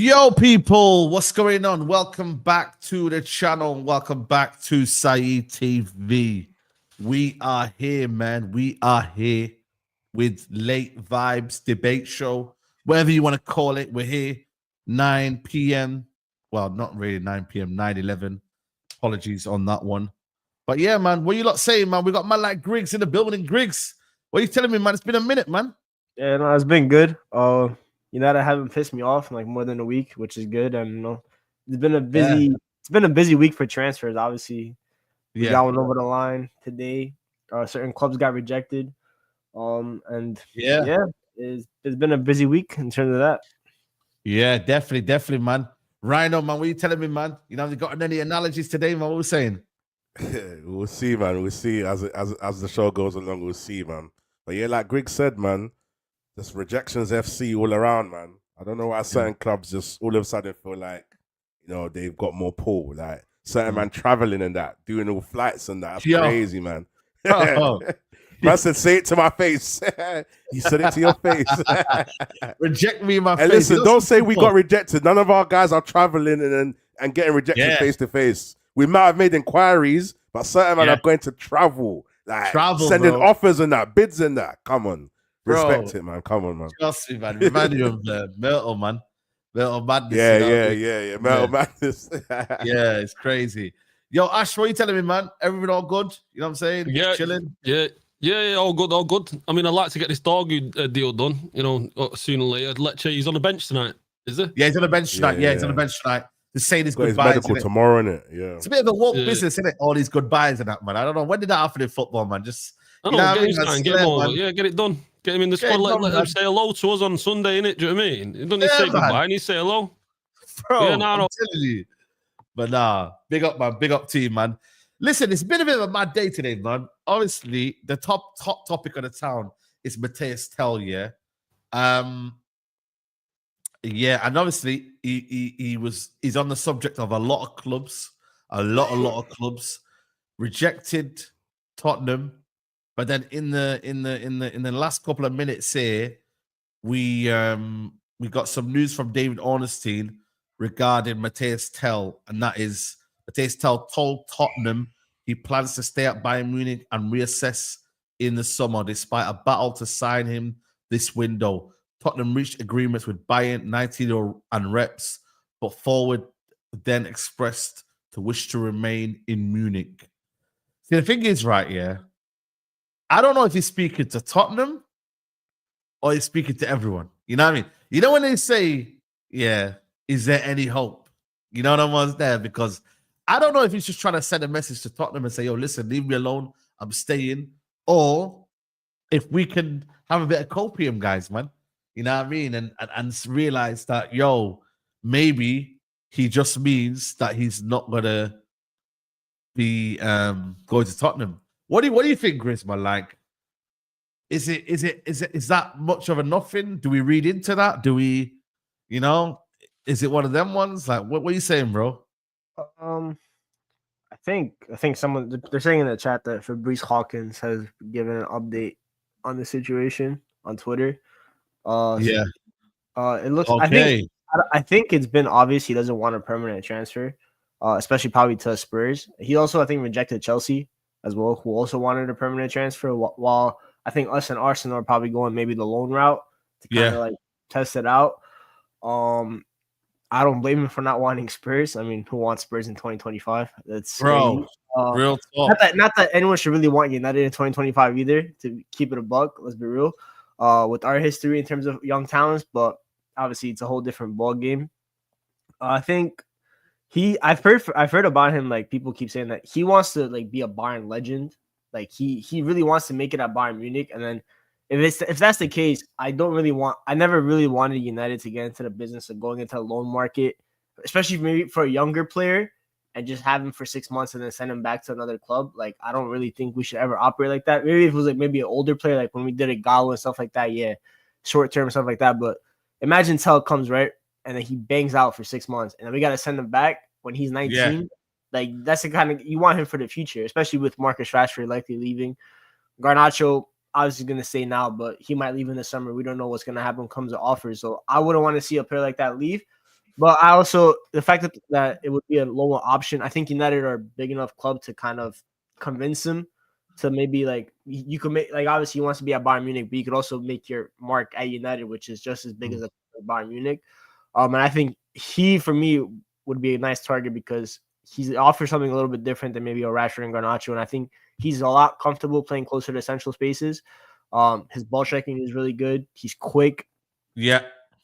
Yo, people, what's going on? Welcome back to the channel. Welcome back to Saeed TV. We are here, man. We are here with Late Vibes Debate Show, whatever you want to call it. We're here 9 p.m. Well, not really 9 p.m., 9:11. Apologies on that one. But yeah, man, what you lot saying, man? We got man like Griggs in the building. Griggs, what are you telling me, man? It's been a minute, man. Yeah, no, it's been good. That haven't pissed me off in like more than a week, which is good. And it's been a busy week for transfers. Obviously, we got one over the line today. Certain clubs got rejected. It's been a busy week in terms of that. Yeah, definitely, man. Rhino, man, what are you telling me, man? You know, have you got any analogies today, man? What we're saying? We'll see, man. We'll see as the show goes along. We'll see, man. But yeah, like Greg said, man, just rejections FC all around, man. I don't know why certain clubs just all of a sudden feel like, they've got more pull. Like certain man traveling and that, doing all flights and that. That's crazy, man. Man said, say it to my face. He said it to your face. Reject me in my face. And listen, don't say we got rejected. None of our guys are traveling and getting rejected face to face. We might have made inquiries, but certain men are going to travel. Like sending offers and that, bids and that. Come on. Respect it, man. Come on, man. Trust me, man. Remind you of Myrtle, man. Myrtle Madness. Yeah. Myrtle Madness. Yeah, it's crazy. Yo, Ash, what are you telling me, man? Everything all good? You know what I'm saying? Yeah. Chilling? Yeah, all good. I mean, I'd like to get this dog deal done, sooner or later. Lecce, he's on the bench tonight, is he? Yeah, he's on the bench tonight. Yeah, he's on the bench tonight. Just saying his goodbyes. His medical tomorrow, innit? Yeah. It's a bit of a woke business, isn't it? All these goodbyes and that, man. I don't know. When did that happen in football, man? Just get him over. Yeah, get it done. Get him in the squad. Let him say hello to us on Sunday, innit? Do you know what I mean? He doesn't need to say goodbye. He needs to say hello. Bro, I'm telling you. But nah, big up, man. Big up team, man. Listen, it's been a bit of a mad day today, man. Obviously, the top topic of the town is Mathys Tel, yeah. Yeah, and obviously he's on the subject of a lot of clubs, a lot of clubs rejected Tottenham, but then in the last couple of minutes here, we got some news from David Ornstein regarding Mathys Tel, and that is Mathys Tel told Tottenham he plans to stay at Bayern Munich and reassess in the summer, despite a battle to sign him this window. Tottenham reached agreements with Bayern, 19 and reps, but forward then expressed to wish to remain in Munich. See, the thing is, right, I don't know if he's speaking to Tottenham or he's speaking to everyone. You know what I mean? You know when they say, is there any hope? You know what I mean? There, because I don't know if he's just trying to send a message to Tottenham and say, yo, listen, leave me alone. I'm staying. Or if we can have a bit of copium, guys, man. You know what I mean? And realize that, maybe he just means that he's not going to be going to Tottenham. What do you think, Chris, man? Like, is that much of a nothing? Do we read into that? Do we, is it one of them ones? Like, what are you saying, bro? I think someone, they're saying in the chat that Fabrice Hawkins has given an update on the situation on Twitter. It looks okay. I think it's been obvious he doesn't want a permanent transfer, especially probably to Spurs. He also, I think, rejected Chelsea as well, who also wanted a permanent transfer, while I think us and Arsenal are probably going maybe the loan route to kind of like test it out. I don't blame him for not wanting Spurs. I mean, who wants Spurs in 2025? That's real talk. Not that anyone should really want United in 2025 either, to keep it a buck. Let's be real. With our history in terms of young talents, but obviously it's a whole different ball game. I think I've heard about him, like people keep saying that he wants to like be a Bayern legend. Like he really wants to make it at Bayern Munich. And then if that's the case, I never really wanted United to get into the business of going into the loan market, especially maybe for a younger player, and just have him for 6 months and then send him back to another club. Like, I don't really think we should ever operate like that. Maybe if it was like maybe an older player, like when we did it, Galo and stuff like that, short term stuff like that. But imagine Tel comes, right, and then he bangs out for 6 months, and then we got to send him back when he's 19. Yeah. Like, that's the kind of, you want him for the future, especially with Marcus Rashford likely leaving. Garnacho obviously going to stay now, but he might leave in the summer. We don't know what's going to happen comes to offers. So I wouldn't want to see a player like that leave. But I also the fact that it would be a lower option. I think United are a big enough club to kind of convince him to maybe like you could make like obviously he wants to be at Bayern Munich, but you could also make your mark at United, which is just as big as a Bayern Munich. And I think he for me would be a nice target because he offers something a little bit different than maybe a Rashford and Garnacho, and I think he's a lot comfortable playing closer to central spaces. His ball striking is really good. He's quick,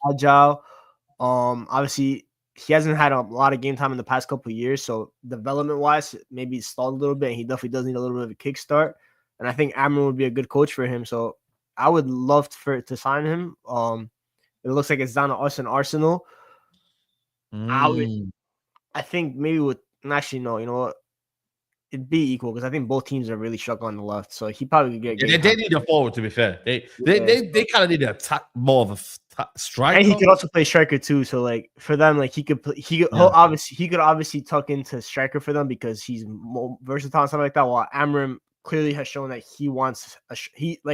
agile. Obviously he hasn't had a lot of game time in the past couple of years, so development wise, maybe he's stalled a little bit. And he definitely does need a little bit of a kickstart, and I think Amorim would be a good coach for him. So I would love to sign him. It looks like it's down to us and Arsenal. I think maybe with actually no, you know what? It'd be equal because I think both teams are really struggling on the left. So he probably could get. They need a forward, to be fair. They kind of need to attack more of a striker. And he could also play striker too. So like for them, like he could obviously tuck into striker for them because he's more versatile and stuff like that. While Amorim clearly has shown that he wants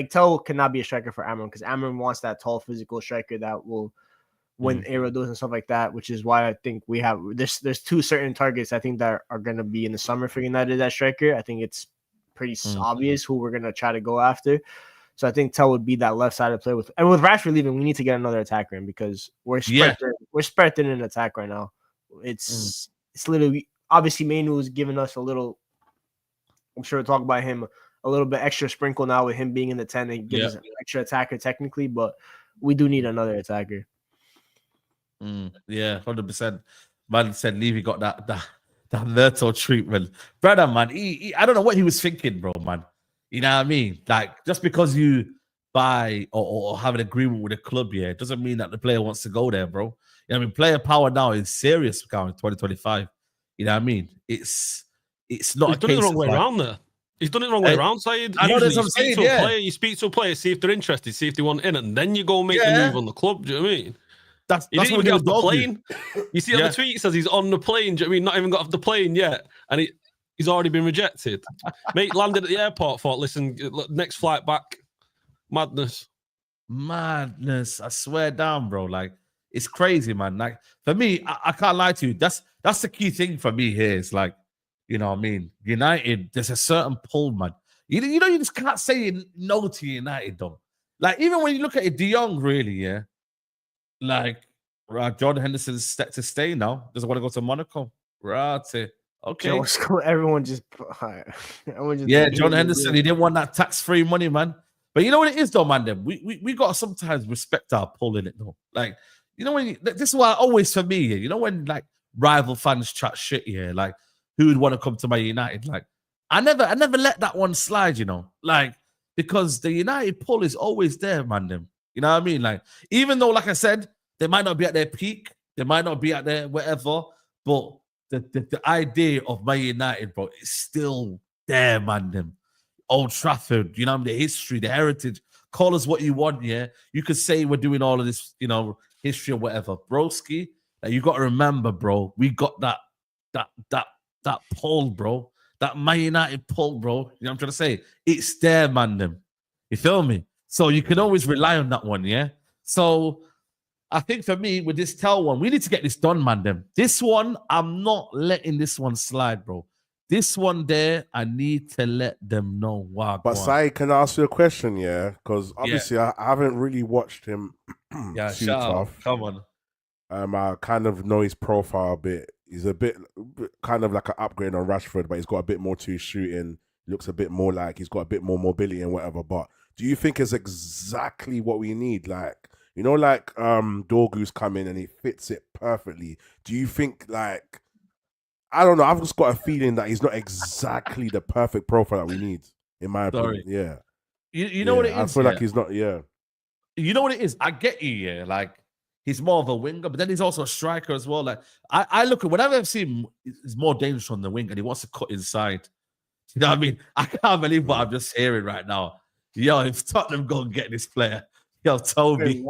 Tel cannot be a striker for Amorim because Amorim wants that tall physical striker that will win aerial duels and stuff like that, which is why I think we have there's two certain targets I think that are going to be in the summer for United at striker. I think it's pretty obvious who we're going to try to go after. So I think Tel would be that left-sided player with Rashford leaving, we need to get another attacker in because we're spread thin in attack right now. It's literally obviously Mainu is giving us a little. I'm sure we'll talk about him a little bit extra sprinkle now with him being in the 10 and gives us an extra attacker technically, but we do need another attacker. 100%. Man said Levy got that Myrtle treatment. Brother, man, he I don't know what he was thinking, bro, man. You know what I mean? Like, just because you buy or have an agreement with a club, it doesn't mean that the player wants to go there, bro. You know what I mean? Player power now is serious now in 2025. You know what I mean? It's not He's done it the wrong way around there. He's done it the wrong way around, Saeed. I know that's what I'm saying, you speak to a player, see if they're interested, see if they want in, and then you go make the move on the club. Do you know what I mean? That's he didn't even get off the plane. You see on Yeah. the tweet, it says he's on the plane. Do you know what I mean? Not even got off the plane yet. And he's already been rejected. Mate landed at the airport, thought, listen, next flight back. Madness. I swear down, bro. Like, it's crazy, man. Like, for me, I can't lie to you. That's the key thing for me here. It's like, you know what I mean? United, there's a certain pull, man. You know, you just can't say no to United, though. Like, even when you look at it, De Jong, really, like, Jordan Henderson's set to stay now. Doesn't want to go to Monaco. Right. Okay. Everyone just Jordan Henderson, he didn't want that tax-free money, man. But you know what it is, though, man? Then we got to sometimes respect our pull in it, though. Like, you know, this is why always for me, you know, when like rival fans chat shit, like who would want to come to my United? Like, I never let that one slide, you know, like, because the United pull is always there, man. Them, you know what I mean? Like, even though, like I said, they might not be at their peak, they might not be at their whatever, but the idea of my United, bro, is still there, man. Them Old Trafford, you know, the history, the heritage. Call us what you want, yeah. You could say we're doing all of this, you know, history or whatever, broski. Like, you got to remember, bro. We got that pull, bro. That Man United pull, bro. You know what I'm trying to say? It's there, man. Them, you feel me? So you can always rely on that one, yeah. So I think for me, with this Tel one, we need to get this done, man. Them. This one, I'm not letting this one slide, bro. This one there, I need to let them know. Wow. But Sai, can I ask you a question? Yeah, because obviously I haven't really watched him. Shut up. Come on. I kind of know his profile a bit. He's a bit kind of like an upgrade on Rashford, but he's got a bit more to his shooting. Looks a bit more like he's got a bit more mobility and whatever. But do you think it's exactly what we need? Like, you know, like Dorgu's come in and he fits it perfectly. Do you think, like, I don't know, I've just got a feeling that he's not exactly the perfect profile that we need, in my opinion. Yeah. You know what it is? I feel like he's not, You know what it is? I get you, yeah. Like, he's more of a winger, but then he's also a striker as well. Like, I look at whenever I've seen him, he's more dangerous on the wing and he wants to cut inside. You know what I mean? I can't believe what I'm just hearing right now. Yo, if Tottenham go and get this player, yo, Toby.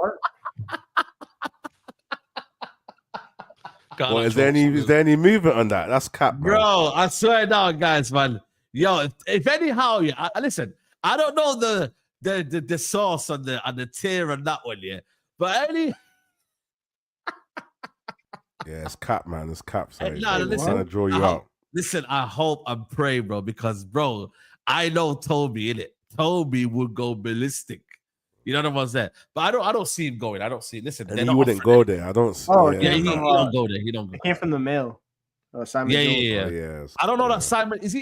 Well, is there any movement on that? That's cap, bro. I swear down, guys, man. Yo, if anyhow, listen, I don't know the source on the tier on that one, yeah. But Yeah, it's cap, man. It's cap. Hey, Sorry, nah, they're listen, trying to draw you I hope- out. Listen, I hope and pray, bro, because bro, I know Toby in it. Toby would go ballistic. You know what I'm saying? But I don't see him going. I don't see. Listen, And they're he not wouldn't offering go it. there. I don't. See, Oh, yeah, Yeah, he From, don't go there. He don't go. It came from the mail. Simon Yeah, Jones. yeah, Oh, yeah. yeah. I don't know yeah. that Simon is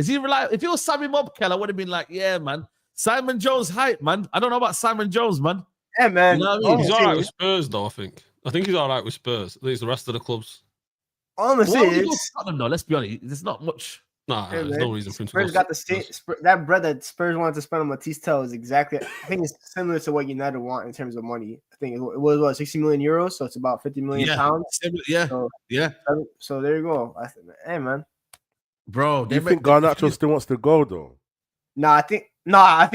he reliable? If it was Sammy Mobkel, I would have been like, yeah, man. Simon Jones hype, man. I don't know about Simon Jones, man. Yeah, man. You know what I mean? He's all right with Spurs, though, I think. I think he's all right with Spurs. I think it's the rest of the clubs. All I'm gonna Why say would he go to is Tottenham, though? Let's be honest. There's not much. Nah, Yeah, there's man. no reason for him to Spurs go. got the same. That bread that Spurs wanted to spend on Mathys Tel is exactly. I think it's similar to what United want in terms of money. I think it was what 60 million euros, so it's about 50 million Yeah. pounds. Yeah, So, yeah, so there you go. Hey, man. bro. Do you think Garnacho still wants to go though? I think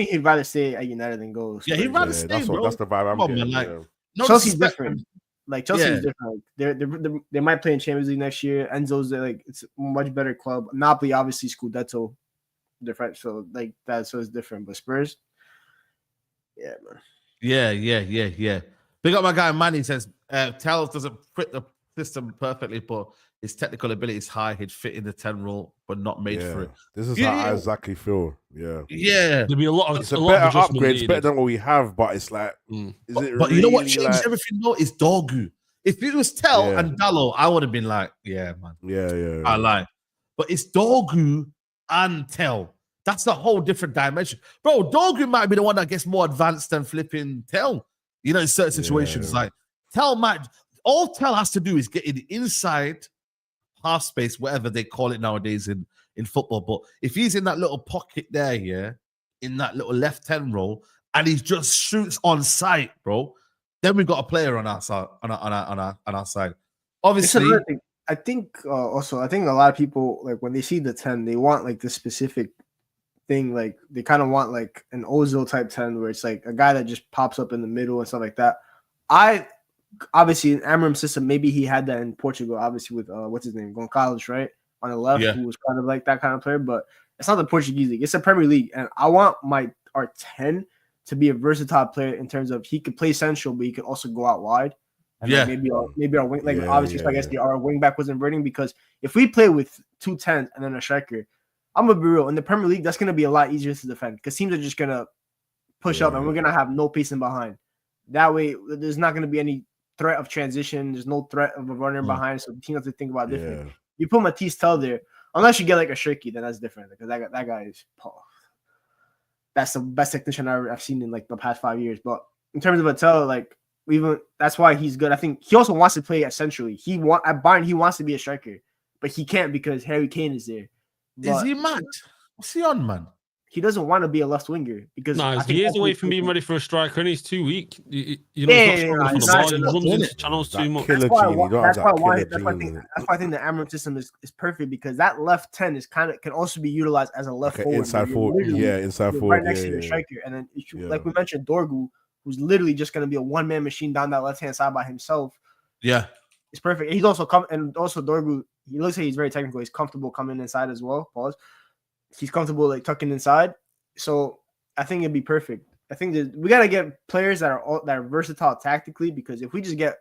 he'd rather stay at United than go. Yeah, he'd Spurs. rather stay, bro. That's the vibe I'm Come on, getting. man, like, yeah. no Chelsea's disrespect, different. man. Like Chelsea Yeah. is different. Like, they might play in Champions League next year. Enzo's like it's a much better club. Napoli obviously Scudetto different. So like that, so it's different. But Spurs, yeah, man. Yeah. Big up my guy Manny says Tel doesn't fit the system perfectly, but his technical ability is high. He'd fit in the 10 role, but not made for it. This is Yeah, how yeah. I exactly feel. Yeah. Yeah. There'll be a lot of It's a lot of better adjustment upgrade. It's needed. better than what we have, but it's like, Mm. is it But you know what really, changed like- everything though? Is Dorgu. If it was Tel Yeah. and Dallo, I would have been like, yeah, man. Yeah. I lie. But it's Dorgu and Tel. That's a whole different dimension. Bro, Dorgu might be the one that gets more advanced than flipping Tel. You know, in certain situations. Yeah. Like all Tel has to do is get in inside half space, whatever they call it nowadays in football. But if he's in that little pocket there, yeah, in that little left 10 role, and he just shoots on sight, bro, then we've got a player on our side. On our side. It's Obviously, another thing. I think also I think a lot of people like when they see the 10, they want like this specific thing. Like they kind of want like an Ozil type 10 where it's like a guy that just pops up in the middle and stuff like that. I obviously in Amorim system, maybe he had that in Portugal, obviously with what's his name, Gonçalves, right? On the left, Yeah. who was kind of like that kind of player, but it's not the Portuguese league, it's the Premier League. And I want our 10 to be a versatile player in terms of he could play central, but he could also go out wide. And Yeah. like maybe our wing, like Yeah, obviously, yeah, so I guess our wing back wasn't running because if we play with 2 10s and then a striker, I'm gonna be real. In the Premier League, that's gonna be a lot easier to defend because teams are just gonna push up and we're gonna have no pace in behind. That way, there's not gonna be any threat of transition. There's no threat of a runner behind, so the team has to think about different. Yeah. You put Mathys Tel there, unless you get like a Shirky, then that's different because that guy is. That's the best technician I've seen in like the past 5 years. But in terms of a Tel, like that's why he's good. I think he also wants to play essentially. At Bayern he wants to be a striker, but he can't because Harry Kane is there. is But he mad? What's he on, man? he doesn't want to be a left winger because I think He's years that's away what from being ready for a striker, and he's too weak. You know, Yeah, he's yeah, not yeah, strong enough on the he's ball. not- He runs That into channels That too much. killer That's why gene. You don't have that killer that's why I gene. think that's why I think the Amorim system is perfect because that left 10 is can also be utilized as a left Okay, forward. inside You're forward. literally- Yeah, inside you're forward. right next to your Yeah. striker, and then if you, Yeah. like we mentioned, Dorgu, who's literally just going to be a one-man machine down that left-hand side by himself. Yeah. It's perfect. He's also and also Dorgu. He looks like he's very technical. He's comfortable coming inside as well. Pause. He's comfortable like tucking inside. So I think it'd be perfect. I think that we gotta get players that are versatile tactically because if we just get,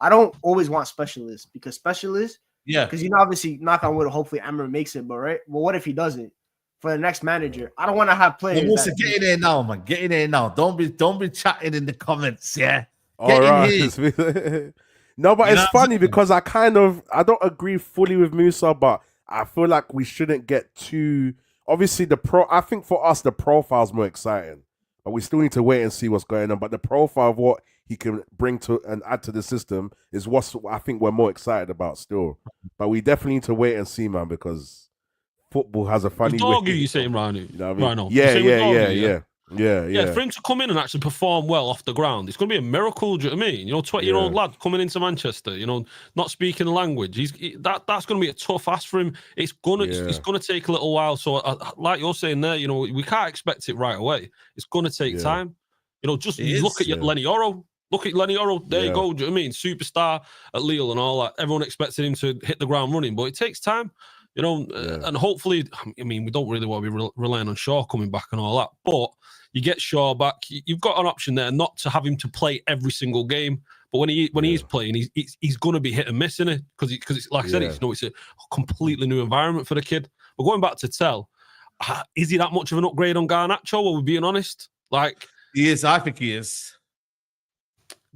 I don't always want specialists because specialists. Yeah. Because obviously, knock on wood, hopefully Amorim makes it. But right, well, what if he doesn't? For the next manager, I don't want to have players. Listen, get in there now, man. Get in there now. Don't be chatting in the comments. Yeah. All Get in right. here. No, but You know it's what I'm funny saying? because I don't agree fully with Musa, but I feel like we shouldn't get too. Obviously, I think for us the profile's more exciting, but we still need to wait and see what's going on. But the profile of what he can bring to and add to the system is what I think we're more excited about still. But we definitely need to wait and see, man, because football has a funny way. Doggy, you saying, Rhino? You know what I mean? Rhino. Yeah, You saying with Doggy, yeah. For him to come in and actually perform well off the ground, it's going to be a miracle. Do you know what I mean? 20-year-old lad coming into Manchester, not speaking the language. That's going to be a tough ask for him. It's going to take a little while. So, like you're saying there, we can't expect it right away. It's going to take time. Just look at Lenny Oro. Look at Lenny Oro. There you go. Do you know what I mean? Superstar at Lille and all that. Everyone expected him to hit the ground running, but it takes time. And hopefully, I mean, we don't really want to be relying on Shaw coming back and all that, but you get Shaw back. You've got an option there not to have him to play every single game, But when he's playing, he's going to be hit and miss, isn't it? Because it's like I said, it's a completely new environment for the kid. But going back to Tel, is he that much of an upgrade on Garnacho? Are we being honest? Like he is. I think he is.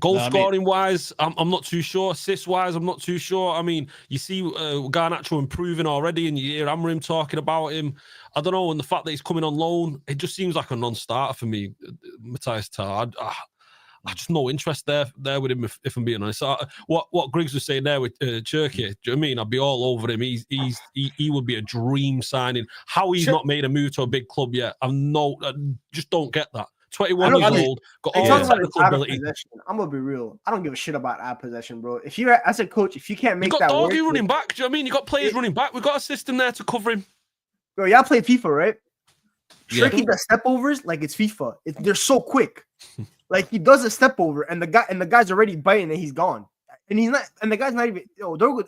Goal scoring wise, I'm not too sure. Assist wise, I'm not too sure. I mean, you see Garnacho improving already, and you hear Amorim talking about him. I don't know, and the fact that he's coming on loan, it just seems like a non-starter for me. Mathys Tel, I just no interest there with him. If I'm being honest, what Griggs was saying there with Turkey, do you know what I mean? I'd be all over him. He would be a dream signing. How he's not made a move to a big club yet, I just don't get that. 21 years old, got all the technical ability. I'm gonna be real. I don't give a shit about ad possession, bro. If you're as a coach, if you can't make that work, you got running back. Do you know what I mean? You got players running back. We've got a system there to cover him. Bro, y'all play FIFA, right? Shirky does step overs like it's FIFA. They're so quick. Like he does a step over, and the guy's already biting, and he's gone. And he's not, and the guy's not even.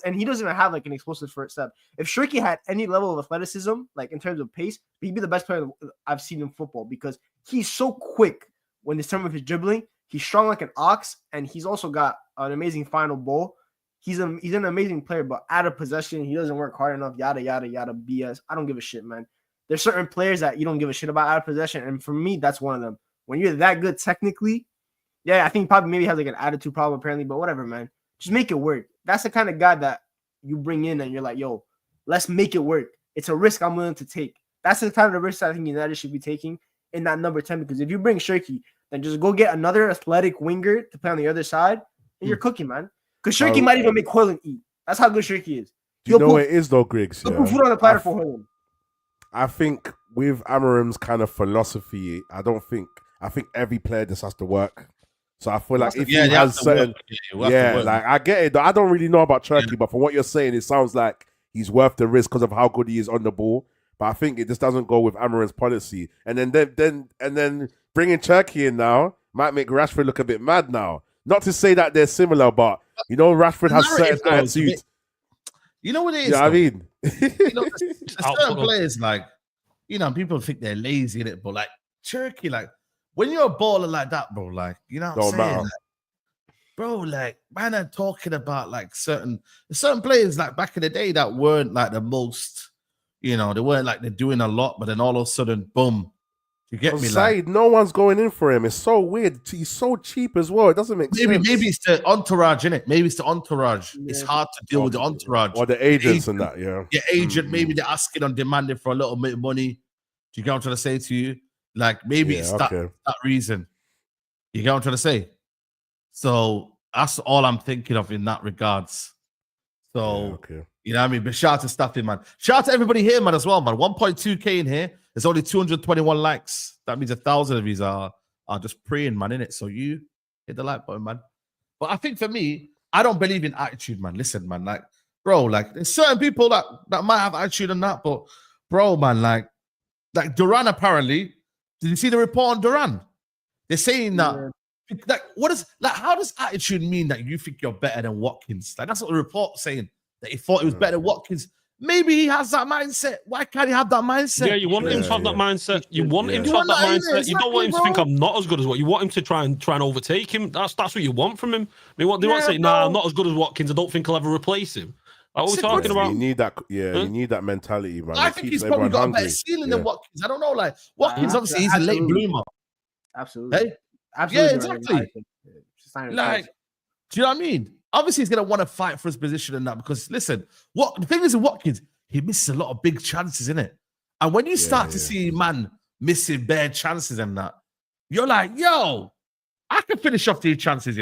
And he doesn't even have like an explosive first step. If Shirky had any level of athleticism, like in terms of pace, he'd be the best player I've seen in football because he's so quick when it's time of his dribbling. He's strong like an ox, and he's also got an amazing final ball. He's an amazing player, but out of possession, he doesn't work hard enough. Yada yada yada BS. I don't give a shit, man. There's certain players that you don't give a shit about out of possession, and for me, that's one of them. When you're that good technically, I think probably maybe has like an attitude problem apparently, but whatever, man. Just make it work. That's the kind of guy that you bring in and you're like, yo, let's make it work. It's a risk I'm willing to take. That's the kind of risk I think United should be taking in that number 10, because if you bring Shirky, then just go get another athletic winger to play on the other side, and you're cooking, man. Because Shirky might even make Hoyland eat. That's how good Shirky is. You know what it is, though, Griggs? He'll put food on the platter for Hoyland. I think with Amorim's kind of philosophy, I think every player just has to work. So I feel like if he has certain, like I get it. I don't really know about Turkey, but from what you're saying, it sounds like he's worth the risk because of how good he is on the ball. But I think it just doesn't go with Amorim's policy. And then bringing Turkey in now might make Rashford look a bit mad now. Not to say that they're similar, but you know, Rashford has certain attitudes. You know what it is? You know what I mean? There's certain players like, people think they're lazy in it, but like Turkey, like when you're a baller like that, bro, like what I'm saying, like, bro, like man, I'm talking about like certain players like back in the day that weren't like the most, they weren't like they're doing a lot, but then all of a sudden, boom. You get me? Saeed, no one's going in for him. It's so weird. He's so cheap as well. It doesn't make sense. Maybe it's the entourage, innit? Maybe it's the entourage. Yeah. It's hard to deal with the entourage. Or the agents and that, yeah. Your agent, maybe they're asking on demanding for a little bit of money. Do you get what I'm trying to say to you? Like, maybe it's that reason. You get what I'm trying to say? So that's all I'm thinking of in that regards. So, you know what I mean? But shout out to Staffing, man. Shout out to everybody here, man, as well, man. 1.2K in here. There's only 221 likes. That means 1,000 of these are just praying, man, innit? So you hit the like button, man. But I think for me, I don't believe in attitude, man. Listen, man, like, bro, like, there's certain people that might have attitude and that, but, bro, man, like Duran apparently, did you see the report on Duran? They're saying that, how does attitude mean that you think you're better than Watkins? Like, that's what the report's saying, that he thought he was better than Watkins. Maybe he has that mindset. Why can't he have that mindset? Yeah, you want him to have that mindset. You want him to have that mindset. You don't want him to think I'm not as good as what. You want him to try and overtake him. That's what you want from him. I mean, they want to say, nah, I'm not as good as Watkins. I don't think I'll ever replace him. Like, what are we talking about? You need that. Yeah, you need that mentality, man. I think he's probably got a better ceiling than Watkins. I don't know. Like Watkins, obviously, he's a late bloomer. Absolutely. Hey? Absolutely. Yeah, exactly. Like, do you know what I mean? Obviously, he's gonna want to fight for his position and that because listen, the thing is with Watkins, he misses a lot of big chances, innit? And when you start to see man missing bare chances and that, you're like, yo, I can finish off these chances,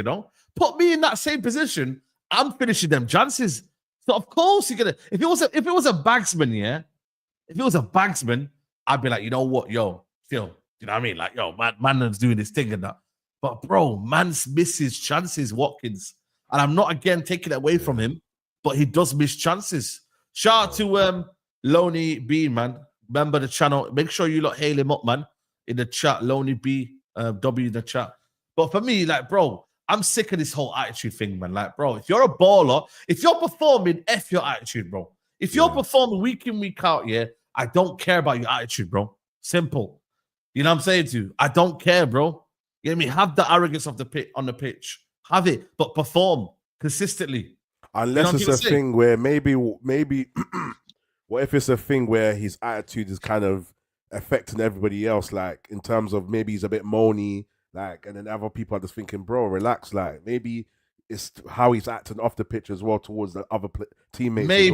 Put me in that same position, I'm finishing them chances. So of course you're gonna. If it was a bagsman, if it was a bagsman, I'd be like, you know what, yo, still, you know what I mean? Like, yo, man is doing this thing and that. But bro, man's misses chances, Watkins. And I'm not again taking it away from him, but he does miss chances. Shout out to Lonely B, man. Remember the channel. Make sure you hail him up, man, in the chat. Lonely B, W in the chat. But for me, like, bro, I'm sick of this whole attitude thing, man. Like, bro, if you're a baller, if you're performing, F your attitude, bro. If you're performing week in, week out, I don't care about your attitude, bro. Simple. You know what I'm saying to you? I don't care, bro. You know what I mean? Have the arrogance of the pitch on the pitch. have it, but perform consistently. Unless it's a thing where maybe, what if it's a thing where his attitude is kind of affecting everybody else, like in terms of maybe he's a bit moany, like, and then other people are just thinking, bro, relax, like maybe it's how he's acting off the pitch as well towards the other teammates. Maybe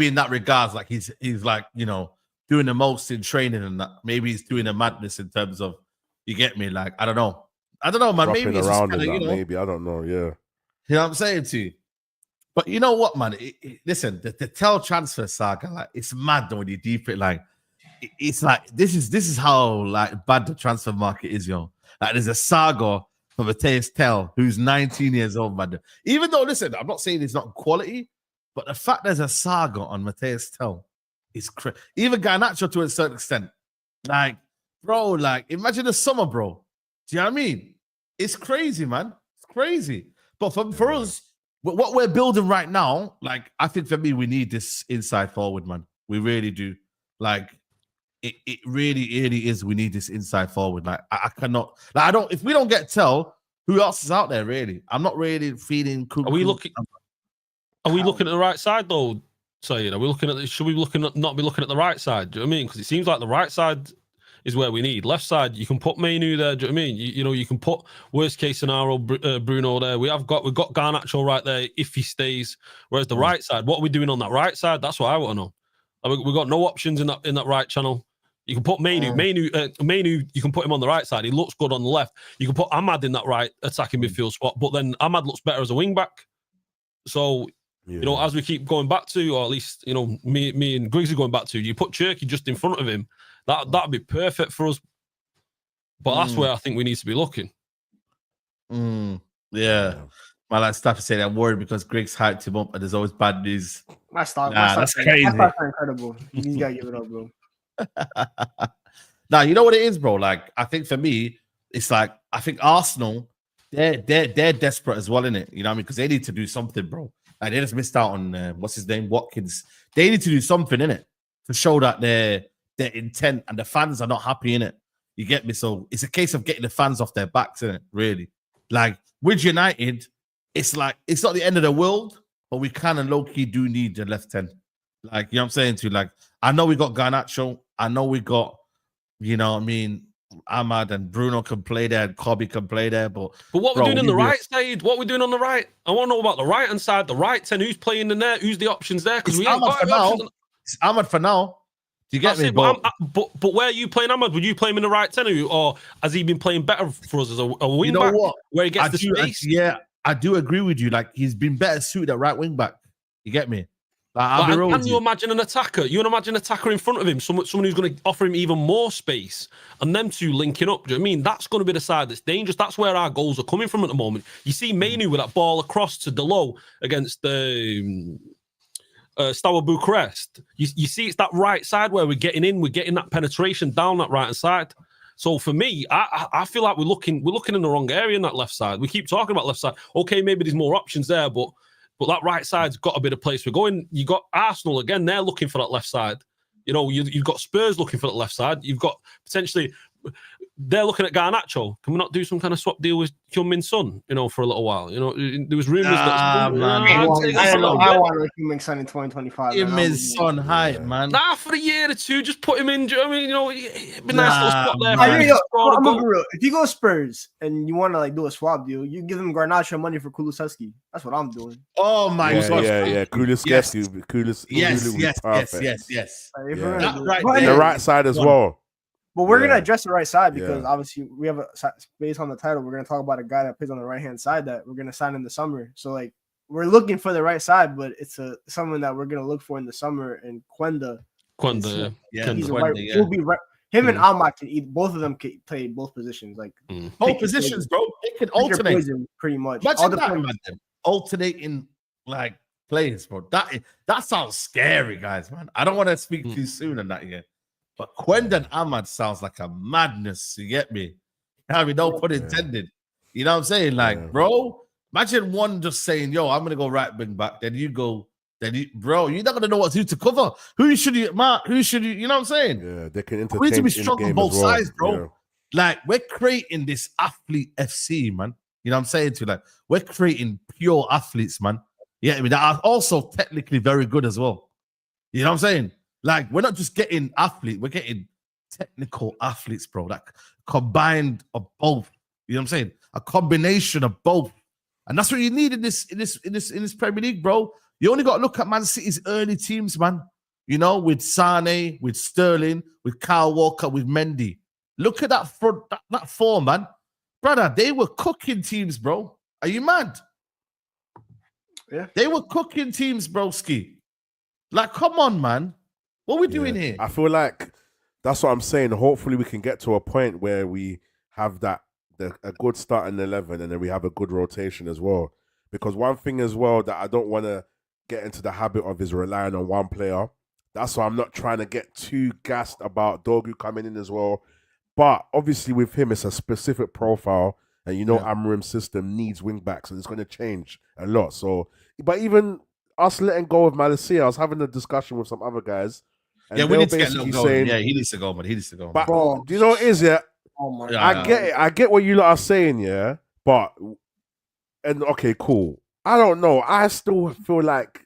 in that regards, like he's like, you know, doing the most in training and that. Maybe he's doing a madness in terms of, you get me? Like, I don't know, man. Maybe it's around just kinda, you know, maybe I don't know. Yeah, you know what I'm saying to you. But you know what, man? Listen, the Tel transfer saga, like, it's mad though when you deep it. Like, it's like this is how like bad the transfer market is, yo. Like, there's a saga for Mathys Tel, who's 19 years old, man. Even though, listen, I'm not saying it's not quality, but the fact there's a saga on Mathys Tel is crazy. Even Garnacho to a certain extent. Like, bro, like, imagine the summer, bro. Do you know what I mean? It's crazy, man. It's crazy. But for us, what we're building right now, like, I think for me, we need this inside forward, man. We really do. Like, it really is. We need this inside forward. Like, I cannot. Like, if we don't get Tel, who else is out there, really? I'm not really feeling cool. Are we looking at the right side, though, Saeed? Are we looking at should we not be looking at the right side? Do you know what I mean? Because it seems like the right side is where we need. Left side, you can put Manu there. Do you know what I mean? You know, you can put worst case scenario Bruno there. We've got Garnacho right there if he stays. Whereas the right side, what are we doing on that right side? That's what I want to know. We've got no options in that right channel. You can put Manu. You can put him on the right side. He looks good on the left. You can put Ahmad in that right attacking midfield spot, but then Ahmad looks better as a wing back. So, you know, as we keep going back to, or at least, you know, me and Griggs are going back to, you put Cherky just in front of him. That'd be perfect for us. But that's where I think we need to be looking. Yeah. My last stuff to say that I'm worried because Griggs hyped him up and there's always bad news. That's crazy. That's incredible. You gotta give it up, bro. Now, you know what it is, bro? Like, I think for me, it's like, I think Arsenal, they're desperate as well, innit? You know what I mean? Because they need to do something, bro. Like, they just missed out on what's his name, Watkins. They need to do something, innit, to show that their intent, and the fans are not happy, innit? You get me? So it's a case of getting the fans off their backs, innit? Really, like with United, it's like it's not the end of the world, but we kind of low key do need the left 10. Like, you know what I'm saying to you? Like, I know we got Garnacho, I know we got, you know what I mean, Ahmad and Bruno can play there, and Kobe can play there, but what we're doing on the right side, what we're doing on the right, I want to know about the right hand side, the right 10, who's playing in there, who's the options there? Because we ain't got options. It's Ahmad for now. Do you get me? But where are you playing Ahmad? Would you play him in the right 10, or has he been playing better for us as a wing back? What? Where he gets the space? I do agree with you. Like, he's been better suited at right wing back. You get me? Can you imagine an attacker? You can imagine an attacker in front of him, someone who's going to offer him even more space, and them two linking up. Do you know what I mean? That's going to be the side that's dangerous. That's where our goals are coming from at the moment. You see Manu with that ball across to Delo against the Steaua Bucharest. You see it's that right side where we're getting in, we're getting that penetration down that right hand side. So for me, I feel like we're looking in the wrong area in that left side. We keep talking about left side. Okay, maybe there's more options there, but that right side's got a bit of place we're going. You got Arsenal again; they're looking for that left side. You know, you've got Spurs looking for that left side. You've got potentially they're looking at Garnacho. Can we not do some kind of swap deal with Heung-min Son? You know, for a little while. You know, there was rumors that I want Heung-min Son in 2025. Heung-min Son hype, man. Nah, for a year or two, just put him in. Do you know what I mean? You know, it'd be a nice little spot there. I'm gonna be real. If you go Spurs and you want to like do a swap deal, you give him Garnacho money for Kulusevski. That's what I'm doing. Oh my god! Yeah. Kulusevski. Yes. The right side as well. But we're going to address the right side because obviously we have based on the title, we're going to talk about a guy that plays on the right-hand side that we're going to sign in the summer. So, like, we're looking for the right side, but it's someone that we're going to look for in the summer. And Quenda. He'll be right. Him and Ahmad both of them can play both positions. Like both positions, bro. They can alternate pretty much. Alternating like players, bro. That sounds scary, guys, man. I don't want to speak too soon on that yet. But Quenda and Ahmad sounds like a madness. You get me? I mean, no pun intended. You know what I'm saying? Like, bro, imagine one just saying, yo, I'm going to go right wing back. Then you go, bro, you're not going to know who to cover. Who should you, you know what I'm saying? Yeah, they can interchange. We need to be strong on both sides, bro. Like, we're creating this athlete FC, man. You know what I'm saying to you? Like, we're creating pure athletes, man. Yeah, I mean, that are also technically very good as well. You know what I'm saying? Like, we're not just getting athlete, we're getting technical athletes, bro. Like, combined of both. You know what I'm saying? A combination of both. And that's what you need in this Premier League, bro. You only got to look at Man City's early teams, man. You know, with Sane, with Sterling, with Kyle Walker, with Mendy. Look at that front, that four, man. Brother, they were cooking teams, bro. Are you mad? Yeah. They were cooking teams, broski. Like, come on, man. What are we doing here? I feel like that's what I'm saying. Hopefully we can get to a point where we have a good start in 11 and then we have a good rotation as well. Because one thing as well that I don't want to get into the habit of is relying on one player. That's why I'm not trying to get too gassed about Dogu coming in as well. But obviously with him, it's a specific profile. And you know Amorim's system needs wing backs and it's going to change a lot. So, but even us letting go of Mathys, I was having a discussion with some other guys. And we need to get basically going. saying, Yeah, he needs to go, man. He needs to go. But do you know what it is, yeah? Oh my I get it. I get what you lot are saying, yeah. But okay, cool. I don't know. I still feel like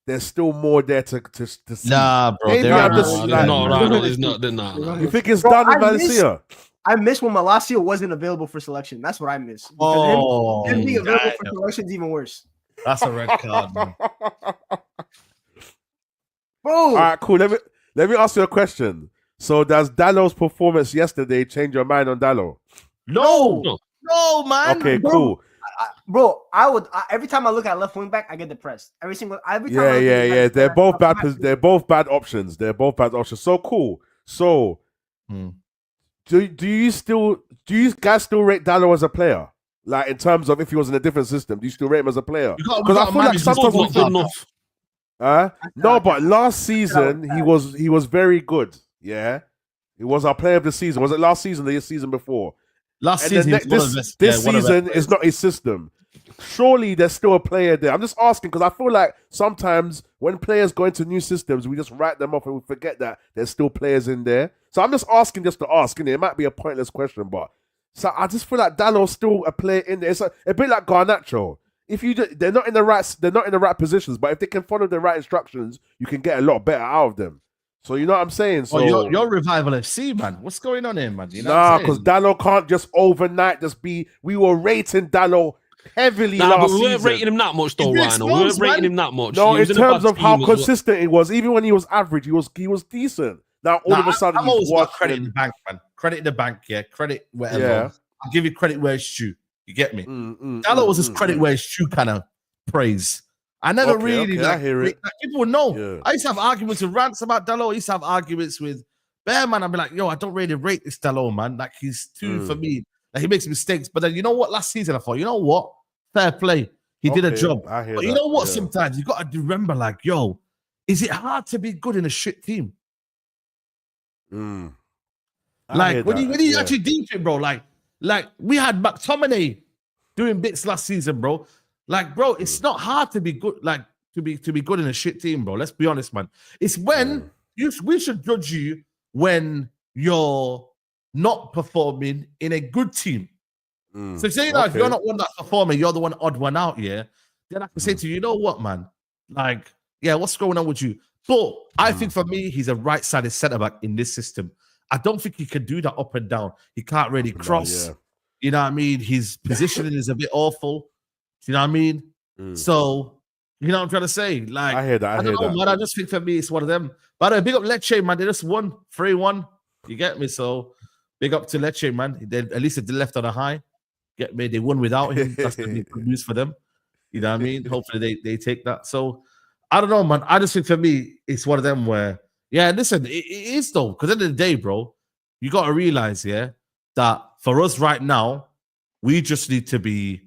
there's still more there to see. Nah, bro. Maybe I'm just like, no, there's not. No. You think it's done with Mathys? I miss when Malacia wasn't available for selection. That's what I miss. Oh, him being available for selection is even worse. That's a red card, man. Bro. All right, cool. Let me ask you a question. So does Dallow's performance yesterday change your mind on Dallow? No, man. Okay, cool. Bro, every time I look at left wing back, I get depressed. Every time Yeah. They're both bad. They're both bad options. So cool. So, do you guys still rate Dallow as a player? Like in terms of if he was in a different system, do you still rate him as a player? Because I feel like sometimes not good enough. No, but last season he was very good. Yeah, he was our player of the season. Was it last season or the season before? Last season, this season is not his system. Surely there's still a player there. I'm just asking because I feel like sometimes when players go into new systems, we just write them off and we forget that there's still players in there. So I'm just asking just to ask. It might be a pointless question, but so I just feel like Dallow's still a player in there. It's a bit like Garnacho. They're not in the right positions, but if they can follow the right instructions, you can get a lot better out of them. So you know what I'm saying? So you're Revival FC, man. What's going on here, man? You know nah, because Dallow can't just overnight just be. We were rating Dallow heavily last but we weren't season. rating him that much, though, Rhino. We weren't rating him that much. No, in terms of how consistent he was, even when he was average, he was decent. Now all of a sudden, I'm always got credit in the bank, man. Credit in the bank, yeah. Credit wherever. Yeah. I'll give you credit where it's due. You get me? Dallow was his credit where it's due kind of praise. I never I hear it. People know. Yeah. I used to have arguments with rants about Dallow. I used to have arguments with Bear, man. I'd be like, yo, I don't really rate this Dallow, man. Like, he's too for me. Like, he makes mistakes. But then, you know what? Last season, I thought, you know what? Fair play. He did a job. But you know what? Sometimes you got to remember, like, yo, is it hard to be good in a shit team? Like, when you actually deep it, bro, like we had McTominay doing bits last season, bro. Like, bro, it's not hard to be good, like to be good in a shit team, bro. Let's be honest, man. It's when we should judge you when you're not performing in a good team. So say that if you're not one that's performing, you're the one odd one out, yeah. Then I can say to you, you know what, man? Like, yeah, what's going on with you? But I think for me, he's a right-sided centre-back in this system. I don't think he can do that up and down. He can't really cross. You know what I mean? His positioning is a bit awful. You know what I mean? So, you know what I'm trying to say? Like, I hear that. Man. I just think for me, it's one of them. By the way, big up Lecce, man. They just won 3-1. You get me? So, big up to Lecce, man. At least they left on a high. Get me? They won without him. That's going to be good news for them. You know what I mean? Hopefully they take that. So, I don't know, man. I just think for me, it's one of them where, yeah, listen, it is though. Because at the end of the day, bro, you got to realize, yeah, that for us right now, we just need to be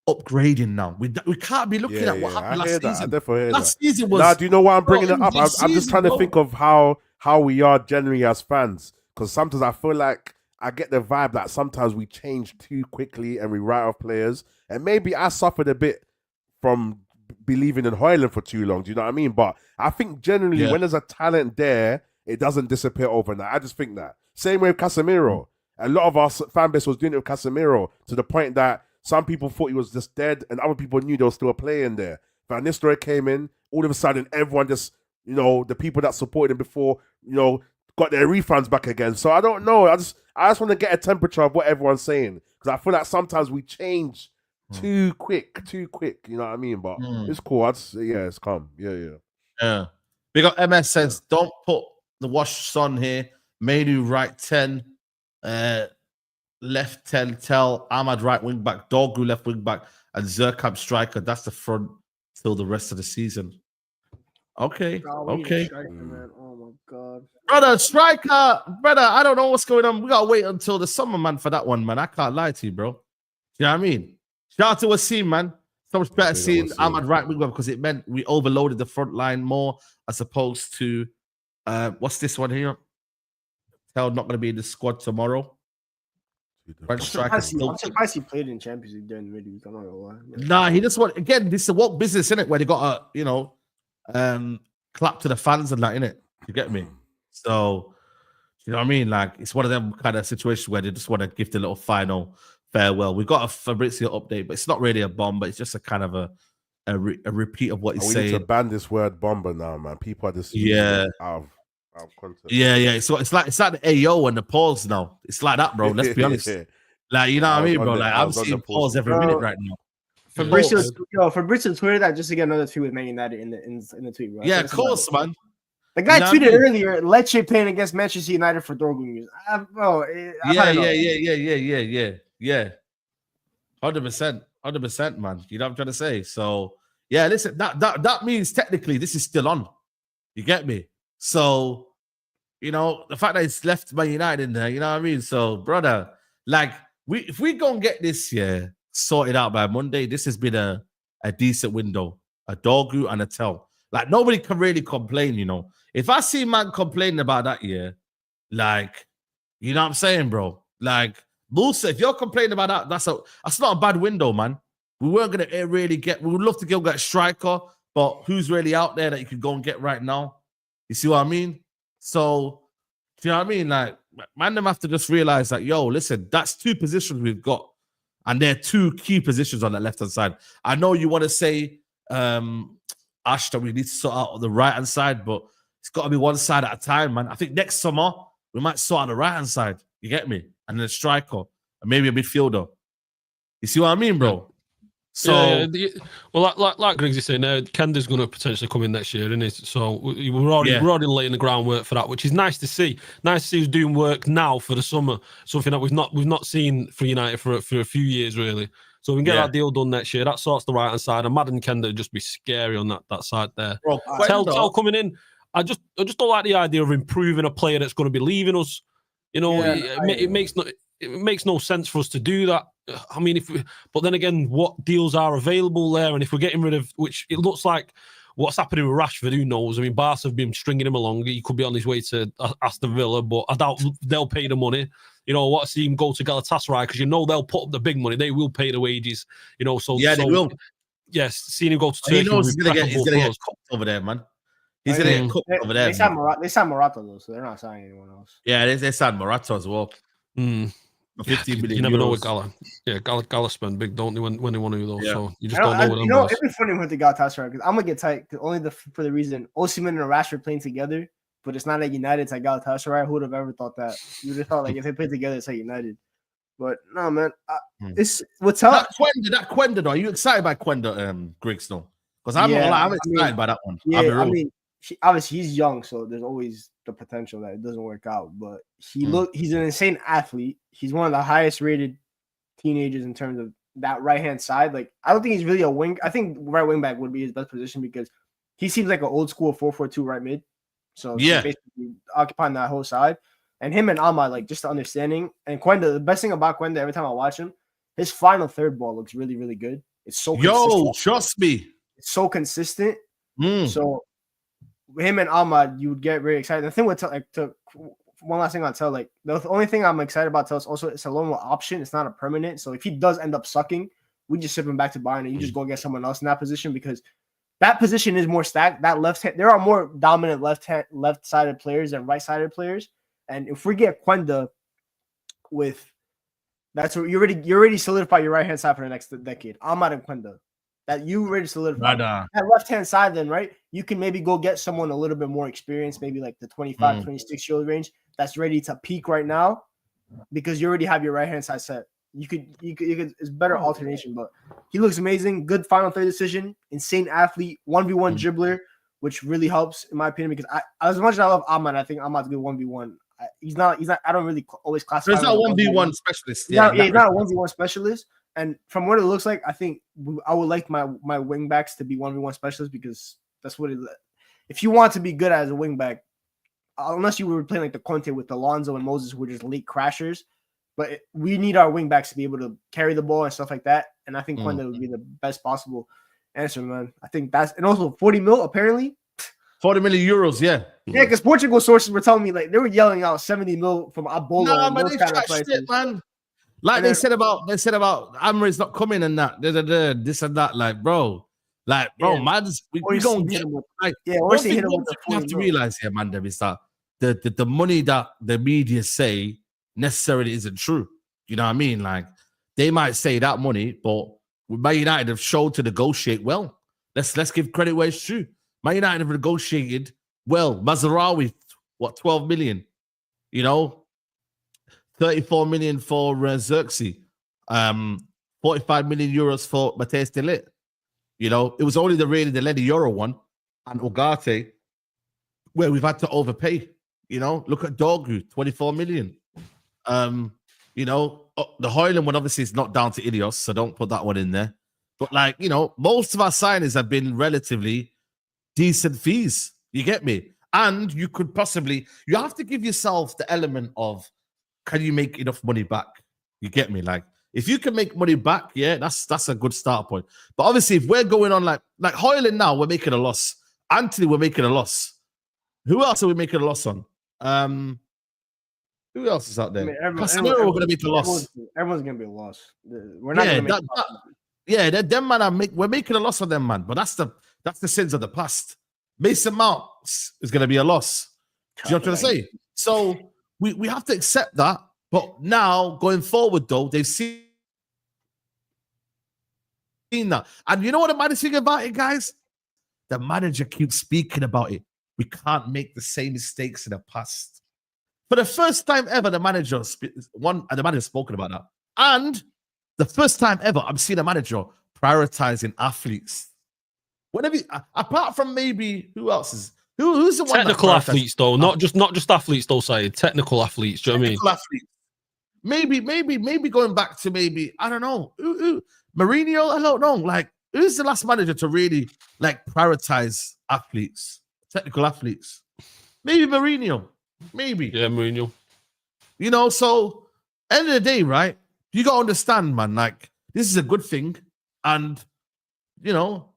upgrading now. We can't be looking at what happened last season. Last season was... Nah, do you know why I'm bringing it up? I'm just trying to think of how we are generally as fans. Because sometimes I feel like I get the vibe that sometimes we change too quickly and we write off players. And maybe I suffered a bit from believing in Højlund for too long. Do you know what I mean? But I think generally when there's a talent there, it doesn't disappear overnight. I just think that. Same way with Casemiro. a lot of our fan base was doing it with Casemiro to the point that some people thought he was just dead and other people knew there was still a player in there. Van Nistelrooy came in, all of a sudden everyone just, the people that supported him before, got their refunds back again. So I don't know. I just want to get a temperature of what everyone's saying, because I feel like sometimes we change too quick. You know what I mean? But it's cool. It's calm. Yeah. Big up MS says, don't put the wash son here. Menu right 10. Left 10, Tel, Ahmad right wing back, Dorgu left wing back, and Zerkamp striker. That's the front till the rest of the season. Okay. Striker, man. Oh my god. Brother, I don't know what's going on. We gotta wait until the summer, man, for that one, man. I can't lie to you, bro. You know what I mean? Shout out to Wasim, man. So much better seeing Ahmad right wing back, because it meant we overloaded the front line more as opposed to what's this one here? Tel not gonna be in the squad tomorrow. I'm surprised he played in Champions League during the midweek. I don't know why. Nah, he just want, again, this is a woke business, innit? Where they got a, clap to the fans and that, innit? You get me? So, you know what I mean? Like, it's one of them kind of situations where they just want to give the little final farewell. We got a Fabrizio update, but it's not really a bomb, but it's just a kind of a repeat of what he's saying. We need to ban this word bomber now, man. People are just out of context. Yeah. So it's like the AO and the pause now. It's like that, bro. Let's be honest. Like, you know what I mean, bro? Like, I'm seeing pause every minute right now. Fabrizio tweeted that just to get another tweet with Man United in the tweet, bro. Yeah, of course, man. The guy tweeted earlier, Lecce playing against Manchester United for Dorgu. Yeah. 100%, man. You know what I'm trying to say? So, yeah, listen, that means technically this is still on. You get me? So, the fact that it's left Man United in there, you know what I mean? So, brother, like, if we go and get this sorted out by Monday, this has been a decent window, a Dorgu and a Tel. Like, nobody can really complain, If I see man complaining about that, like, you know what I'm saying, bro? Like, Musa, if you're complaining about that, that's not a bad window, man. We weren't going to really we would love to go get a striker, but who's really out there that you could go and get right now? You see what I mean? So, do you know what I mean? Like, man, them have to just realize that, listen, that's two positions we've got. And they're two key positions on the left-hand side. I know you want to say, Ash, that we need to sort out the right-hand side, but it's got to be one side at a time, man. I think next summer, we might sort out the right-hand side. You get me? And then a striker, and maybe a midfielder. You see what I mean, bro? So, well, like Griggs is saying, Quenda's going to potentially come in next year, isn't it? So we're already laying the groundwork for that, which is nice to see. Nice to see us doing work now for the summer, something that we've not seen for United for a few years, really. So we can get that deal done next year. That sorts the right hand side, and Madden Quenda would just be scary on that side there. Bro, Tel coming in. I just don't like the idea of improving a player that's going to be leaving us. It makes no sense for us to do that. I mean, but then again, what deals are available there? And if we're getting rid of, which it looks like what's happening with Rashford, who knows? I mean, Barca have been stringing him along. He could be on his way to Aston Villa, but I doubt they'll pay the money. I want to see him go to Galatasaray because they'll put up the big money. They will pay the wages. So they will. Yes, seeing him go to Turkey. He knows he's gonna get cooked over there, man. He's gonna get cooked over there. They signed Morata though, so they're not signing anyone else. Yeah, they signed Morata as well. 15 million. You never euros. know what Gala. Yeah, Gala spend big, don't they? When they want to though. Yeah. So you just don't know what. It'd be funny with the Galatasaray because I'm gonna get tight for the reason Osimhen and Rashford playing together, but it's not at United. It's at Galatasaray. Who would have ever thought that? You would have thought like if they played together, it's at United. But no, man, it's what's up. That Quenda, though. Are you excited by Quenda, Griggs? No, because I'm excited by that one. Yeah, obviously he's young, so there's always the potential that it doesn't work out. But he's an insane athlete. He's one of the highest rated teenagers in terms of that right hand side. Like, I don't think he's really a wing. I think right wing back would be his best position because he seems like an old school 4-4-2 right mid. So basically occupying that whole side. And him and Ahmad, like, just the understanding. And Quenda, the best thing about Quenda, every time I watch him, his final third ball looks really, really good. It's so consistent. Trust me. It's so consistent. So him and Ahmad, you would get very excited. The thing with one last thing on Tel, like the only thing I'm excited about Tel is also it's a loan option. It's not a permanent. So if he does end up sucking, we just ship him back to Bayern and you just go get someone else in that position because that position is more stacked. That left hand, there are more dominant left-sided players than right-sided players. And if we get Quenda, with that's what you already solidify your right hand side for the next decade. Ahmad and Quenda. That you already solidified. That left hand side, then right? You can maybe go get someone a little bit more experienced, maybe like the 25, 26-year-old range that's ready to peak right now because you already have your right hand side set. You could it's better alternation, but he looks amazing. Good final third decision, insane athlete, 1v1 dribbler, which really helps in my opinion because as much as I love Ahmad, I think Ahmad's good 1v1. He's not. I don't really always classify. He's not a 1v1 specialist. He's not a 1v1 specialist. And from what it looks like, I think I would like my wing backs to be 1v1 specialists because that's what it. If you want to be good as a wing back, unless you were playing like the Conte with Alonso and Moses, who were just late crashers, but we need our wing backs to be able to carry the ball and stuff like that. And I think Quenda would be the best possible answer, man. I think that's and also 40 mil apparently. 40 million euros, yeah. Yeah, because Portugal sources were telling me like they were yelling out 70 mil from Abola. No, and man, those they kind of chat prices. shit, man. Like they said about Amorim's not coming and that, this and that. Like, bro, man's we don't get like one thing you have to realize here, man, is that the money that the media say necessarily isn't true. You know what I mean? Like they might say that money, but Man United have shown to negotiate well. Let's give credit where it's true. Man United have negotiated well. Mazraoui, 12 million? You know, 34 million for Xerxes, 45 million euros for Mathys Tel. You know, it was only the Lenny Euro one and Ugarte where we've had to overpay. You know, look at Dorgu, 24 million. You know, the Hoyland one obviously is not down to Ilios, so don't put that one in there. But like, you know, most of our signings have been relatively decent fees. You get me? And you could possibly, you have to give yourself the element of, can you make enough money back? You get me? Like, if you can make money back, yeah, that's a good start point. But obviously, if we're going on like Hoyland now, we're making a loss. Anthony, we're making a loss. Who else are we making a loss on? Who else is out there? I mean, we're going to make a loss. Everyone's going to be a loss. We're not going to make them man we're making a loss on them, man. But that's the sins of the past. Mason Mount is going to be a loss. Do you know what I'm trying to say? So we have to accept that. But now, going forward, though, they've seen that. And you know what the maddest thing about it, guys? The manager keeps speaking about it. We can't make the same mistakes in the past. For the first time ever, the manager's spoken about that. And the first time ever, I'm seeing a manager prioritizing athletes. Whenever, apart from maybe, who else is... Who's the one technical athletes though, not just athletes though, Saeed. Technical athletes, do you know what I mean? Athletes. Maybe going back to maybe, I don't know, Mourinho, I don't know. Like, who's the last manager to really like prioritize athletes, technical athletes? Maybe Mourinho. Maybe. Yeah, Mourinho. You know, so end of the day, right? You gotta understand, man, like this is a good thing. And you know,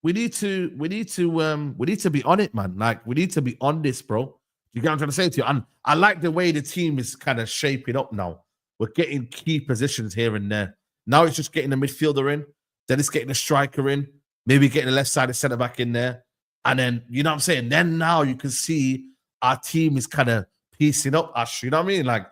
we need to be on it, man. Like, we need to be on this, bro. You get what I'm trying to say to you? And I like the way the team is kind of shaping up now. We're getting key positions here and there. Now it's just getting a midfielder in. Then it's getting a striker in. Maybe getting a left-sided centre-back in there. And then, you know what I'm saying? Then now you can see our team is kind of piecing up, Ash. You know what I mean? Like,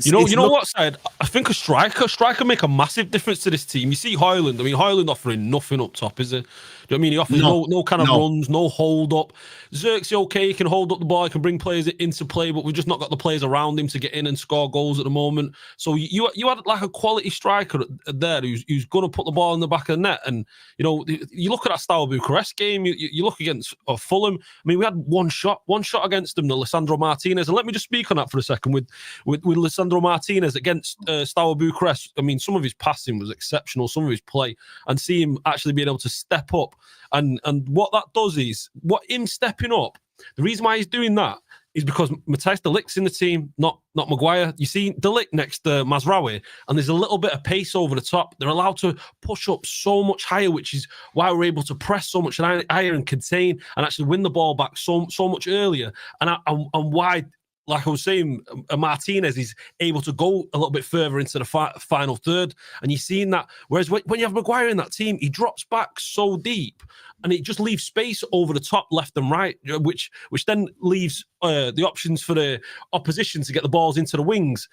you know what, Said? I think a striker make a massive difference to this team. You see Hoyland. I mean, Hoyland offering nothing up top, is it? Do you know what I mean? He offers no kind of runs, no hold up. Xerxes, okay, he can hold up the ball, he can bring players into play, but we've just not got the players around him to get in and score goals at the moment. So you had like a quality striker there who's going to put the ball in the back of the net. And, you know, you look at that Steaua Bucharest game, you look against Fulham. I mean, we had one shot against them, the Lisandro Martinez. And let me just speak on that for a second with Lisandro Martinez against Steaua Bucharest. I mean, some of his passing was exceptional, some of his play, and see him actually being able to step up. And what that does is, what him stepping up, the reason why he's doing that is because Mathys Tel in the team, not Maguire. You see Tel next to Mazraoui, and there's a little bit of pace over the top. They're allowed to push up so much higher, which is why we're able to press so much higher and contain and actually win the ball back so much earlier. And why, like I was saying, Martinez is able to go a little bit further into the final third. And you're seeing that. Whereas when you have Maguire in that team, he drops back so deep and it just leaves space over the top, left and right, which then leaves the options for the opposition to get the balls into the wings.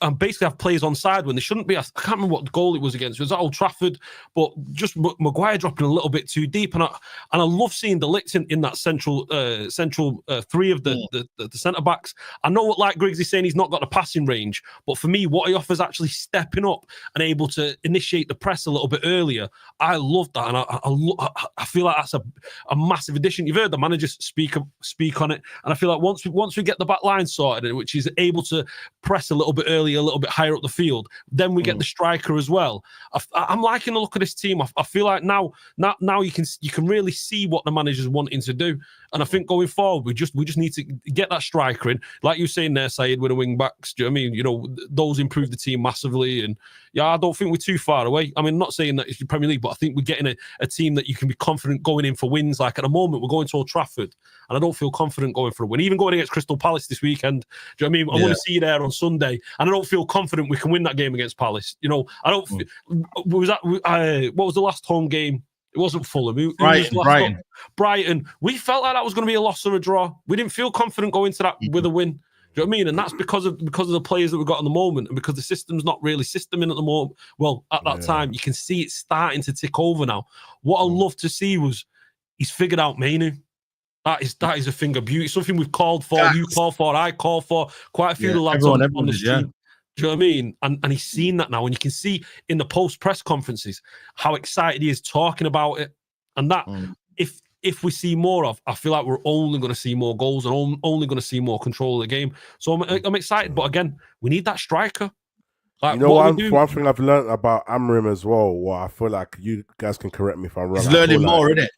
and basically have players on side when they shouldn't be. I can't remember what goal it was against. It was at Old Trafford, but just Maguire dropping a little bit too deep. And I love seeing De Ligt in that central three of the centre backs. I know what, like Griggs is saying, he's not got the passing range, but for me, what he offers actually stepping up and able to initiate the press a little bit earlier. I love that, and I feel like that's a massive addition. You've heard the managers speak on it, and I feel like once we get the back line sorted, which is able to press a little bit earlier, a little bit higher up the field, then we get the striker as well. I'm liking the look of this team. I feel like now you can really see what the manager's wanting to do, and I think going forward we just need to get that striker in, like you were saying there, Saeed, with the wing backs. Do you know what I mean? You know, those improve the team massively, and yeah, I don't think we're too far away. I mean, I'm not saying that it's the Premier League, but I think we're getting a team that you can be confident going in for wins. Like at the moment, we're going to Old Trafford, and I don't feel confident going for a win. Even going against Crystal Palace this weekend, do you know what I mean? I want to see you there on Sunday, and I don't feel confident we can win that game against Palace. You know, I don't. What was the last home game? It wasn't Fulham. Brighton. We felt like that was going to be a loss or a draw. We didn't feel confident going to that with a win. Do you know what I mean? And that's because of the players that we've got at the moment, and because the system's not really systeming at the moment. Well, at that time, you can see it starting to tick over now. What I love to see was he's figured out Mainu. That is a thing of beauty. Something we've called for, you call for, I call for. Quite a few of the lads on the street. Do you know what I mean? And he's seen that now, and you can see in the post press conferences how excited he is talking about it. And that if we see more of, I feel like we're only going to see more goals and only going to see more control of the game. So I'm excited, but again, we need that striker. Like, you know, one thing I've learned about Amorim as well, what I feel like you guys can correct me if I'm wrong. He's learning more, isn't it?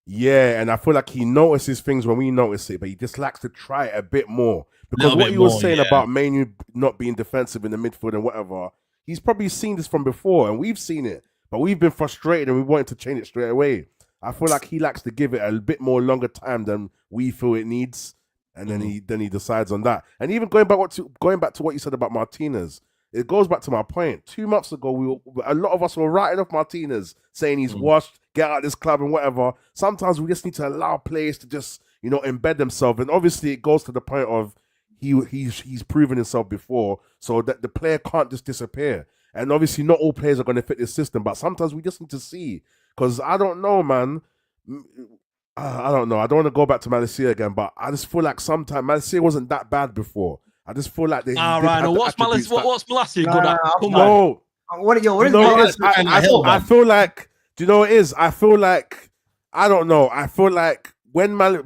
Yeah, and I feel like he notices things when we notice it, but he just likes to try it a bit more. Because what he was saying about Manu not being defensive in the midfield and whatever, he's probably seen this from before, and we've seen it, but we've been frustrated and we wanted to change it straight away. I feel like he likes to give it a bit more longer time than we feel it needs, and then he decides on that. And even going back to what you said about Martinez, it goes back to my point. 2 months ago, a lot of us were writing off Martinez, saying he's washed, get out of this club and whatever. Sometimes we just need to allow players to just, embed themselves. And obviously it goes to the point of he's proven himself before, so that the player can't just disappear. And obviously not all players are going to fit this system, but sometimes we just need to see. Because I don't know, man. I don't know. I don't want to go back to Malaysia again, but I just feel like sometimes Malaysia wasn't that bad before. I just feel like they. What's Malaysia good at? No. What is I feel like. Do you know what it is? I feel like. I don't know. I feel like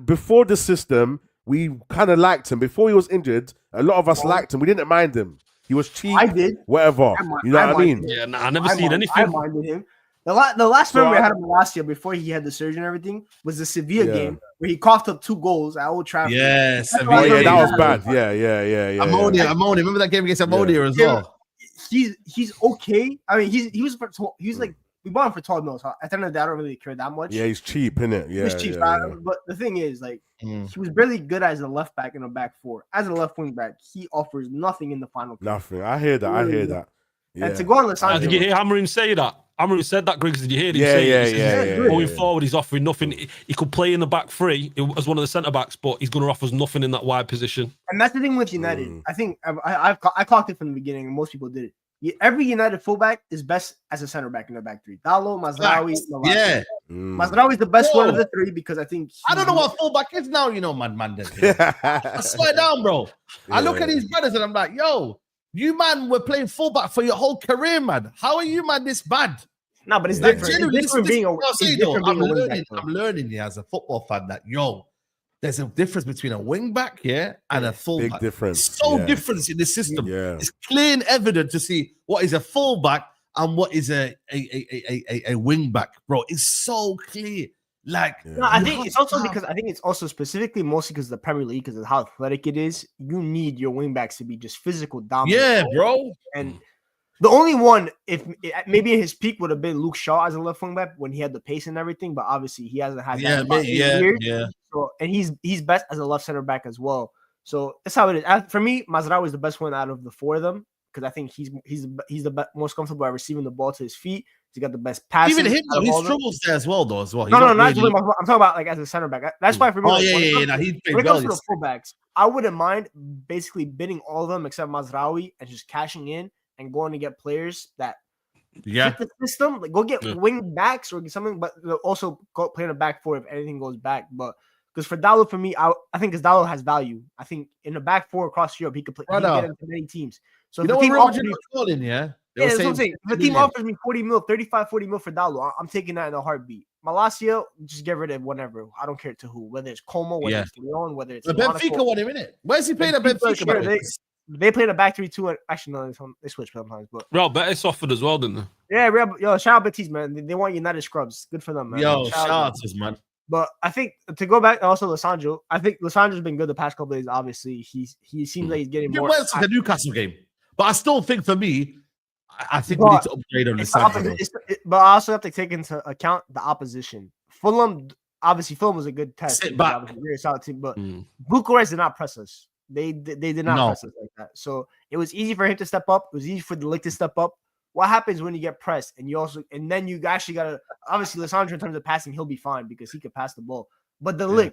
before the system, we kind of liked him. Before he was injured, a lot of us liked him. We didn't mind him. He was cheap. I did. Whatever. You know what I mean? Yeah, I never seen anything. I minded him. The last memory I had of him last year before he had the surgery and everything was the Sevilla game where he coughed up 2 goals at Old Trafford. Yeah, Sevilla. Yeah, that was bad. Yeah. Ammonia. Remember that game against Ammonia as well? He's okay. I mean, he was like, we bought him for 12 mil. So at the end of the day, I don't really care that much. Yeah, he's cheap, innit? Yeah, he's cheap. But the thing is, like, he was really good as a left back in a back four. As a left wing back, he offers nothing in the final play. Nothing. I hear that. Yeah. And to go on Lissandro, did you hear Amorim say that? Amorim said that, Griggs. Did you hear him say it? Going forward, he's offering nothing. He could play in the back three as one of the centre backs, but he's going to offer us nothing in that wide position. And that's the thing with United. I think I clocked it from the beginning, and most people did it. Every United fullback is best as a center back in the back three. Dalot, Mazraoui, Mazraoui is the best one of the 3 because I think I don't know what fullback is now. Man. I swear down, bro. I look at these brothers and I'm like, yo, you man were playing fullback for your whole career, man. How are you, man, this bad? No, but it's different. I'm learning as a football fan that there's a difference between a wing back, and a fullback. Big difference. So difference in the system. Yeah. It's clear and evident to see what is a fullback and what is a wing back, bro. It's so clear. Like, I think it's also because specifically mostly because of the Premier League, because of how athletic it is. You need your wing backs to be just physical dominant. Yeah, bro. And the only one, if maybe his peak would have been Luke Shaw as a left wing back when he had the pace and everything, but obviously he hasn't had that in 8 years. Yeah. So, and he's best as a left center back as well. So that's how it is. For me, Mazraoui is the best one out of the 4 of them because I think he's the most comfortable at receiving the ball to his feet. He's got the best passing. Even him, out of he all of them. struggles there as well, though. As well, No, not really. I'm talking about like as a center back. That's why for me. Oh like, yeah. He played well. When it comes to the fullbacks, I wouldn't mind basically bidding all of them except Mazraoui and just cashing in and going to get players that fit the system. Like go get wing backs or something, but also go play in the back four if anything goes back. But because for Dalot, for me, I think because Dalot has value. I think in the back four across Europe, he could play. He can get into many teams. So you know what Real Madrid was calling, yeah? That's what I'm saying. If the team offers me 40 mil, 35, 40 mil for Dalot, I'm taking that in a heartbeat. Malacia, just get rid of whatever. I don't care to who. Whether it's Como, whether it's Leon, whether it's the Benfica one, isn't it? Where's he playing at Benfica? Sure, they play in a back 3-2. Actually, no, they switch sometimes. But Real Betis offered as well, didn't they? Yeah, shout out Betis, man. They want United scrubs. Good for them, man. Shout out to man. But I think to go back, also Lissandro. I think Lissandro's been good the past couple of days. Obviously, he seems like he's getting more. Well, the Newcastle game, but I still think for me, I think we need to upgrade on Lissandro. But I also have to take into account the opposition. Fulham was a good test. Sit back. Very solid team, but Bucharest did not press us. They did not press us like that. So it was easy for him to step up. It was easy for the Ligt to step up. What happens when you get pressed and then you actually gotta obviously Lissandro in terms of passing, he'll be fine because he could pass the ball. But the Ligt,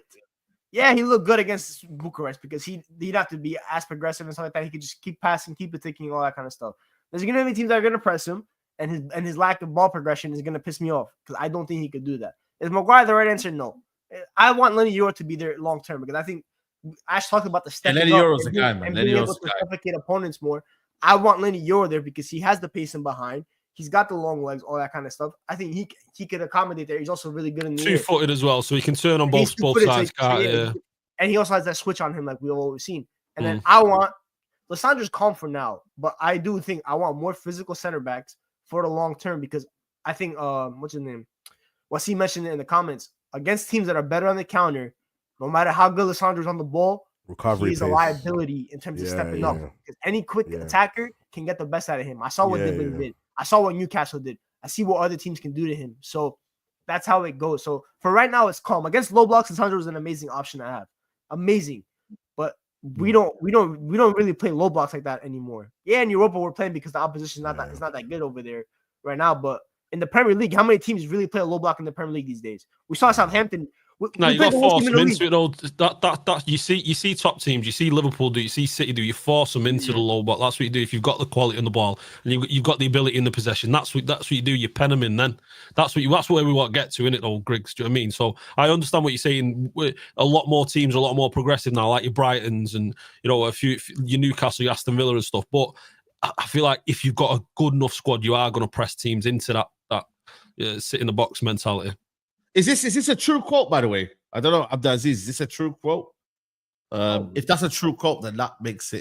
he looked good against Bucharest because he'd have to be as progressive and stuff like that. He could just keep passing, keep attacking, all that kind of stuff. There's gonna be teams that are gonna press him, and his lack of ball progression is gonna piss me off because I don't think he could do that. Is Maguire the right answer? No. I want Lenny Euro to be there long term because I think Ash talked about the stepping Lenny up Euro's a guy, man. and being able to suffocate opponents more. I want Lenny Euro there because he has the pace in behind. He's got the long legs, all that kind of stuff. I think he could accommodate there. He's also really good in the air. Two-footed as well, so he can turn on both sides. And he also has that switch on him like we've always seen. And then I want Lissandro's calm for now, but I do think I want more physical center backs for the long term because I think what's his name? Wasim mentioned it in the comments. Against teams that are better on the counter, no matter how good Lissandro's on the ball, he's a liability in terms of stepping up. Because any quick attacker can get the best out of him. I saw what Dibbling did. I saw what Newcastle did. I see what other teams can do to him. So that's how it goes. So for right now, it's calm. Against low blocks, Lissandro is an amazing option to have. Amazing. But we don't really play low blocks like that anymore. Yeah, in Europa we're playing because the opposition is not that good over there right now. But in the Premier League, how many teams really play a low block in the Premier League these days? We saw Southampton. No, you got to force them into it. That you see top teams. You see Liverpool do. You see City do. You force them into the low block. That's what you do if you've got the quality on the ball and you've got the ability in the possession. That's what you do. You pen them in. Then that's where we want to get to, innit, old Griggs? Do you know what I mean? So I understand what you're saying. A lot more teams are a lot more progressive now, like your Brightons and a few your Newcastle, your Aston Villa and stuff. But I feel like if you've got a good enough squad, you are going to press teams into that sit in the box mentality. Is this a true quote, by the way? I don't know, Abdulaziz. Is this a true quote? If that's a true quote, then that makes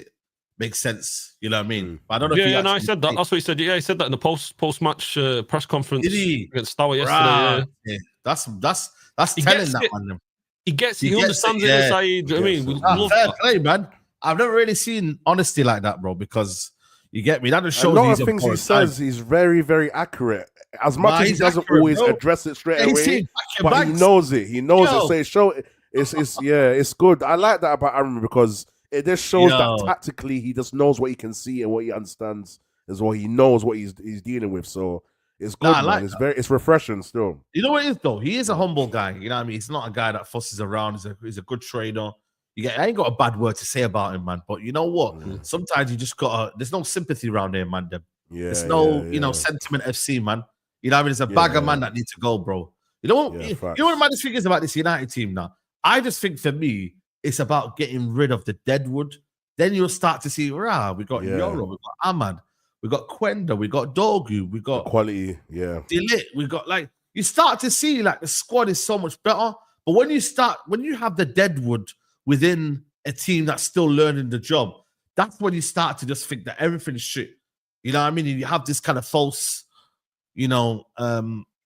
sense. You know what I mean? But I don't know. I said that. That's what he said. Yeah, he said that in the post-match press conference against Stour yesterday. Yeah. That's telling that one. He understands it inside. You know what I mean? We love fair that. play, man. I've never really seen honesty like that, bro. Because you get me. That just shows a lot of things he says. He's very, very accurate. As much as he doesn't always address it straight away, but he knows it. He knows it. So it's good. I like that about Amorim because it just shows that tactically he just knows what he can see and what he understands as well. He knows what he's dealing with. So it's good, man. It's refreshing still. You know what it is though? He is a humble guy. You know what I mean? He's not a guy that fusses around. He's a good trainer. I ain't got a bad word to say about him, man. But you know what? Sometimes you just there's no sympathy around here, man. There's no, sentiment FC, man. You know what I mean? It's a bag of man that needs to go, bro. You know what? You know what the maddest thing is about this United team now? I just think for me, it's about getting rid of the deadwood. Then you'll start to see, we got Euro, we got Ahmad, we got Quenda, we got Dogu, we got quality, Delit, we got you start to see the squad is so much better. But when you have the deadwood within a team that's still learning the job, that's when you start to just think that everything's shit. You know what I mean? And you have this kind of false,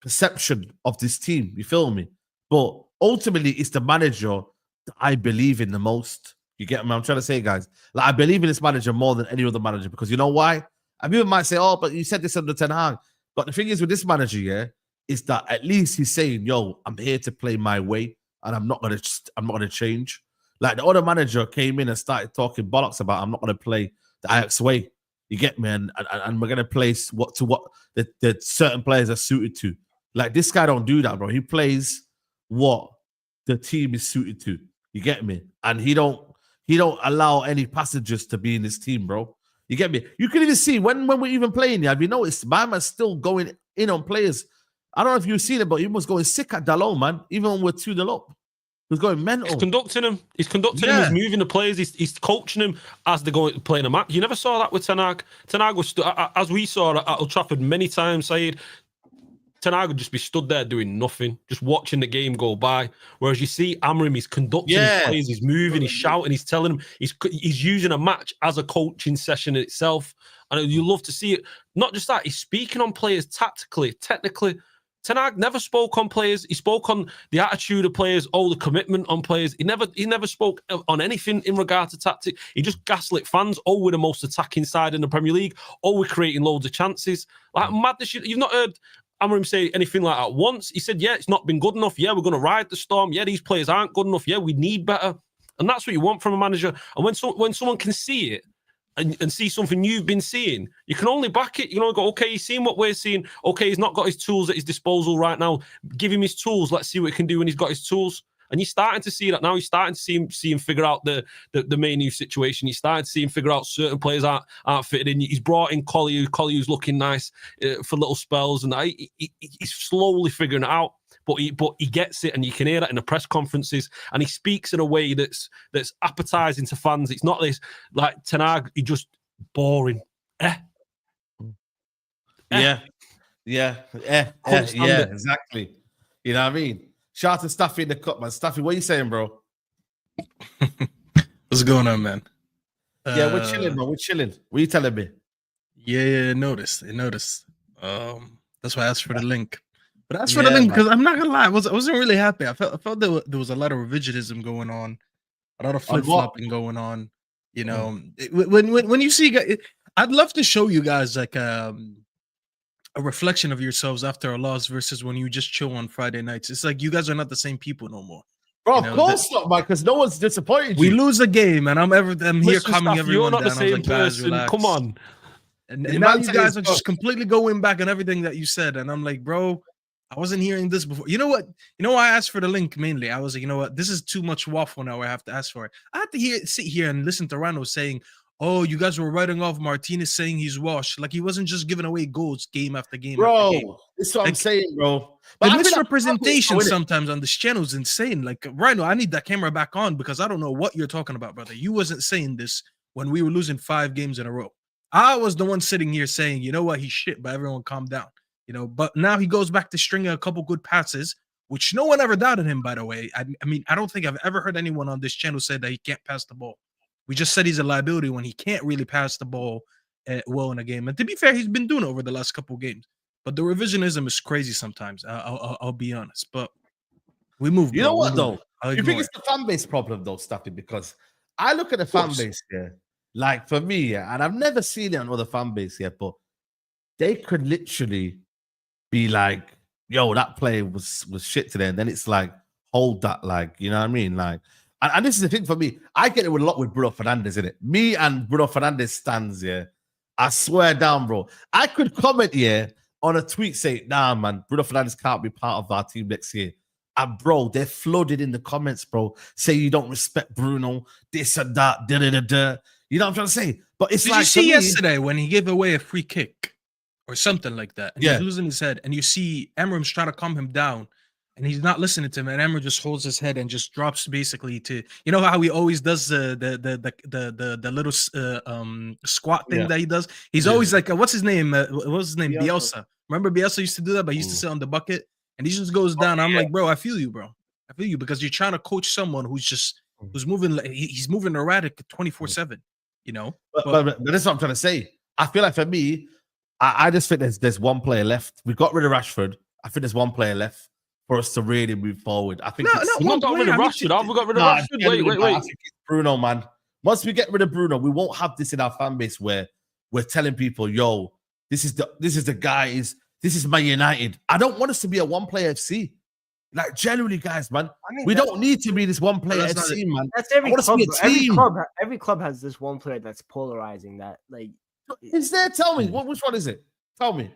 perception of this team. You feel me? But ultimately, it's the manager that I believe in the most. You get what I'm trying to say, guys? I believe in this manager more than any other manager because you know why? And people might say, "Oh, but you said this under Ten Hag." But the thing is with this manager, is that at least he's saying, "Yo, I'm here to play my way, and I'm not gonna change." Like the other manager came in and started talking bollocks about, "I'm not gonna play the Ajax way." You get me? And we're gonna place what the certain players are suited to. Like this guy don't do that, bro. He plays what the team is suited to. You get me? And he don't allow any passengers to be in his team, bro. You get me? You can even see when we're even playing, have you noticed my man's still going in on players? I don't know if you've seen it, but he was going sick at Dalot, man. Even when we're 2-0 up. He was going mental. He's conducting him. He's moving the players. He's coaching him as they're going playing a match. You never saw that with Ten Hag. Ten Hag was, as we saw at Old Trafford many times, Saeed, Ten Hag would just be stood there doing nothing, just watching the game go by. Whereas you see Amorim, he's conducting his players, he's moving, he's shouting, he's telling them, he's using a match as a coaching session in itself. And you love to see it. Not just that, he's speaking on players tactically, technically. Ten Hag never spoke on players. He spoke on the attitude of players, the commitment on players. He never spoke on anything in regard to tactic. He just gaslit fans. We're the most attacking side in the Premier League. We're creating loads of chances. Like madness. You've not heard Amorim say anything like that once. He said, yeah, it's not been good enough. Yeah, we're going to ride the storm. Yeah, these players aren't good enough. Yeah, we need better. And that's what you want from a manager. And when someone can see it, and see something you've been seeing, you can only back it. You can only go, okay, he's seeing what we're seeing. Okay, he's not got his tools at his disposal right now. Give him his tools. Let's see what he can do when he's got his tools. And you're starting to see that now. You're starting to see him figure out the menu situation. You're starting to see him figure out certain players aren't fitted in. He's brought in Collier's looking nice for little spells, and he's slowly figuring it out. But he gets it, and you can hear that in the press conferences. And he speaks in a way that's appetizing to fans. It's not this like Ten Hag, he just boring. Yeah, exactly. You know what I mean? Shout out to Staffy in the cup, man. Staffy, what are you saying, bro? What's going on, man? Yeah, we're chilling, man. We're chilling. What are you telling me? Yeah, I noticed. That's why I asked for the link. But as for the link, because I'm not gonna lie, I wasn't really happy. I felt there was a lot of revisionism going on, a lot of flip flopping going on. You know, when you see, I'd love to show you guys like a reflection of yourselves after a loss versus when you just chill on Friday nights. It's like you guys are not the same people no more. Bro, of course not, man, because no one's disappointed you. We lose a game, and I'm here calming everyone You're not down. the same person. Guys, come on. And now you guys are just completely going back on everything that you said, and I'm like, bro, I wasn't hearing this before. You know what? You know why I asked for the link mainly? I was like, you know what? This is too much waffle now. I have to ask for it. I had to sit here and listen to Rano saying, "Oh, you guys were writing off Martinez saying he's washed." Like he wasn't just giving away goals game after game. Bro, after game. that's what I'm saying, bro. But the misrepresentation sometimes on this channel is insane. Like Rano, I need that camera back on because I don't know what you're talking about, brother. You wasn't saying this when we were losing 5 games in a row. I was the one sitting here saying, you know what, he's shit, but everyone calm down. You know, but now he goes back to stringing a couple good passes, which no one ever doubted him, by the way. I mean, I don't think I've ever heard anyone on this channel say that he can't pass the ball. We just said he's a liability when he can't really pass the ball well in a game. And to be fair, he's been doing it over the last couple of games. But the revisionism is crazy sometimes. I'll be honest. But we moved. You know what, though? You think it's the fan base problem, though, Staffy? Because I look at the fan base here. Like, for me, and I've never seen it on other fan base yet, but they could literally be like, yo, that play was shit today. And then it's like, hold that, like, you know what I mean? Like, and this is the thing for me. I get it with a lot with Bruno Fernandes, isn't it? Me and Bruno Fernandes stands, yeah. I swear down, bro. I could comment here on a tweet saying, nah, man, Bruno Fernandes can't be part of our team next year. And bro, they're flooded in the comments, bro. Say you don't respect Bruno, this and that, da-da-da-da. You know what I'm trying to say? But it's Did like, you see yesterday when he gave away a free kick or something like that? And he's losing his head, and you see Amorim's trying to calm him down, and he's not listening to him. And Amorim just holds his head and just drops basically to, you know how he always does the little squat thing that he does. He's always like, what's his name? What's his name? Bielsa. Remember Bielsa used to do that, but he used to sit on the bucket, and he just goes down. I'm like, bro, I feel you, bro. I feel you because you're trying to coach someone who's moving like he's moving erratic 24/7. You know, but that's what I'm trying to say. I feel like for me, I just think there's one player left. We got rid of Rashford. I think there's one player left for us to really move forward. I think we not got rid of Rashford. Have we got rid of Rashford? Wait. I think it's Bruno, man. Once we get rid of Bruno, we won't have this in our fan base where we're telling people, yo, this is the guy. This is Man United. I don't want us to be a one-player FC. Like, generally, guys, man, we don't need to be this one-player FC, man. That's every club. Every club has this one player that's polarizing. That, like, Is there? Tell me. Which one is it? Tell me.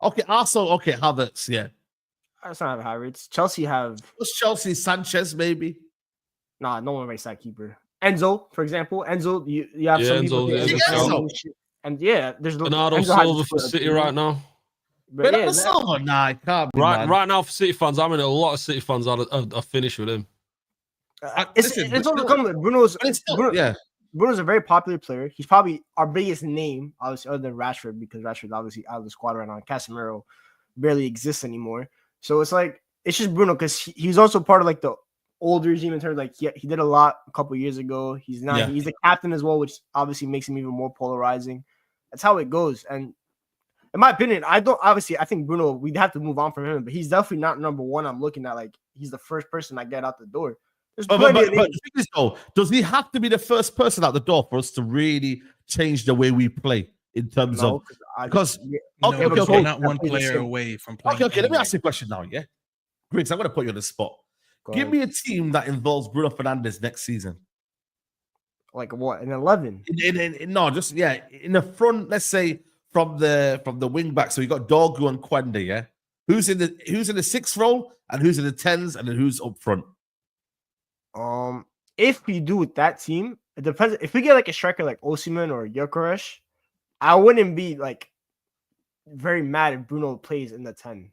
Okay, Arsenal. Okay, Havertz. Yeah. That's not Havertz. Chelsea have. What's Chelsea? Sanchez, maybe. Nah, no one rates that keeper. Enzo, for example. Enzo, you have some people. And yeah, there's Bernardo Silva for City right now. But yeah, Silva, nah, it can't be, right now for City fans. I mean, a lot of City fans are finished with him. It's overcome with Bruno's. Bruno's a very popular player. He's probably our biggest name, obviously, other than Rashford, because Rashford's obviously out of the squad right now. Casemiro barely exists anymore. So it's like it's just Bruno because he's also part of like the older regime in terms of like he did a lot a couple years ago. He's the captain as well, which obviously makes him even more polarizing. That's how it goes. And in my opinion, I think Bruno, we'd have to move on from him, but he's definitely not number one. I'm looking at like he's the first person I get out the door. But the thing is, though, does he have to be the first person out the door for us to really change the way we play in terms of because we're not one player away from playing. Okay, let me ask you a question now, yeah? Griggs, I'm gonna put you on the spot. Give me a team that involves Bruno Fernandes next season. Like what? An 11? In the front, let's say from the wing back. So you got Dorgu and Quenda, yeah? Who's in the sixth role and who's in the tens and then who's up front? If we do with that team, it depends. If we get like a striker like Osimhen or Gyökeres, I wouldn't be like very mad if Bruno plays in the 10.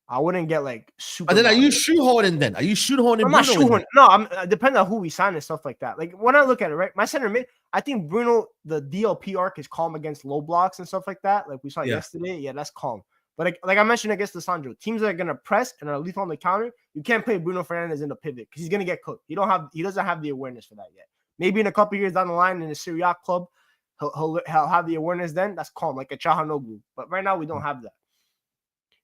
I wouldn't get like super. And then are you shoehorning then? Are you shoehorning? I'm not shoehorning. No, I'm depending on who we sign and stuff like that. Like when I look at it, right, my center mid, I think Bruno, the DLP arc is calm against low blocks and stuff like that. Like we saw yesterday, that's calm. But like I mentioned against Lissandro, teams that are gonna press and are lethal on the counter, you can't play Bruno Fernandes in the pivot because he's gonna get cooked. He doesn't have the awareness for that yet. Maybe in a couple years down the line in the Serie A club, he'll have the awareness then. That's calm, like a Çalhanoğlu. But right now we don't have that.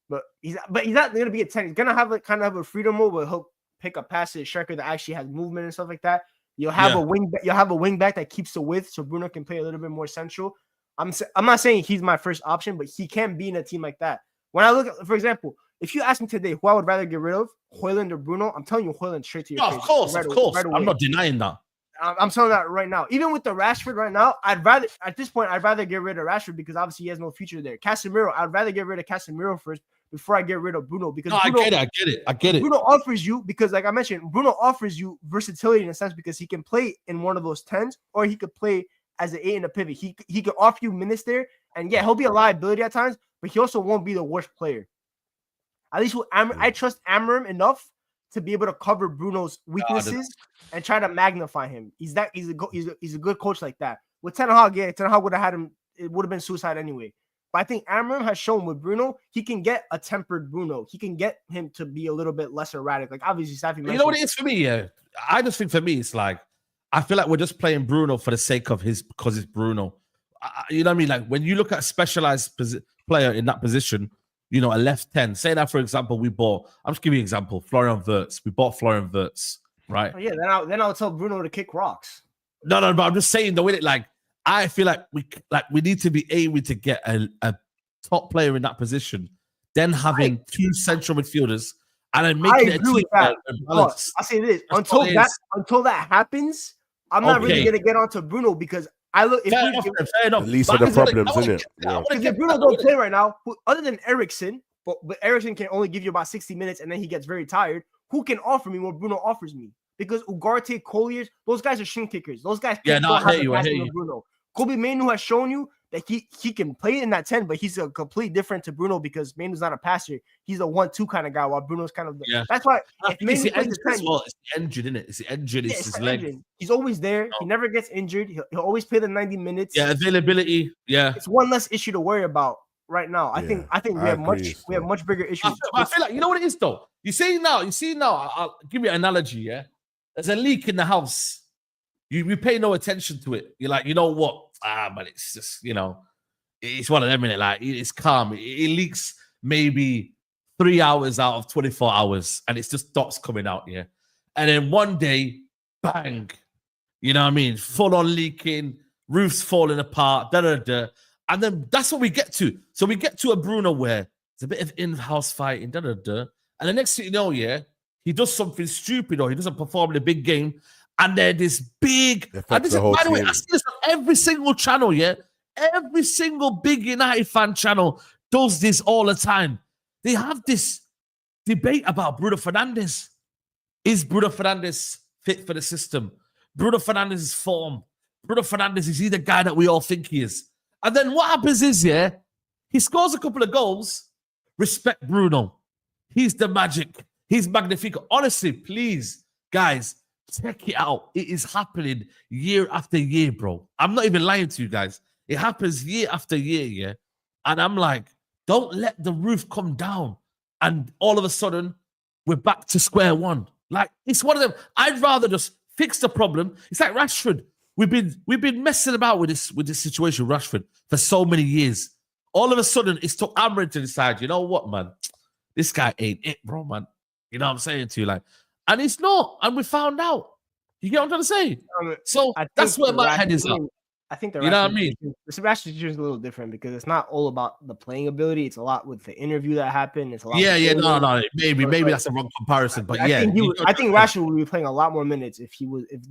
But he's not gonna be a 10. He's gonna have a kind of a freedom mode where he'll pick a pass to a striker that actually has movement and stuff like that. You'll have a wing back that keeps the width so Bruno can play a little bit more central. I'm not saying he's my first option, but he can be in a team like that. When I look at, for example, if you ask me today who I would rather get rid of, Højlund or Bruno, I'm telling you Højlund straight to your face. Of course. I'm not denying that. I'm telling that right now. Even with the Rashford right now, I'd rather get rid of Rashford because obviously he has no future there. Casemiro, I'd rather get rid of Casemiro first before I get rid of Bruno because Bruno, I get it. Bruno offers you, because like I mentioned, Bruno offers you versatility in a sense because he can play in one of those 10s or he could play as an 8 in a pivot. He could offer you minutes there, and he'll be a liability at times, but he also won't be the worst player. At least I trust Amorim enough to be able to cover Bruno's weaknesses and try to magnify him. He's a good coach like that. With Ten Hag, Ten Hag would have had him. It would have been suicide anyway. But I think Amorim has shown with Bruno, he can get a tempered Bruno. He can get him to be a little bit less erratic. Like obviously, Safi mentioned. You know what it is for me? Yeah, I just think for me, it's like I feel like we're just playing Bruno for the sake of because it's Bruno. You know what I mean? Like when you look at a specialized player in that position, you know, a left 10. Say that, for example, I'm just giving you an example, Florian Wirtz. We bought Florian Wirtz, right? Oh, yeah, then I'll tell Bruno to kick rocks. No, but I'm just saying the way that, like, I feel like we need to be able to get a top player in that position, then having two central midfielders, and then making it a team balance. I say this until that happens, I'm not really gonna get onto Bruno because I look. Fair enough. The least of the problems, isn't it? Because if Bruno don't play right now, other than Eriksen, but Eriksen can only give you about 60 minutes and then he gets very tired. Who can offer me what Bruno offers me? Because Ugarte, Colliers, those guys are shin kickers. Those guys can't I hear you. Bruno. Kobe Mainu has shown you that he can play in that 10, but he's a complete different to Bruno because Mainu's not a passer. He's a 1-2 kind of guy, while Bruno's kind of that's why it's the engine as well. It's the engine, isn't it? It's the engine, it's his leg. Engine. He's always there. He never gets injured. He'll always play the 90 minutes. Yeah, availability. Yeah. It's one less issue to worry about right now. I think we have much bigger issues. I feel like, you know what it is though? You see now, I'll give you an analogy, yeah? There's a leak in the house. You pay no attention to it. You're like, you know what? But it's just, you know, it's one of them, innit? Like, it's calm. It leaks maybe 3 hours out of 24 hours, and it's just stops coming out, yeah? And then one day, bang, you know what I mean? Full on leaking, roofs falling apart, da-da-da. And then that's what we get to. So we get to a Bruno where it's a bit of in-house fighting, da-da-da. And the next thing you know, yeah, he does something stupid or he doesn't perform in a big game. And then this big, and this, by the way, I see this on every single channel, yeah? Every single big United fan channel does this all the time. They have this debate about Bruno Fernandes. Is Bruno Fernandes fit for the system? Bruno Fernandes' form. Bruno Fernandes, is he the guy that we all think he is? And then what happens is, he scores a couple of goals. Respect Bruno. He's the magic. He's magnifico. Honestly, please, guys, check it out. It is happening year after year, bro. I'm not even lying to you guys. It happens year after year, yeah? And I'm like, don't let the roof come down. And all of a sudden, we're back to square one. Like, it's one of them. I'd rather just fix the problem. It's like Rashford. We've been messing about with this situation, Rashford, for so many years. All of a sudden, it's took Amorim to decide, you know what, man? This guy ain't it, bro, man. You know what I'm saying to you? Like, and it's not. And we found out. You get what I'm trying to say? So that's where my head is at. I think the you know what I mean? The Rashford situation is a little different because it's not all about the playing ability. It's a lot with the interview that happened. It's a lot. No. Maybe that's a wrong comparison, but I think Rashford would be playing a lot more minutes if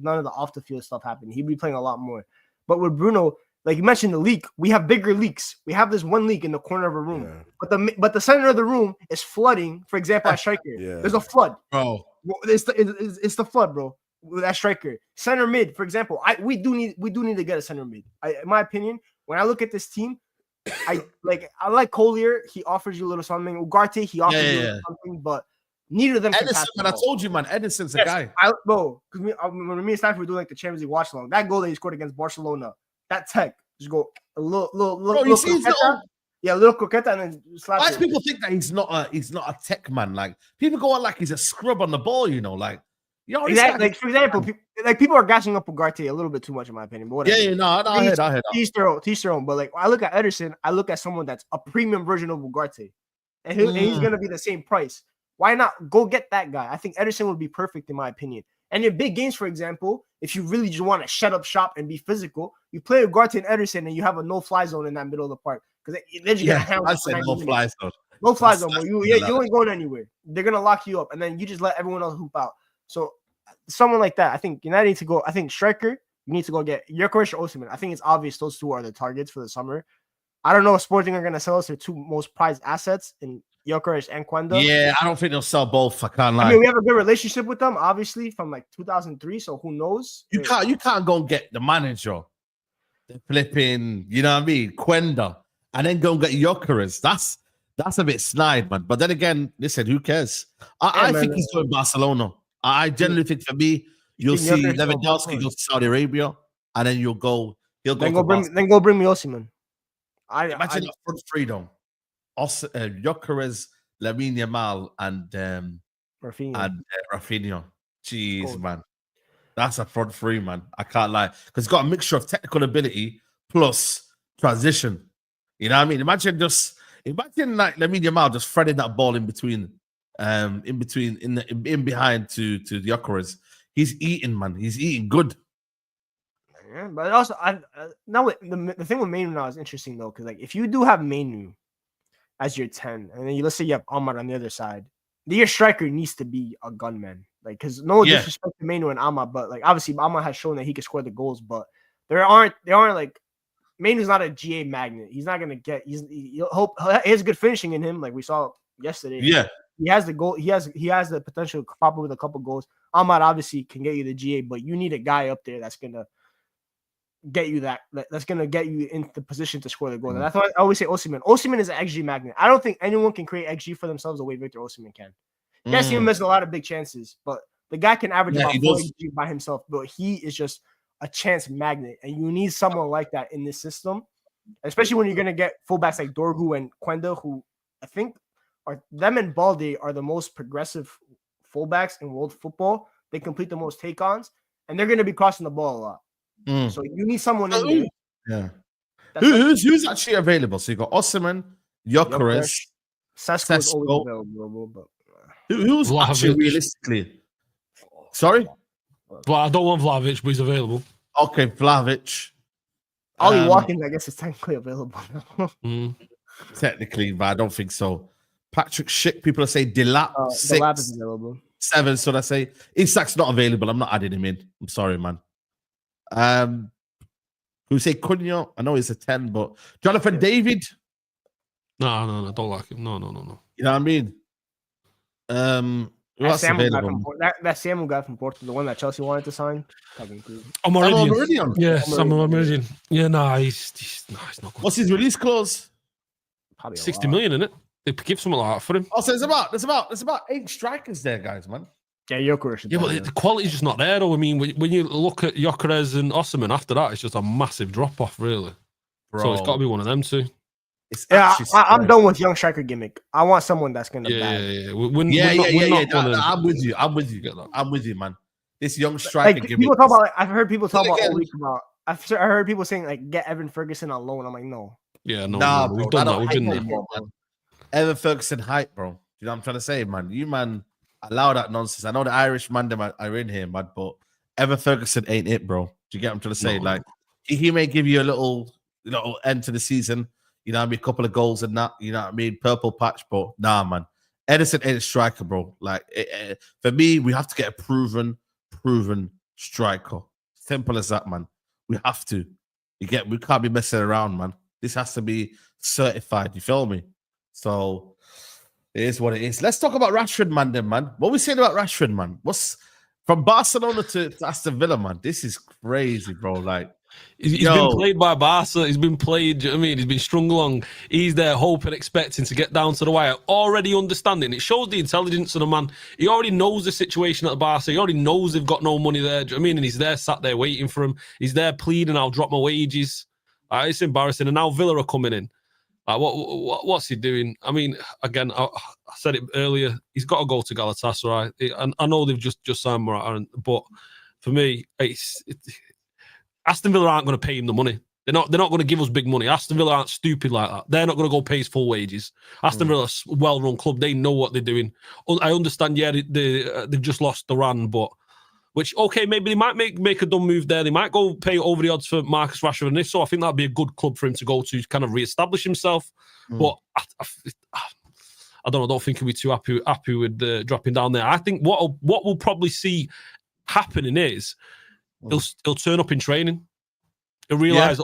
none of the off the field stuff happened. He'd be playing a lot more. But with Bruno, like you mentioned, the leak, we have bigger leaks. We have this one leak in the corner of a room, but the center of the room is flooding. For example, at striker, there's a flood, bro. It's the flood, bro. With that striker, center mid, for example, we do need to get a center mid. In my opinion, when I look at this team, I like Collier. He offers you a little something. Ugarte, he offers you a little something, but neither of them. Edison, man, I told you, man, Edison's the guy. Bro, because when me and Stafford were doing like the Champions League watch along, that goal that he scored against Barcelona, that tech just go a little. Bro, you see little coqueta and then slap. Why do people think that he's not a tech man? Like people go on like he's a scrub on the ball, you know, like. Exactly. Like, for example, people are gassing up Ugarte a little bit too much, in my opinion. But whatever. I heard. Teach their own. But like, when I look at Ederson, I look at someone that's a premium version of Ugarte, and he's going to be the same price. Why not go get that guy? I think Ederson would be perfect, in my opinion. And in big games, for example, if you really just want to shut up shop and be physical, you play Ugarte and Ederson, and you have a no-fly zone in that middle of the park because then you get I said no-fly zone. No-fly zone. You ain't going anywhere. They're gonna lock you up, and then you just let everyone else hoop out. So someone like that, I think United need to go. I think striker, you need to go get Enquiries or Osimhen. I think it's obvious those two are the targets for the summer. I don't know if Sporting are going to sell us their two most prized assets in Enquiries and Quenda. Yeah, I don't think they'll sell both. I can't lie. I mean, we have a good relationship with them, obviously, from like 2003. So who knows? You can't go and get the manager, the flipping, you know what I mean, Quenda, and then go and get Enquiries. That's a bit snide, man. But then again, listen, who cares? I think he's going Barcelona. I generally think for me, you'll see Lewandowski go to Saudi Arabia, and then he'll go bring me Osimhen. Imagine that front three though. Enquiries, Lamine Yamal, and Rafinha. Jeez, cool. Man. That's a front three, man. I can't lie. Because it's got a mixture of technical ability plus transition. You know what I mean? Imagine like Lamine Yamal just threading that ball in behind to the Enquiries. He's eating, man. He's eating good. Yeah, but also, now the thing with Manu now is interesting though, because like if you do have Manu as your 10, and then let's say you have Ahmad on the other side, your striker needs to be a gunman. Like, because no disrespect to Manu and Ahmad, but like obviously Ahmad has shown that he can score the goals, but they aren't like Manu's not a GA magnet. He's not gonna get. He has good finishing in him, like we saw yesterday. Yeah. He has the goal. He has the potential to pop up with a couple goals. Ahmad obviously can get you the GA, but you need a guy up there that's gonna get you that's gonna get you in the position to score the goal. And that's why I always say Osimhen. Osimhen is an XG magnet. I don't think anyone can create XG for themselves the way Victor Osimhen can. Yes, he missed a lot of big chances, but the guy can average about 4 XG by himself. But he is just a chance magnet, and you need someone like that in this system, especially when you're gonna get fullbacks like Dorgu and Quenda, who I think them and Balde are the most progressive fullbacks in world football. They complete the most take-ons, and they're going to be crossing the ball a lot. So you need someone in there. Yeah. Who's actually available? So you got Osimhen, Enquiries, Sesko is always available, but who's actually realistically? Sorry, but I don't want Vlahovic, but he's available. Okay, Vlahovic. Ollie Watkins, I guess, is technically available. Technically, but I don't think so. Patrick Schick, people are saying Delap, 6. Delap is available. 7, so I say Isak's not available. I'm not adding him in. I'm sorry, man. Who say Cunha? I know he's a 10, but Jonathan David. No, don't like him. No. You know what I mean? Who That else Samuel guy available? that Samuel guy from Porto, the one that Chelsea wanted to sign. Meridian. Yeah, Samuel Meridian. Yeah, he's not good. What's his release clause? Probably 60 million, innit? They give something like that for him. Oh, so there's about 8 strikers there, guys, man. Yeah, Gyökeres. Yeah, but the quality's just not there, though. I mean, when you look at Gyökeres and Osimhen after that, it's just a massive drop-off, really. Bro. So it's got to be one of them two. I'm done with young striker gimmick. I want someone that's going to Yeah. I'm with you. I'm with you, man. This young striker gimmick. People talk about. I've heard people talk about all week about. I heard people saying like get Evan Ferguson on loan. I'm like, no. Yeah, no, we've done that. We've been there. Evan Ferguson hype, bro. You know what I'm trying to say, man? You, man, allow that nonsense. I know the Irish man them are in here, man, but Evan Ferguson ain't it, bro. Do you get what I'm trying to say? No. Like, he may give you a little end to the season. You know what I mean? A couple of goals and that, you know what I mean? Purple patch, but nah, man. Edison ain't a striker, bro. Like, for me, we have to get a proven striker. Simple as that, man. We have to. We can't be messing around, man. This has to be certified. You feel me? So it is what it is. Let's talk about Rashford, man. What we saying about Rashford, man? What's from Barcelona to Aston Villa, man? This is crazy, bro. Like, he's been played by Barca. He's been played. I mean, he's been strung along. He's there hoping, expecting to get down to the wire. Already understanding. It shows the intelligence of the man. He already knows the situation at the Barca. He already knows they've got no money there. Do you know what I mean? And he's there, sat there waiting for him. He's there pleading, I'll drop my wages. It's embarrassing. And now Villa are coming in. What's he doing? I mean, again, I said it earlier. He's got to go to Galatasaray. I know they've just signed Morata, but for me, Aston Villa aren't going to pay him the money. They're not going to give us big money. Aston Villa aren't stupid like that. They're not going to go pay his full wages. Aston Villa are a well-run club. They know what they're doing. I understand. Yeah, they've just lost Duran, but maybe they might make a dumb move there. They might go pay over the odds for Marcus Rashford, and if so, I think that'd be a good club for him to go to kind of re-establish himself. But I don't know. I don't think he'll be too happy with dropping down there. I think what we'll probably see happening is he'll turn up in training. He'll realise,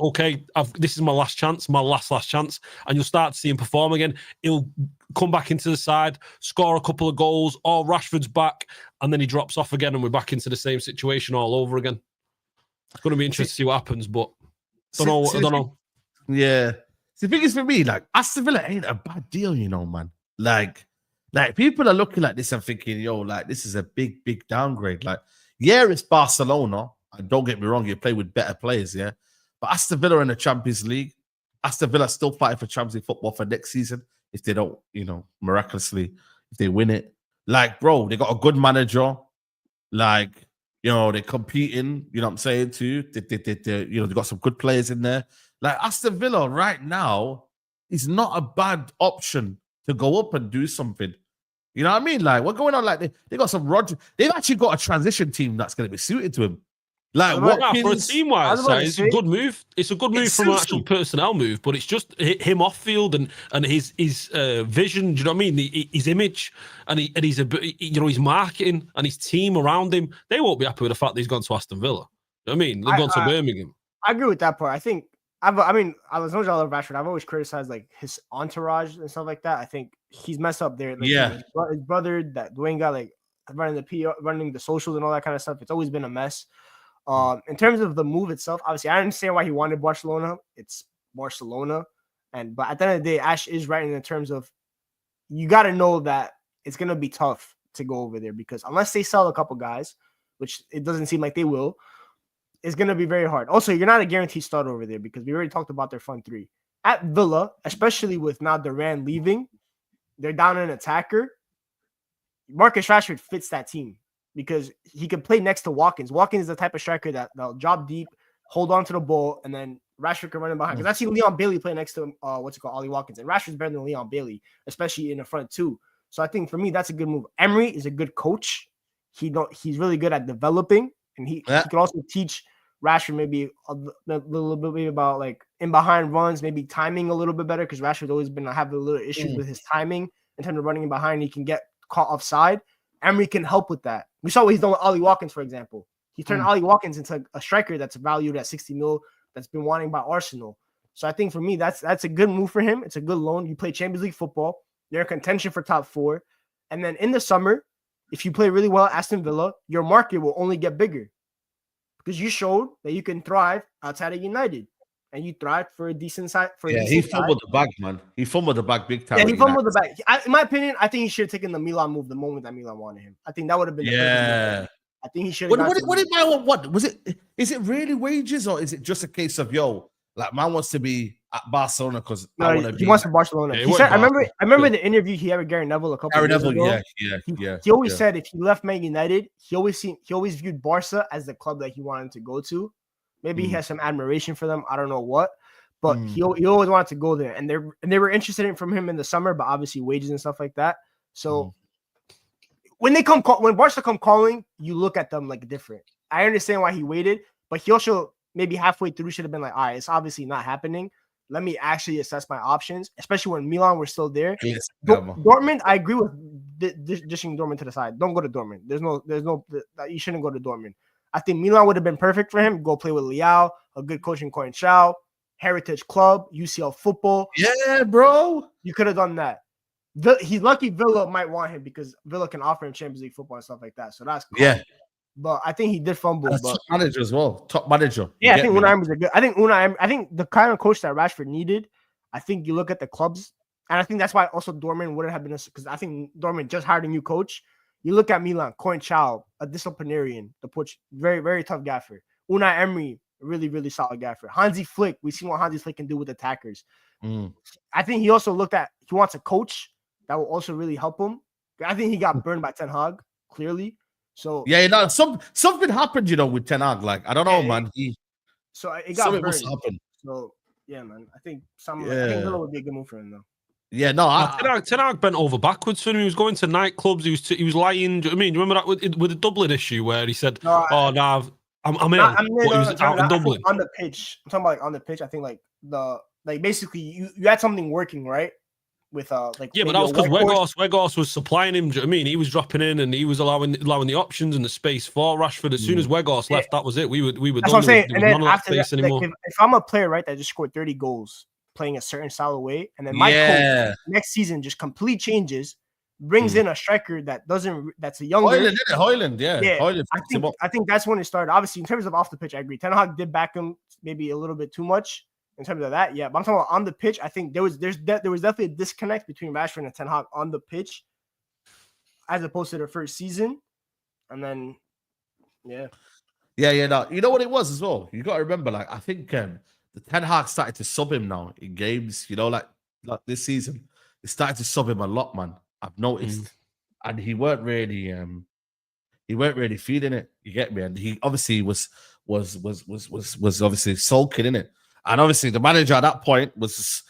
this is my last chance, my last chance, and you'll start to see him perform again. He'll come back into the side, score a couple of goals, or Rashford's back, and then he drops off again, and we're back into the same situation all over again. It's going to be interesting to see what happens, but I don't know. Yeah. The thing is, for me, like, Aston Villa ain't a bad deal, you know, man. Like people are looking like this and thinking, like, this is a big, big downgrade. Like, yeah, it's Barcelona. And don't get me wrong, you play with better players, yeah. But Aston Villa in the Champions League, Aston Villa still fighting for Champions League football for next season if they don't, miraculously, if they win it. Like, bro, they got a good manager. Like, they're competing, you know what I'm saying, too. They got some good players in there. Like, Aston Villa right now is not a bad option to go up and do something. You know what I mean? Like, what's going on? Like, they got some Roger. They've actually got a transition team that's going to be suited to him. Like, for a team-wise, it's a good move. It's a good move from an actual personnel move, but it's just him off-field and his vision. Do you know what I mean? His image and his marketing and his team around him. They won't be happy with the fact that he's gone to Aston Villa. You know what I mean? They've gone to Birmingham. I agree with that part. I think I was no love Rashford. I've always criticized like his entourage and stuff like that. I think he's messed up there. Like, his brother, that Dwayne guy, like running the PR, running the socials and all that kind of stuff. It's always been a mess. In terms of the move itself, obviously, I understand why he wanted Barcelona. It's Barcelona, but at the end of the day, Ash is right in terms of you got to know that it's gonna be tough to go over there because unless they sell a couple guys, which it doesn't seem like they will, it's gonna be very hard. Also, you're not a guaranteed start over there because we already talked about their front three at Villa, especially with now Duran leaving. They're down an attacker. Marcus Rashford fits that team. Because he can play next to Watkins. Watkins is the type of striker that'll drop deep, hold on to the ball, and then Rashford can run in behind. Because I've seen Leon Bailey play next to Ollie Watkins, and Rashford's better than Leon Bailey, especially in the front too. So I think for me that's a good move. Emery is a good coach. He's really good at developing, and he can also teach Rashford maybe a little bit maybe about like in behind runs, maybe timing a little bit better because Rashford's always been having a little issues with his timing in terms of running in behind. He can get caught offside. Emery can help with that. We saw what he's done with Ollie Watkins, for example. He turned Ollie Watkins into a striker that's valued at 60 mil, that's been wanting by Arsenal. So I think for me, that's a good move for him. It's a good loan. You play Champions League football. You're in contention for top 4. And then in the summer, if you play really well at Aston Villa, your market will only get bigger because you showed that you can thrive outside of United. And you thrived for a decent side. He fumbled the bag, man. He fumbled the bag big time. Yeah, he fumbled the bag. In my opinion, I think he should have taken the Milan move the moment that Milan wanted him. I think that would have been the perfect move. I think he should have. What did man want? Was it? Is it really wages or is it just a case of like man wants to be at Barcelona because he wants for Barcelona. He said, I remember the interview he had with Gary Neville a couple of years ago. He always said if he left Man United, he always viewed Barca as the club that he wanted to go to. Maybe he has some admiration for them. I don't know what, but he always wanted to go there, and they were interested in from him in the summer, but obviously wages and stuff like that. So when Barca come calling, you look at them like different. I understand why he waited, but he also maybe halfway through should have been like, all right, it's obviously not happening. Let me actually assess my options, especially when Milan were still there. Yes, Dortmund, I agree with dishing Dortmund to the side. Don't go to Dortmund. There's no, you shouldn't go to Dortmund. I think Milan would have been perfect for him. Go play with Leao, a good coach in Quenda, Heritage Club, UCL football. Yeah, bro. You could have done that. He's lucky Villa might want him because Villa can offer him Champions League football and stuff like that. So that's cool. Yeah. But I think he did fumble. Top manager as well. Top manager. Yeah, I think Unai Emery's a good. I think the kind of coach that Rashford needed. I think you look at the clubs, and I think that's why also Dortmund wouldn't have been because I think Dortmund just hired a new coach. You look at Milan, Quenda, a disciplinarian, the Porch, very, very tough gaffer. Unai Emery, really, really solid gaffer. Hansi Flick, we've seen what Hansi Flick can do with attackers. I think he also he wants a coach that will also really help him. I think he got burned by Ten Hag, clearly. So something happened, with Ten Hag. Like, I don't know, man. It got burned. Must happen. So yeah, man. I think Villa would be a good move for him though. Yeah, no. Ten Hag bent over backwards for him. He was going to nightclubs. He was lying. Do you know what I mean? Do you remember that with the Dublin issue where he said, I'm ill. But he was out in Dublin. On the pitch. I'm talking about on the pitch. I think basically you had something working, right? With but that was because Weghorst was supplying him. Do you know what I mean? He was dropping in and he was allowing the options and the space for Rashford. As soon as Weghorst left, that was it. We were. That's what I'm saying. And then after that, if I'm a player, right, that just scored 30 goals playing a certain style of way, and then my coach next season just complete changes, brings in a striker that's a younger Højlund, I think that's when it started. Obviously, in terms of off the pitch, I agree. Ten Hag did back him maybe a little bit too much. In terms of that, yeah, but I'm talking about on the pitch. I think there was definitely a disconnect between Rashford and Ten Hag on the pitch, as opposed to their first season, and then, No, you know what it was as well. You got to remember, I think the Ten Hag started to sub him now in games. Like this season, it started to sub him a lot, man. I've noticed, and he weren't really feeling it. You get me? And he obviously was obviously sulking in it. And obviously, the manager at that point was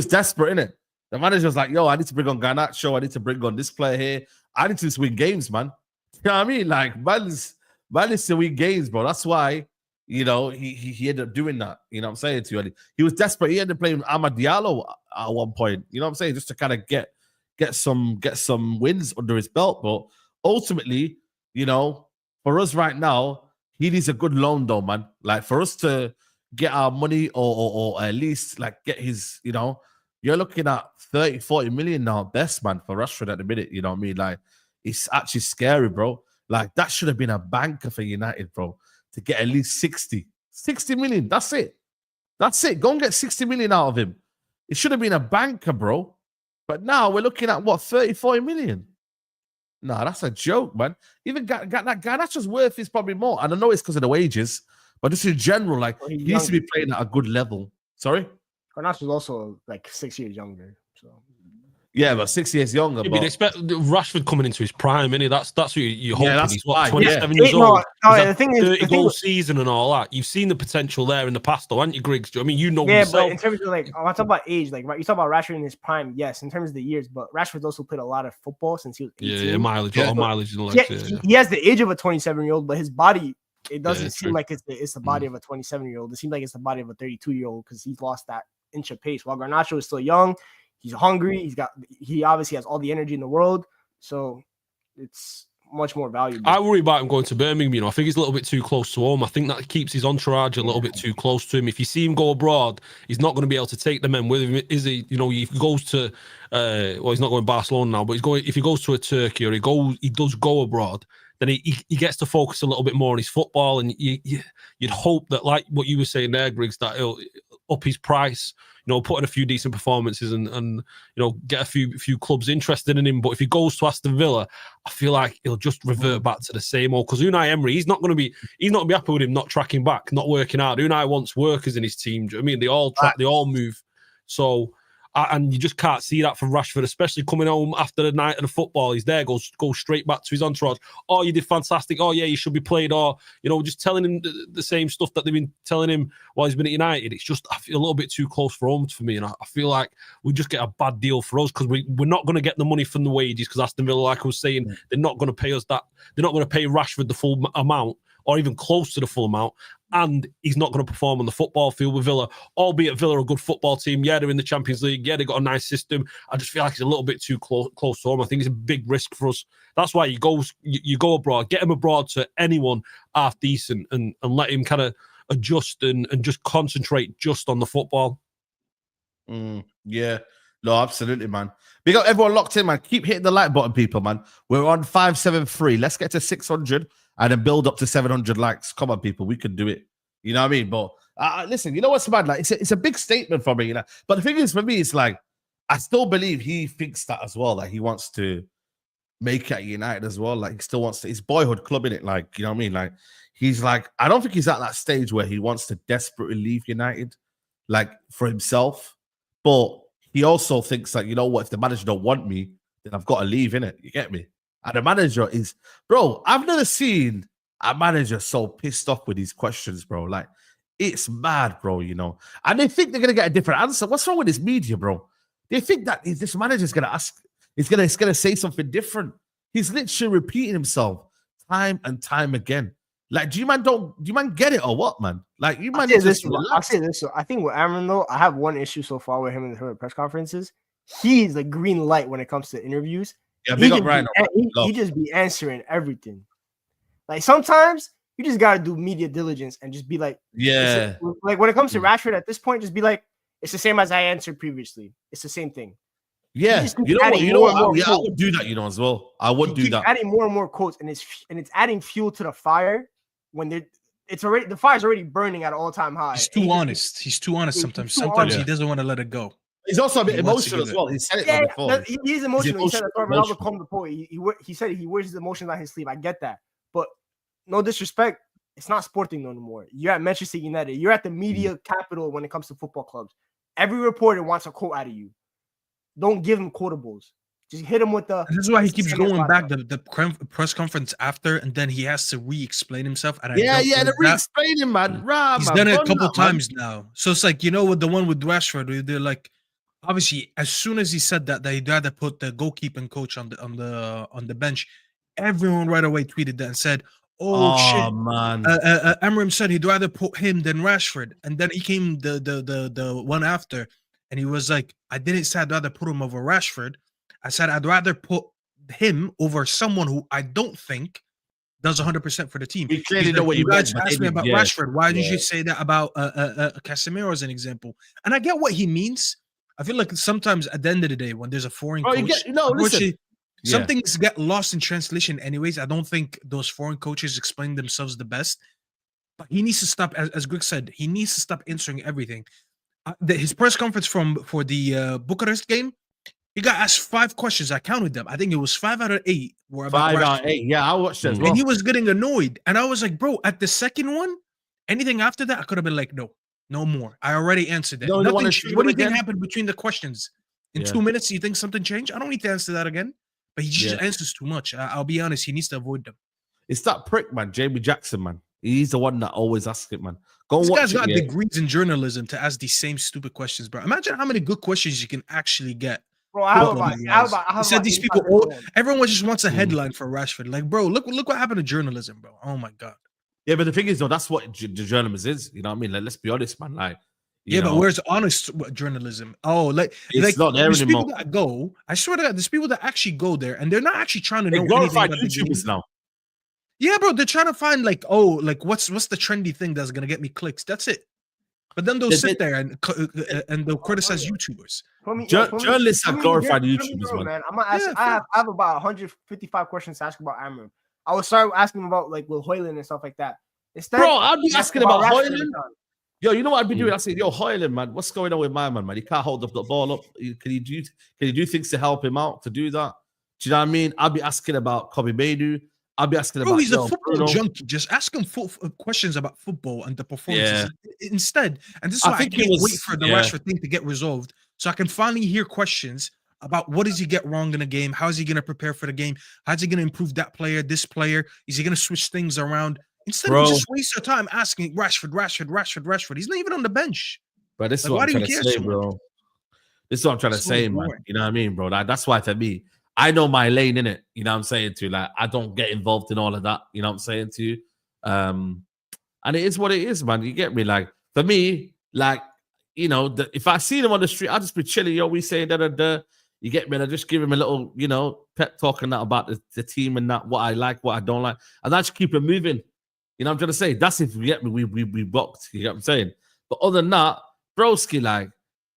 desperate, innit? The manager was like, yo, I need to bring on Garnacho. I need to bring on this player here. I need to just win games, man. You know what I mean? Like, man is to win games, bro. That's why, he ended up doing that. You know what I'm saying to you? He was desperate. He ended up playing Amad Diallo at one point. You know what I'm saying? Just to kind of get some wins under his belt. But ultimately, for us right now, he needs a good loan, though, man. Like, for us to get our money or at least get his, you're looking at 30-40 million now best, man, for Rashford at the minute. You know what I mean? Like, it's actually scary, bro. Like, that should have been a banker for United, bro, to get at least 60 million. That's it. Go and get 60 million out of him. It should have been a banker, bro. But now we're looking at 30-40 million. Nah, that's a joke, man. Even Garnacho's worth is probably more. And I know it's because of the wages. But just in general, he needs to be playing at a good level. Sorry? Garnacho's also 6 years younger. So yeah, but 6 years younger. But expect Rashford coming into his prime, innit? That's what you hope. Yeah, he's 27 years old. The thing is, 30-goal season and all that. You've seen the potential there in the past, though, haven't you, Griggs? Do you know what I mean? You know yourself. But in terms of I'm talking about age, you talk about Rashford in his prime, yes, in terms of the years, but Rashford's also played a lot of football since he was 18. Yeah, mileage in the legs. He has the age of a 27-year-old, but his body, it doesn't seem like it's the body of a 27-year-old. It seems like it's the body of a 32-year-old because he's lost that inch of pace. While Garnacho is still young, he's hungry. He obviously has all the energy in the world. So it's much more valuable. I worry about him going to Birmingham. You know, I think he's a little bit too close to home. I think that keeps his entourage a little bit too close to him. If you see him go abroad, he's not going to be able to take the men with him, is he? You know, if he goes to, well, he's not going to Barcelona now, but he's going. If he goes to a Turkey or he does go abroad, then he gets to focus a little bit more on his football. And you'd hope that, like what you were saying there, Griggs, that he'll up his price. You know, put in a few decent performances and you know, get a few clubs interested in him. But if he goes to Aston Villa, I feel like he'll just revert back to the same old. Because Unai Emery, he's not going to be happy with him not tracking back, not working out. Unai wants workers in his team. Do you know what I mean? They all track, they all move. So, and you just can't see that from Rashford, especially coming home after the night of the football. He's there, goes straight back to his entourage. Oh, you did fantastic. Oh, yeah, you should be played. Or, you know, just telling him the same stuff that they've been telling him while he's been at United. It's just, I feel a little bit too close for home for me. And I feel like we just get a bad deal for us because we're not going to get the money from the wages because Aston Villa, like I was saying, they're not going to pay us that. They're not going to pay Rashford the full amount or even close to the full amount. And he's not going to perform on the football field with Villa, albeit Villa are a good football team. Yeah, they're in the Champions League. Yeah, they got a nice system. I just feel like he's a little bit too close to home. I think it's a big risk for us. That's why you go abroad, get him abroad to anyone half decent and let him kind of adjust and just concentrate just on the football. Yeah. No, absolutely, man. We got everyone locked in, man. Keep hitting the like button, people, man. We're on 573. Let's get to 600 and then build up to 700 likes. Come on, people. We can do it. You know what I mean? But listen, you know what's bad? Like, it's a big statement for me, you know. But the thing is, for me, it's like, I still believe he thinks that as well. Like, he wants to make it at United as well. Like, he still wants to, his boyhood club, in it. Like, you know what I mean? Like, he's like, I don't think he's at that stage where he wants to desperately leave United, like, for himself. But he also thinks like, you know what, if the manager don't want me, then I've got to leave, innit? You get me? And the manager is, bro, I've never seen a manager so pissed off with these questions, bro. Like, it's mad, bro, you know? And they think they're going to get a different answer. What's wrong with this media, bro? They think that this manager's going to ask, he's going to say something different. He's literally repeating himself time and time again. Like, do you man get it or what, man? Like, you man. I'll say this. I think with Aaron, though, I have one issue so far with him in the press conferences. He's a green light when it comes to interviews. Yeah, big up Ryan. He just be answering everything. Like, sometimes you just gotta do media diligence and just be like, yeah. Like when it comes to Rashford at this point, just be like, it's the same as I answered previously. It's the same thing. Yeah, you know what? I would do that, you know, as well. I would do that. Adding more and more quotes, and it's adding fuel to the fire when the fire's already burning at an all-time high. He's too honest. He's too honest sometimes. Sometimes he doesn't want to let it go. He's also a bit emotional as well. He said it before. He's emotional. He said that Ronaldo come to point. He said he wears his emotions on his sleeve. I get that, but no disrespect, it's not Sporting no anymore. You're at Manchester United. You're at the media capital when it comes to football clubs. Every reporter wants a quote out of you. Don't give him quotables. Just hit him with the. And this is why he keeps going back the press conference after, and then he has to re-explain himself. And the re-explaining, man. He's done it a couple times now. So it's like, you know, with the one with Rashford, they're like, obviously, as soon as he said that he'd rather put the goalkeeping coach on the bench, everyone right away tweeted that and said, "Oh shit, man!" Amorim said he'd rather put him than Rashford, and then he came the one after, and he was like, "I didn't say I'd rather put him over Rashford. I said I'd rather put him over someone who I don't think does 100% for the team." We clearly know what you guys asked me about Rashford. Why did you say that about Casemiro as an example? And I get what he means. I feel like sometimes at the end of the day, when there's a foreign coach, some things get lost in translation anyways. I don't think those foreign coaches explain themselves the best. But he needs to stop, as Greg said, he needs to stop answering everything. His press conference for the Bucharest game, he got asked 5 questions. I counted them. I think it was 5 out of 8 were about 5 out of 8. Yeah, I watched it as well. And he was getting annoyed. And I was like, bro, at the second one, anything after that, I could have been like, no more. I already answered that. What do you think happened between the questions? In 2 minutes, do you think something changed? I don't need to answer that again. But he just answers too much. I'll be honest. He needs to avoid them. It's that prick, man. Jamie Jackson, man. He's the one that always asks it, man. This guy's got degrees in journalism to ask these same stupid questions, bro. Imagine how many good questions you can actually get. Bro, I said these people, everyone just wants a headline for Rashford. Like, bro, look what happened to journalism, bro. Oh my god. Yeah, but the thing is, though, that's what the journalism is. You know what I mean? Like, let's be honest, man. Like, Yeah, but where's honest journalism? Oh, it's not there there's anymore. people that go. I swear to God, there's people that actually go there, and they're not actually trying to They know anything glorified about the game. YouTubers now. Yeah, bro, they're trying to find like, oh, like what's the trendy thing that's gonna get me clicks? That's it. But then they'll sit there and they'll criticize YouTubers. Journalists have glorified YouTubers, man. I'm gonna ask. I have about 155 questions to ask about Amorim. I will start asking about like Will Hoyland and stuff like that. Instead, bro, I'd be asking about Rashford. Hoyland. Yo, you know what I'd be doing? I say, yo, Hoyland, man, what's going on with my man? He can't hold the ball up. Can you do things to help him out to do that? Do you know what I mean? I'd be asking about Kobe Mainu. I'll be asking about. He's a football junkie. Just ask him questions about football and the performances instead. And this is why I can't wait for the Rashford thing to get resolved, so I can finally hear questions about what does he get wrong in the game? How is he going to prepare for the game? How's he going to improve that player, this player? Is he going to switch things around? Instead of just waste your time asking Rashford. He's not even on the bench. But this is what I'm trying to say, bro. This is what I'm trying to say, man. You know what I mean, bro? That's why for me, I know my lane in it. You know what I'm saying to you? Like, I don't get involved in all of that. You know what I'm saying to you? And it is what it is, man. You get me? Like, for me, like, you know, if I see them on the street, I'll just be chilling. Yo, we say da. You get me? And I just give him a little, you know, pep talk and that about the team and that, what I like, what I don't like. And I just keep it moving. You know what I'm trying to say? That's if you get me, we boxed. You get what I'm saying? But other than that, broski, like,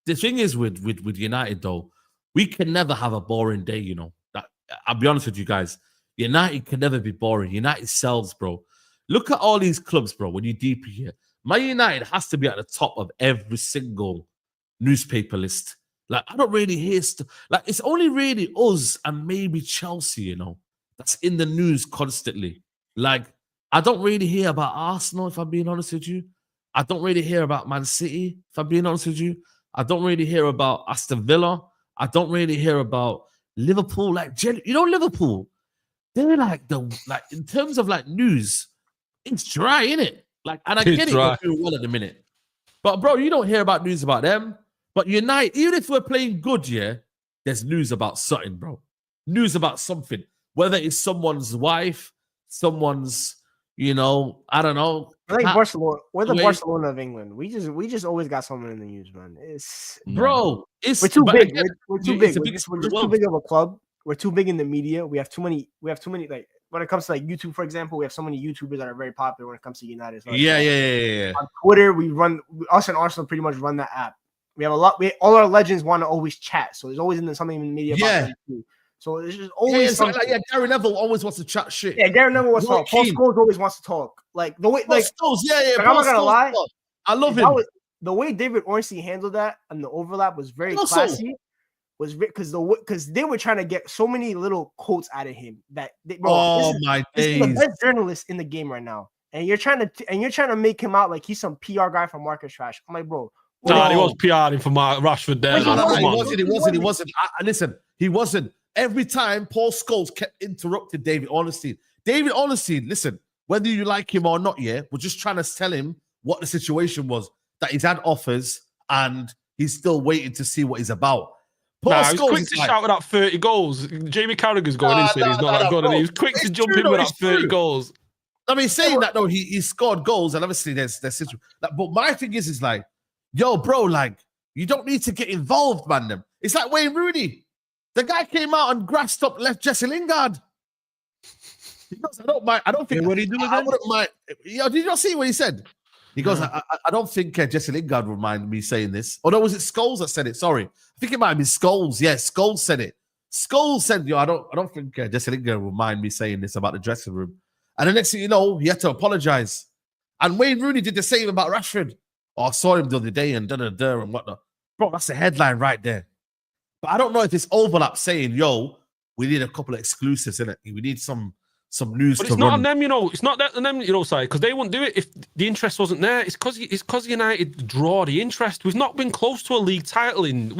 the thing is with United, though, we can never have a boring day, you know. I'll be honest with you guys. United can never be boring. United sells, bro. Look at all these clubs, bro, when you deep here. Man United has to be at the top of every single newspaper list. Like, I don't really hear stuff. Like, it's only really us and maybe Chelsea, you know, that's in the news constantly. Like, I don't really hear about Arsenal, if I'm being honest with you. I don't really hear about Man City, if I'm being honest with you. I don't really hear about Aston Villa. I don't really hear about Liverpool. Like, you know, Liverpool, they're like in terms of like news, it's dry, innit? Like, and I get it, you're doing well at the minute. But bro, you don't hear about news about them. But United, even if we're playing good, there's news about something, bro. News about something. Whether it's someone's wife, someone's, you know, I don't know. I think Barcelona. We're the Barcelona of England. We just always got someone in the news, man. We're too big. We're too big. We're just too big of a club. We're too big in the media. We have too many. Like, when it comes to like YouTube, for example, we have so many YouTubers that are very popular when it comes to United. So yeah. On Twitter, us and Arsenal pretty much run that app. We have a lot. All our legends want to always chat, so there's always something in the media about them too. So there's just always Gary Neville always wants to chat shit. Yeah, Gary Neville wants to talk. Paul Scholes always wants to talk. Like the way, like Scholes, I'm not gonna lie. I love him. The way David Ornstein handled that and the overlap was very classy. Was because they were trying to get so many little quotes out of him that this is the best journalist in the game right now, and you're trying to make him out like he's some PR guy from Marcus Trash. I'm like, bro. No, he was PRing for Rashford there. He wasn't. Listen, he wasn't. Every time Paul Scholes kept interrupting David Ornstein. David Ornstein, listen, whether you like him or not, we're just trying to tell him what the situation was, that he's had offers and he's still waiting to see what he's about. He's quick to shout about 30 goals. Jamie Carragher's going in saying he's not that good, and he was quick to jump in with that 30 goals. I mean, saying that, though, he scored goals, and obviously there's situation. But my thing is like, yo, bro, like, you don't need to get involved, man. It's like Wayne Rooney. The guy came out and grassed up, left Jesse Lingard. He goes, I don't think. What did he do again? I wouldn't mind. Yo, did you not see what he said? He goes, I don't think Jesse Lingard would mind me saying this. Or no, was it Scholes that said it? Sorry. I think it might have been Scholes. Yeah, Scholes said it. Scholes said, yo, I don't think Jesse Lingard would mind me saying this about the dressing room. And the next thing you know, he had to apologize. And Wayne Rooney did the same about Rashford. Oh, I saw him the other day and da-da-da and whatnot. Bro, that's the headline right there. But I don't know if it's overlap saying, yo, we need a couple of exclusives, innit? We need some news. But it's not on them, you know. It's not that on them, you know, side, because they wouldn't do it if the interest wasn't there. It's because United draw the interest. We've not been close to a league title in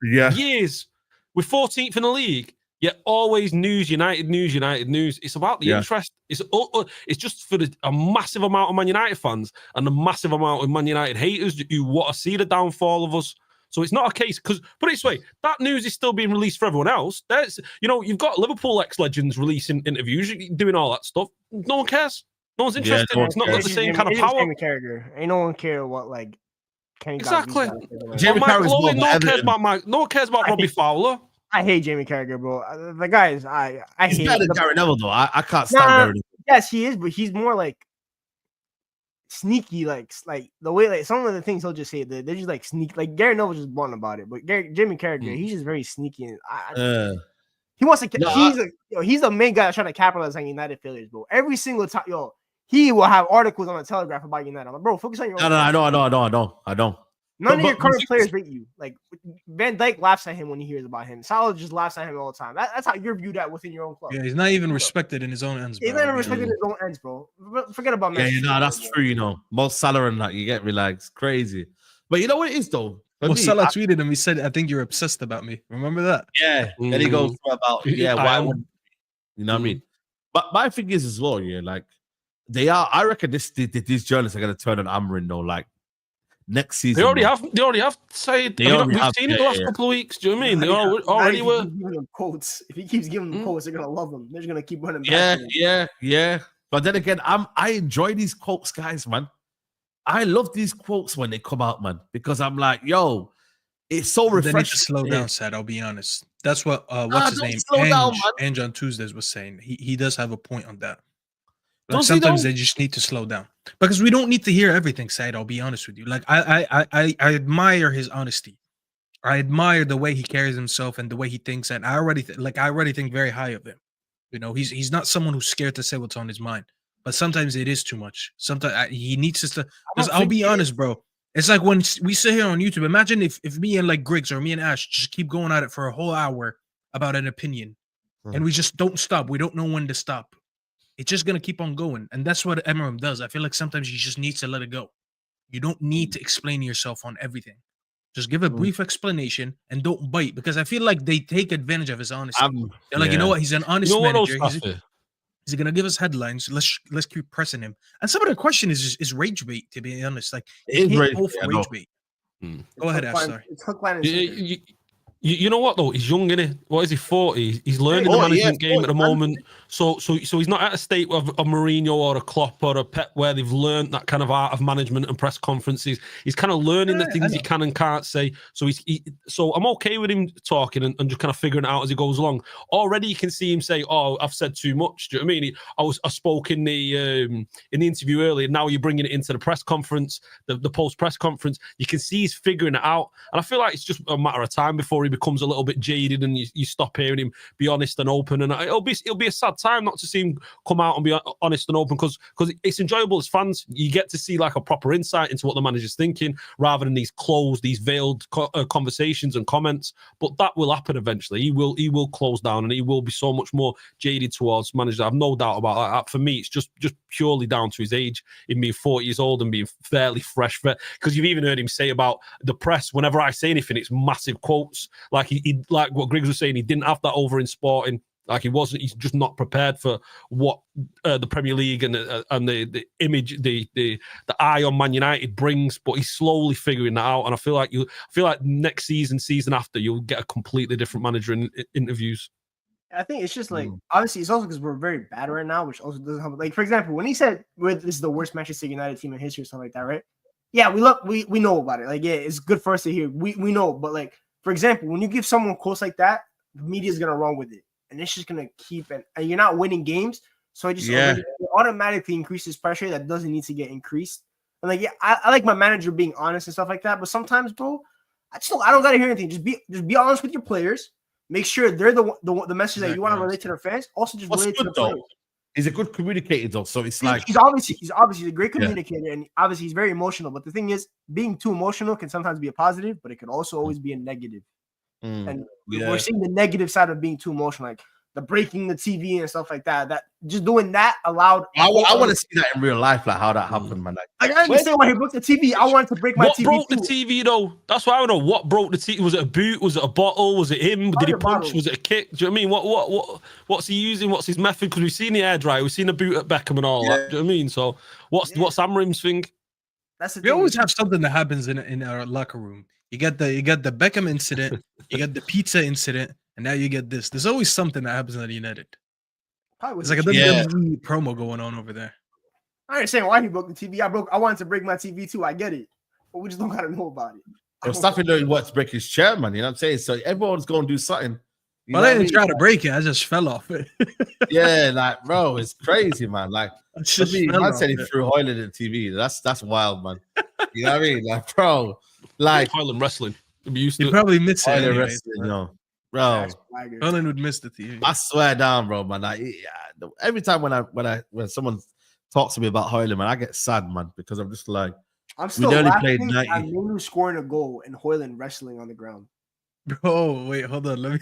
years. We're 14th in the league, yet always news, United news. It's about the interest. It's just for a massive amount of Man United fans and a massive amount of Man United haters who want to see the downfall of us. So it's not a case, because put it this way, that news is still being released for everyone else. There's, you know, you've got Liverpool ex-legends releasing interviews, doing all that stuff. No one cares. No one's interested. It's not got the same kind of power. Character. Ain't no one care what like Kenny got Exactly. Jamie Mike Carragher's Owen, more no one of cares Everton. about Mike. No one cares about Robbie Fowler. I hate Jamie Carragher, bro. The guy is I He's hate better than the, Gary Neville, though. I can't stand Gary Neville. yes, he is, but he's more like sneaky, like the way like some of the things he'll just say, they're just like sneak. Like Gary Neville's just blunt about it, but Jamie Carragher, he's just very sneaky. And he wants to. He's the main guy that's trying to capitalize on United failures, bro. Every single time, he will have articles on the Telegraph about United. I'm like, bro, focus on your own. No, I don't. None of your current players rate you. Like Van Dijk laughs at him when he hears about him. Salah just laughs at him all the time. That's how you're viewed at within your own club. Yeah, he's not even respected in his own ends. He's not even respected in his own ends, bro. Forget about Manchester. Yeah, that's true. You know, Mo Salah and that, you get me, like, it's crazy. But you know what it is though. Well, Salah tweeted him. He said, "I think you're obsessed about me." Remember that? Yeah. Then he goes about why would you know what I mean? But my thing is as well, like they are. I reckon these journalists are going to turn on Amorim though, like. Next season, They already have Said. We've seen it the last couple of weeks. Do you know what I mean? They already were. Giving them quotes. If he keeps giving them quotes, they're gonna love him. They're just gonna keep running back. Yeah. But then again, I enjoy these quotes, guys, man. I love these quotes when they come out, man, because I'm like, yo, it's so refreshing. They need to slow down, Sad. I'll be honest. That's what what's his name? Ange on Tuesdays was saying. He does have a point on that. Like sometimes they just need to slow down because we don't need to hear everything, Said. I'll be honest with you. Like I admire his honesty. I admire the way he carries himself and the way he thinks. And I already think very high of him. You know, he's not someone who's scared to say what's on his mind. But sometimes it is too much. Sometimes he needs to. Because I'll be honest, bro. It's like when we sit here on YouTube. Imagine if me and like Griggs or me and Ash just keep going at it for a whole hour about an opinion, and we just don't stop. We don't know when to stop. It's just gonna keep on going, and that's what Amorim does. I feel like sometimes you just need to let it go. You don't need to explain yourself on everything. Just give a brief explanation and don't bite, because I feel like they take advantage of his honesty. They're like, you know what? He's an honest manager. He's gonna give us headlines. Let's keep pressing him. And some of the question is rage bait. To be honest, like it is rage bait. Go ahead, Ash. Sorry. It's hook, line, and sinker. You know what though? He's young, isn't he? What is he? 40. He's learning the management game at the moment. So he's not at a state of a Mourinho or a Klopp or a Pep where they've learned that kind of art of management and press conferences. He's kind of learning the things he can and can't say. So so I'm okay with him talking and just kind of figuring it out as he goes along. Already you can see him say, "Oh, I've said too much." Do you know what I mean? I spoke in the interview earlier. Now you're bringing it into the press conference, the post press conference. You can see he's figuring it out, and I feel like it's just a matter of time before he becomes a little bit jaded and you stop hearing him be honest and open. And it'll be a sad time not to see him come out and be honest and open, because it's enjoyable as fans. You get to see like a proper insight into what the manager's thinking rather than these closed, these veiled conversations and comments. But that will happen eventually. He will close down and he will be so much more jaded towards managers. I have no doubt about that. For me, it's just purely down to his age, in being 40 years old and being fairly fresh. Because you've even heard him say about the press, whenever I say anything, it's massive quotes. Like he like what Griggs was saying, he didn't have that over in Sporting. Like he's just not prepared for what the Premier League and the image, the eye on Man United brings. But he's slowly figuring that out, and I feel like next season after, you'll get a completely different manager in interviews. I think it's just like obviously it's also because we're very bad right now, which also doesn't help. Like for example, when he said this is the worst Manchester United team in history or something like that, right? Yeah, we know about it. Like yeah, it's good for us to hear. We know, but like for example, when you give someone quotes like that, the media is gonna run with it. And it's just gonna keep and you're not winning games, so it automatically increases pressure that doesn't need to get increased. And like, yeah, I like my manager being honest and stuff like that, but sometimes, bro, I don't gotta hear anything. Just be honest with your players. Make sure they're the message that you want to relate to their fans. Also, just relate to the players. He's a good communicator, though. So it's like he's obviously a great communicator, and obviously he's very emotional. But the thing is, being too emotional can sometimes be a positive, but it can also always be a negative. And we're seeing the negative side of being too emotional, like the breaking the TV and stuff like that. That just doing that allowed. I want to see that in real life, like how that happened, man. Like I understand why he broke the TV. I wanted to break my TV. What broke the TV though? That's why I don't know. What broke the TV? Was it a boot? Was it a bottle? Was it him? Did he punch? Was it a kick? Do you know what I mean? What's he using? What's his method? Because we've seen the hairdryer, we've seen the boot at Beckham and all that. Do you know what I mean? So what's Amorim's thing? That's the we always have something that happens in our locker room. You got the Beckham incident, you got the pizza incident, and now you get this. There's always something that happens at United. It's like a WWE promo going on over there. I understand why he broke the TV. I wanted to break my TV too. I get it. but we just don't gotta know about it. Mustafi knows what to break his chair, man. You know what I'm saying? So everyone's going to do something. Well, I didn't try to break it. I just fell off it. Yeah, like, bro, it's crazy, man. Like, man said he threw Hoyland in TV. That's wild, man. You know what I mean? Like, bro, like Hoyland wrestling. He probably missed it. Anyway, wrestling, you know. Bro, Hoyland would miss the TV. I swear down, bro, man. Like, every time when someone talks to me about Hoyland, man, I get sad, man, because I'm just like, I'm still laughing at Manu scoring a goal and Hoyland wrestling on the ground. Bro, wait, hold on. Let me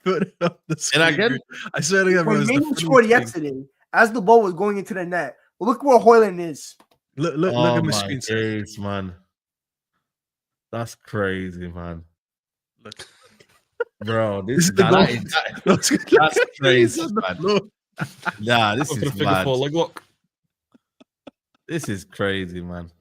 put it up the screen. And again, I swear to God, bro. Manu scored yesterday as the ball was going into the net. But look where Hoyland is. Look at my screen. Days, man. That's crazy, man. Look. Bro, that's crazy, man. Nah, this is mad. Look. This is crazy, man.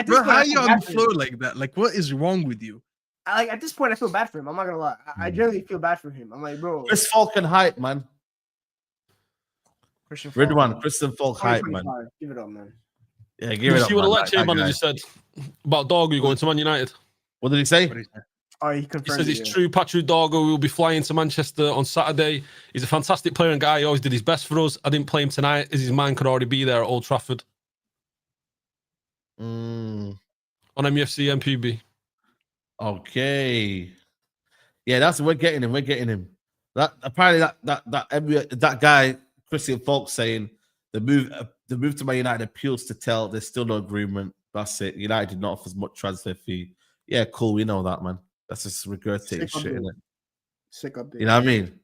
Bro, how are you on the floor like that? Like, what is wrong with you? Like, at this point, I feel bad for him. I'm not gonna lie. I generally feel bad for him. I'm like, bro. Chris Falcon hype, man. Christian Falk hype, man. Give it up, man. Yeah, give it up. See what the lecture manager said about Dorgu going to Man United. What did he say? Oh, he says it's true. Patrick Dorgu will be flying to Manchester on Saturday. He's a fantastic player and guy. He always did his best for us. I didn't play him tonight, as his man could already be there at Old Trafford. On MUFC MPB. Okay. Yeah, we're getting him. That apparently that guy Christian Falk saying the move to Man United appeals to Tel. There's still no agreement. That's it. United did not offer as much transfer fee. Yeah, cool. We know that, man. That's just regurgitated shit, isn't it? Sick up there. You know what I mean?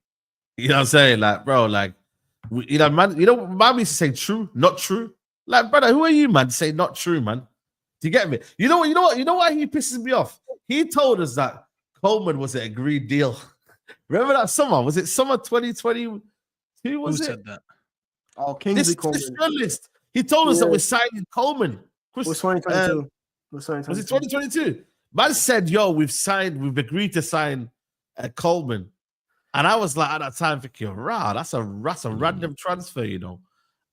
You know what I'm saying? Like, bro, like, man, man used to say true, not true. Like, brother, who are you, man, to say not true, man? Do you get me? You know why he pisses me off? He told us that Coleman was an agreed deal. Remember that summer? Was it summer 2022? Who said that? Oh, Kingsley Coleman. This journalist. He told us that we're signing Coleman. It was 2022. Was it 2022? Man said, yo, we've agreed to sign Coleman. And I was like, at that time, thinking, that's a random transfer, you know.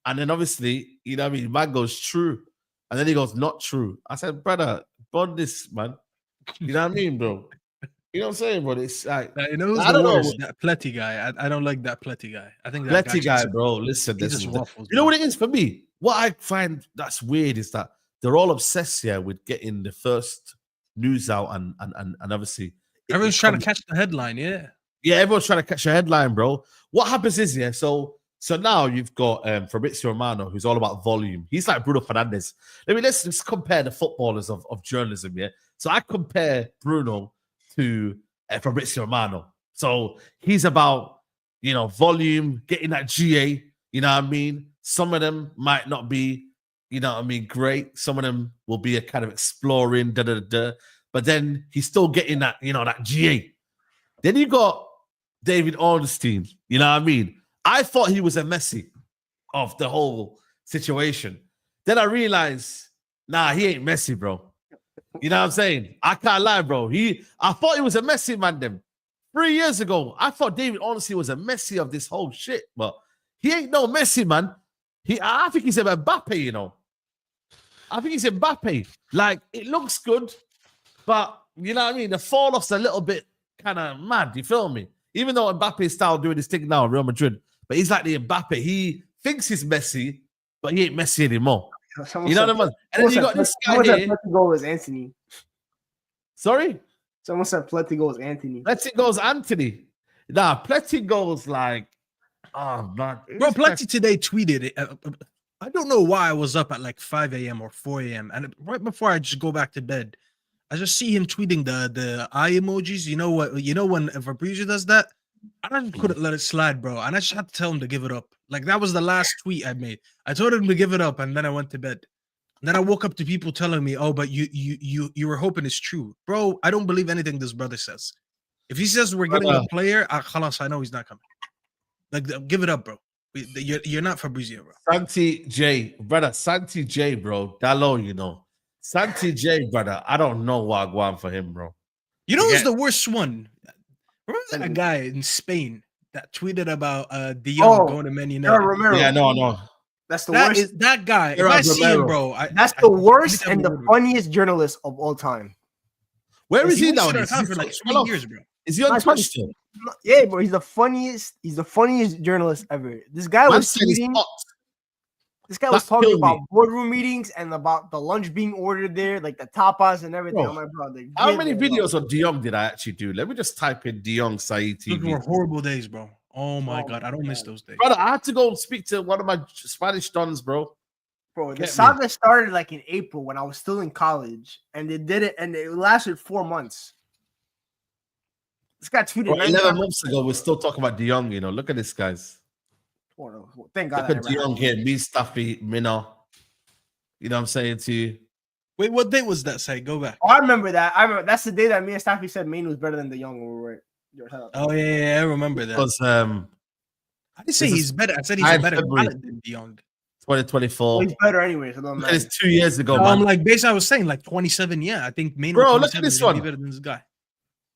And then obviously, you know what I mean, man goes true. And then he goes, not true. I said, brother, bond this, man. You know what I mean, bro? You know what I'm saying, bro? It's like, you know who's the worst? That Pletty guy. I don't like that Pletty guy. I think that Pletty guy, bro. Listen, waffles, you know what it is for me? What I find that's weird is that they're all obsessed here with getting the first news out and obviously everyone's trying to catch the headline, yeah. Yeah, everyone's trying to catch a headline, bro. What happens is, yeah, so now you've got Fabrizio Romano, who's all about volume. He's like Bruno Fernandes. Let's compare the footballers of journalism, yeah. So I compare Bruno to Fabrizio Romano. So he's about, volume, getting that GA, you know what I mean? Some of them might not be, great. Some of them will be a kind of exploring, but then he's still getting that, that GA. Then you got David Ornstein, you know what I mean? I thought he was a Messi of the whole situation. Then I realized, nah, he ain't Messi, bro. You know what I'm saying? I can't lie, bro. I thought he was a Messi, man. Them 3 years ago, I thought David Ornstein was a Messi of this whole shit, but he ain't no Messi, man. I think he's a Mbappe, I think he's Mbappe. Like, it looks good, but you know what I mean? The fall off's a little bit kind of mad. You feel me? Even though Mbappe's style doing his thing now in Real Madrid, but he's like the Mbappe. He thinks he's Messi, but he ain't Messi anymore. You know what I mean? And then you got this guy here. Pletty goal is Anthony. Sorry? Someone said Pletty goal is Anthony. Pletty goes Anthony. Nah, Pletty goes like, oh man. Bro, Pletty today tweeted it. I don't know why I was up at like 5 a.m. or 4 a.m. And right before I just go back to bed, I just see him tweeting the eye emojis. You know what? You know when Fabrizio does that? I just couldn't let it slide, bro. And I just had to tell him to give it up. Like, that was the last tweet I made. I told him to give it up, and then I went to bed. And then I woke up to people telling me, "Oh, but you were hoping it's true, bro." I don't believe anything this brother says. If he says we're getting a player, I know he's not coming. Like, give it up, bro. You're not Fabrizio, bro. Santi J, brother. Santi J, bro. Dallo, Santi J, brother. I don't know what I want for him, bro. You know who's the worst one? Remember that guy in Spain that tweeted about De Jong going to Man United? Romero. Yeah, no. That's the That worst. is that guy. If Gerard I see him, Romero. bro, That's the worst I and the funniest journalist of all time. Where is he now? now? For like 20 years, bro. Is he on Nice Twitch one. still? Yeah, bro. He's the funniest. He's the funniest journalist ever. This guy Man was said he's tweeting. hot. This guy was That talking killed about me. boardroom meetings and about the lunch being ordered there, like the tapas and everything. Bro, I'm like, bro, like, How get many there, bro. videos of De Jong did I actually do? Let me just type in De Jong Saeed Those were TV. horrible days, bro. Oh my Oh god, my I don't miss God. those days. Brother, I had to go and speak to one of my Spanish dons, bro. Bro, the Get me. saga started like in April when I was still in college, and they did it, and it lasted 4 months. This guy tweeted Bro, 9 11 times. months ago, we're still talking about De Jong, you know. Look at this, guys. Oh, no. Thank God. Look at De Jong here. Me, Staffy, Minna. You know what I'm saying to you? Wait, what day was that? Say, go back. Oh, I remember that. I remember that's the day that me and Staffy said Maine was better than the Young when we were Oh yeah, I remember that. Because I didn't say this he's is better. I said he's a 9 better February. talent than De Jong. 2024. he's better anyway, so it don't Look at matter. this 2 years ago, No, man. I'm like, basically, I was saying like 27. Yeah, I think Maine. Bro, look at this one. Better than this guy.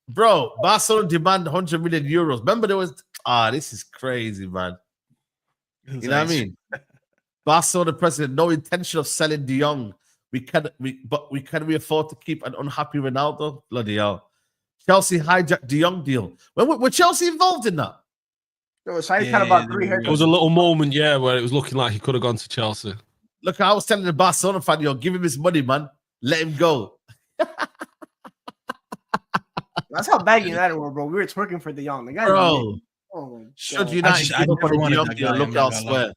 Bro, Barcelona demand 100 million euros. Remember there was this is crazy, man. You know what I mean? Barcelona president, no intention of selling De Jong. Can we afford to keep an unhappy Ronaldo? Bloody hell. Chelsea hijacked De Jong deal. Were Chelsea involved in that? So Saeed Yeah, kind of about they 3 were. haircuts. There was a little moment, yeah, where it was looking like he could have gone to Chelsea. Look, I was telling the Barcelona fan, yo, give him his money, man. Let him go. That's how bad United were, bro. We were twerking for the Young. The guy, Bro, oh my should God. United I give up never on the De wanted Jong that deal? guy, I'm Look not gonna elsewhere.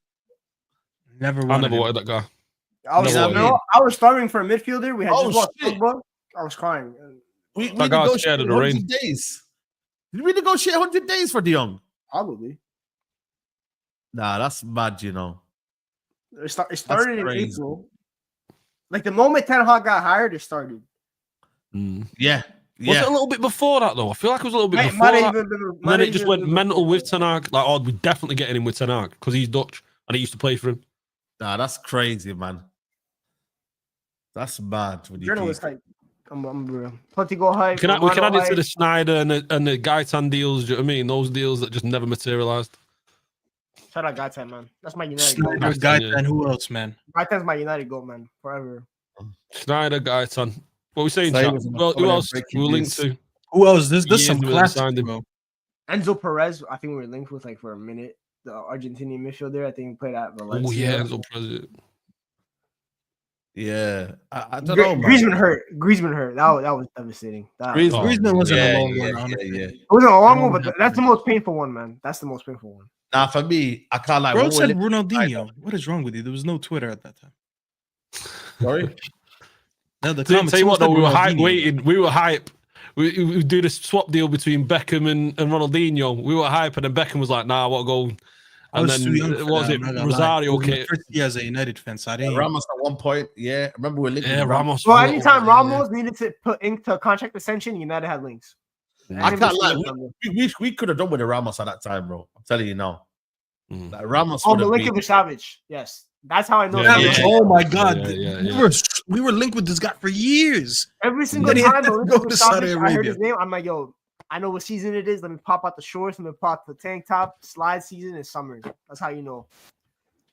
Never I wanted never him. wanted that guy. I was, Never you know, I was starving for a midfielder. We had Oh, just lost shit. Pogba. I was crying. We That guy was scared negotiated of the rain. 100 days. Did we negotiate 100 days for De Jong? Probably. Nah, that's mad, you know. It started in crazy. April. Like the moment Ten Hag got hired, it started. Yeah. Was it a little bit before that though? I feel like it was a little bit before Might have that. even been- And might then have it just even went been mental before. with Ten Hag. Like, oh, we're definitely getting him with Ten Hag because he's Dutch and he used to play for him. Nah, that's crazy, man. That's mad. When you Journalist keep- hype. I'm real. Platico hype. We can Romano add it to hype. the Snyder and the Gaitan deals. Do you know what I mean? Those deals that just never materialized. Shout out Gaitan, man. That's my United goal. Snyder, Gaitan, Gaitan, who else, man? Gaitan's my United goal, man. Forever. Snyder, Gaitan. What are we saying, Say chat? was in the Well, who corner else breaking we were linked news. to? Who else? This Years some we haven't classics, signed him. bro. Enzo Perez, I think we were linked with like for a minute. The Argentinian midfielder, I think he played at Valencia. Oh yeah, Enzo Perez. Yeah. I don't know, man. Griezmann hurt. Griezmann hurt. That was devastating. Griezmann wasn't a long one, yeah, honestly. yeah. It wasn't a long one, don't but have that's the to. most painful one, man. That's the most painful one. Nah, for me, I can't lie. Bro when said we're Ronaldinho. What is wrong with you? There was no Twitter at that time. sorry. No, the Tell comments. you what, though, we were Ronaldinho. hype waiting. We were hype. We do this swap deal between Beckham and Ronaldinho. We were hype, and then Beckham was like, "Nah, I want to go." I And was then too young for what was that, it? I'm not gonna lie. Rosario It was my came. first year as a United fan, so I didn't. Ramos at one point. Yeah. I remember we were linked Yeah, with Ramos. Well, was a little- anytime yeah. Ramos needed to put ink to contract extension, United had links. I can't lie. We could have done with the Ramos at that time, bro. I'm telling you now. Mm. Like, Ramos Oh, would have been. Milinkovic-Savic. Yes. That's how I know. Yeah, that. yeah. Oh my god, Yeah. we were linked with this guy for years. Every single Then he time had to go to Saudi Milinkovic-Savic, I heard Arabia. his name, I'm like, yo, I know what season it is. Let me pop out the shorts. Let me pop the tank top. Slide season is summer. That's how you know.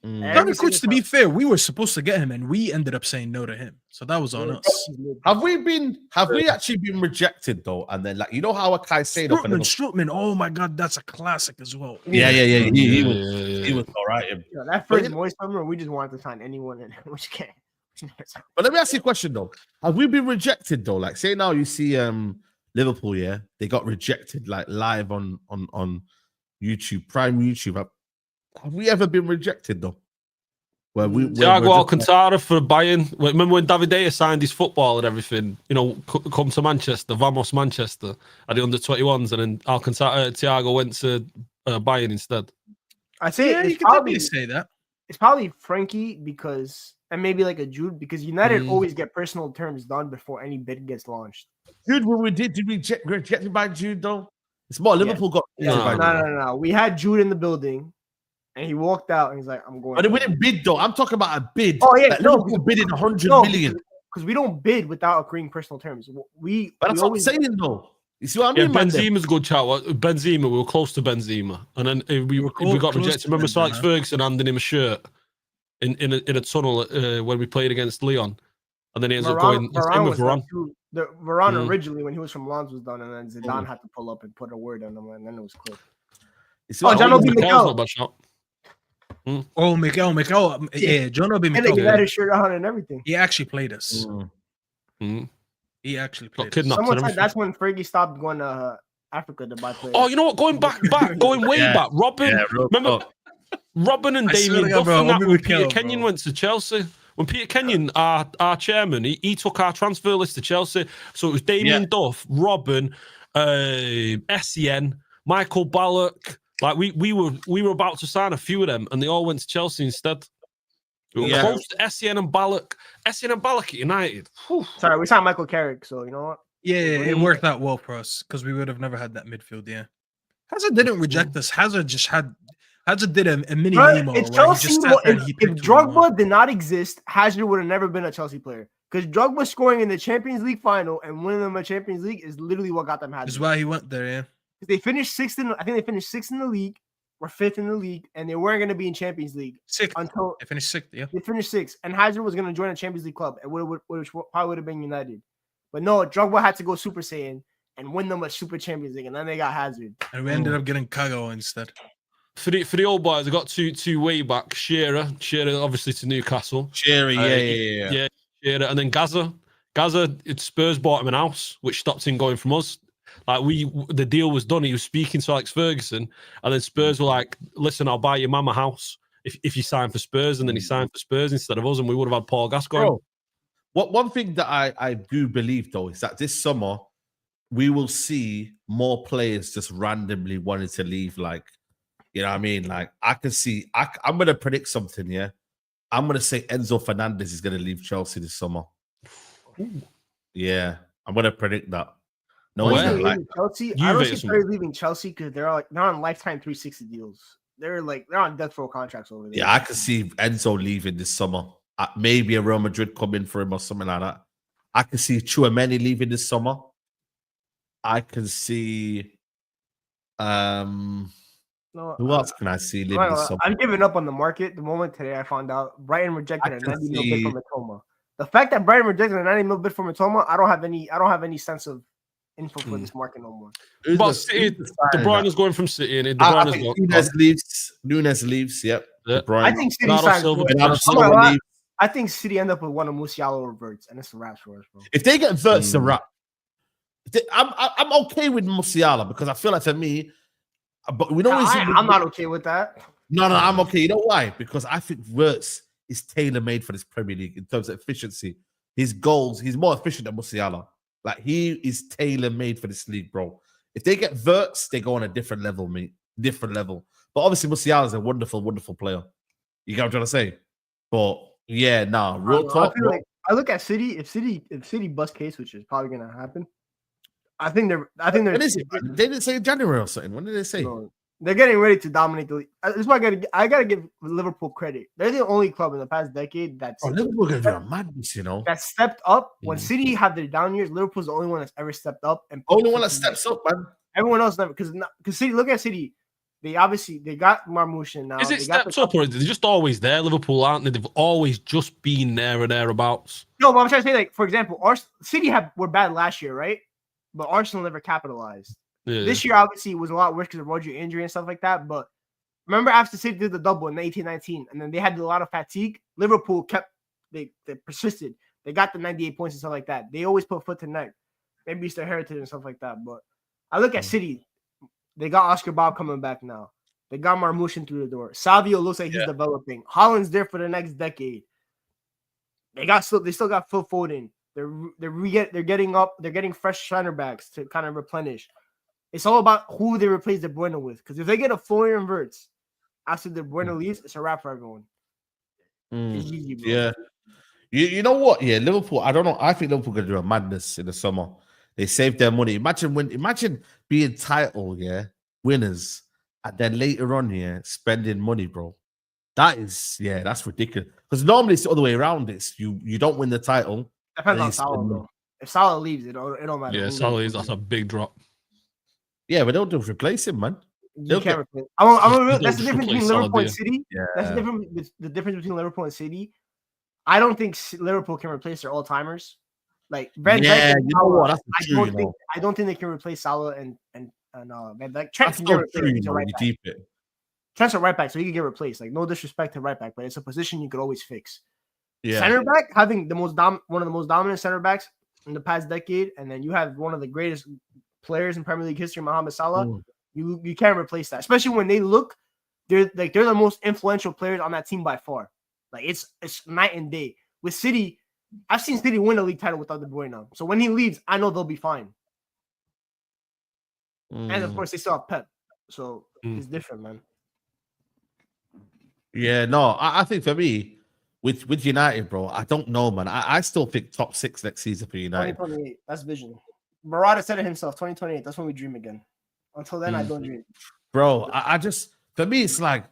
Every Tony Cruz, to single be time. fair, we were supposed to get him, and we ended up saying no to him. So that was on us. Have we actually been rejected though? And then, like, you know how a Caicedo for Strootman, oh my god, that's a classic as well. Yeah. He was Yeah. all right. Yeah, that first moist summer, we just wanted to sign anyone in, which can't. But let me ask you a question though. Have we been rejected though? Like, say now you see Liverpool, yeah, they got rejected like live on YouTube, Prime YouTube. Have we ever been rejected though? Where we're Thiago just- Alcantara for Bayern. Remember when David Dea signed his football and everything? You know, come to Manchester, Vamos Manchester, at the under-21s, and then Thiago went to Bayern instead. I say Yeah, it's you can probably definitely say that. it's probably Frankie because and maybe like a Jude because United always get personal terms done before any bid gets launched. Jude, when we did we get rejected by Jude though? It's more Liverpool got rejected No. by Jude. No. We had Jude in the building, and he walked out and he's like, "I'm going." But we didn't bid though. I'm talking about a bid. Oh yeah, Like, no, Liverpool bidding 100 no, million. because we don't bid without agreeing personal terms. But We that's what I'm always saying though. You see what I Yeah, mean? man? Benzema's a good chat. Benzema, we were close to Benzema, and then we got close rejected. to Remember Sir Benzema. Alex Ferguson handing him a shirt, in a tunnel when we played against Leon, and then he ends up Varane, going same with was done Varane. too. Varane originally, when he was from Lens, was done, and then Zidane had to pull up and put a word on him, and then it was clear. John Obi Mikel's not a bad shot. Oh, Mikel, yeah, John Obi Mikel. And he had his shirt on and everything. He actually played us. He actually played us. Someone said that's when Fergie stopped going to Africa to buy players. Oh, you know what? Going way back. Robin, remember Robin and Damien Duff when Peter Kenyon went to Chelsea. When Peter Kenyon, our chairman, he took our transfer list to Chelsea. So it was Damien Duff, Robin, Sen, Michael Ballack. Like we were about to sign a few of them, and they all went to Chelsea instead. We were close to Sen and Ballack. Sen and Ballack at United. Whew. Sorry, we signed Michael Carrick, so you know what? Yeah, it worked out well for us because we would have never had that midfield. Yeah, Hazard didn't reject us. Hazard did a mini Nemo. It's Chelsea. If Drogba did not exist, Hazard would have never been a Chelsea player. Because Drogba scoring in the Champions League final and winning them a Champions League is literally what got them Hazard. That's why he went there. Yeah, they finished sixth in. I think they finished sixth in the league or fifth in the league, and they weren't going to be in Champions League until they finished sixth. Yeah, they finished sixth, and Hazard was going to join a Champions League club, which probably would have been United. But no, Drogba had to go Super Saiyan and win them a Super Champions League, and then they got Hazard. And we ended up getting Kago instead. For the old boys, I got two way back. Shearer obviously to Newcastle. Shearer, yeah. Shearer, and then Gaza, Spurs bought him an house, which stopped him going from us. Like the deal was done. He was speaking to Alex Ferguson, and then Spurs were like, "Listen, I'll buy your mum a house if you sign for Spurs." And then he signed for Spurs instead of us, and we would have had Paul Gascoigne. One thing that I do believe though is that this summer we will see more players just randomly wanting to leave. Like, you know what I mean? Like I can see. I'm going to predict something. Yeah, I'm going to say Enzo Fernandez is going to leave Chelsea this summer. Ooh. Yeah, I'm going to predict that. No, like Chelsea. I don't see players leaving Chelsea because they're on lifetime 360 deals. They're on death row contracts over there. Yeah, I can see Enzo leaving this summer. Maybe a Real Madrid coming for him or something like that. I can see Tchouaméni leaving this summer. I can see who else can I see leaving this summer? I'm giving up on the market. The moment today I found out Brighton rejected a 90 mil bid from Matoma. The fact that Brighton rejected a 90 mil bid from Matoma, I don't have any sense of info for this market no more. But City, De Bruyne is going from City, and De Bruyne is Nunes leaves. Yep. I think City signs. I think City end up with one of Musiala or Verts, and it's a wrap for us, bro. If they get Verts, it's a wrap. I'm okay with Musiala because I feel like for me, but we don't. I'm not okay with that. No, I'm okay. You know why? Because I think Verts is tailor-made for this Premier League in terms of efficiency. His goals, he's more efficient than Musiala. Like he is tailor-made for this league, bro. If they get Verts, they go on a different level, mate. Different level. But obviously, Musiala is a wonderful, wonderful player. You get what I'm trying to say? But yeah, real talk. I look at City. If City bust case, which is probably gonna happen, I think they're. When is it? They didn't say January or something. When did they say? No, they're getting ready to dominate the league. That's why I gotta give Liverpool credit. They're the only club in the past decade that's Liverpool gonna do a madness, you know. That stepped up when City had their down years. Liverpool's the only one that's ever stepped up and only one that steps up, man. Everyone else never because City. Look at City. They got Marmoush now. Is it stepped up or are they just always there? Liverpool, aren't they? They've always just been there or thereabouts. No, but I'm trying to say, for example, City were bad last year, right? But Arsenal never capitalized. Yeah. This year, obviously, was a lot worse because of Rodri injury and stuff like that. But remember, after City did the double in 18-19, and then they had a lot of fatigue, Liverpool they persisted. They got the 98 points and stuff like that. They always put foot to neck. Maybe it's their heritage and stuff like that. But I look at City. They got Oscar Bob coming back now. They got Marmoush through the door. Savio looks like he's developing. Holland's there for the next decade. They still got Phil Foden. They're getting fresh center backs to kind of replenish. It's all about who they replace De Bruyne with. Because if they get a Florian Wirtz after De Bruyne leaves, it's a wrap for everyone. It's easy, bro. Yeah. You know what? Yeah, Liverpool. I don't know. I think Liverpool gonna do a madness in the summer. They saved their money. Imagine being title, winners, and then later on, spending money, bro. That's ridiculous. Because normally it's the other way around. It's you don't win the title. Depends on Salah, bro. If Salah leaves, it don't matter. Yeah, Salah leaves. That's a big drop. Yeah, but don't replace him, man. You can't replace. That's the difference between Liverpool and City. Yeah. That's the difference between Liverpool and City. I don't think Liverpool can replace their all-timers. Like Van Dijk and Salah, I don't think they can replace Salah and Van Dijk. Trent can get replaced. Trent's a right back, so he can get replaced. Like no disrespect to right back, but it's a position you could always fix. Yeah. Center back, having one of the most dominant center backs in the past decade, and then you have one of the greatest players in Premier League history, Mohamed Salah. You can't replace that, especially when they're the most influential players on that team by far. Like it's night and day. With City, I've seen City win a league title without De Bruyne. So when he leaves, I know they'll be fine. And of course, they still have Pep. So it's different, man. Yeah, no, I think for me, with United, bro, I don't know, man. I still think top 6 next season for United. 2028, that's vision. Murata said it himself, 2028, that's when we dream again. Until then, I don't dream. Bro, I just, for me, it's like,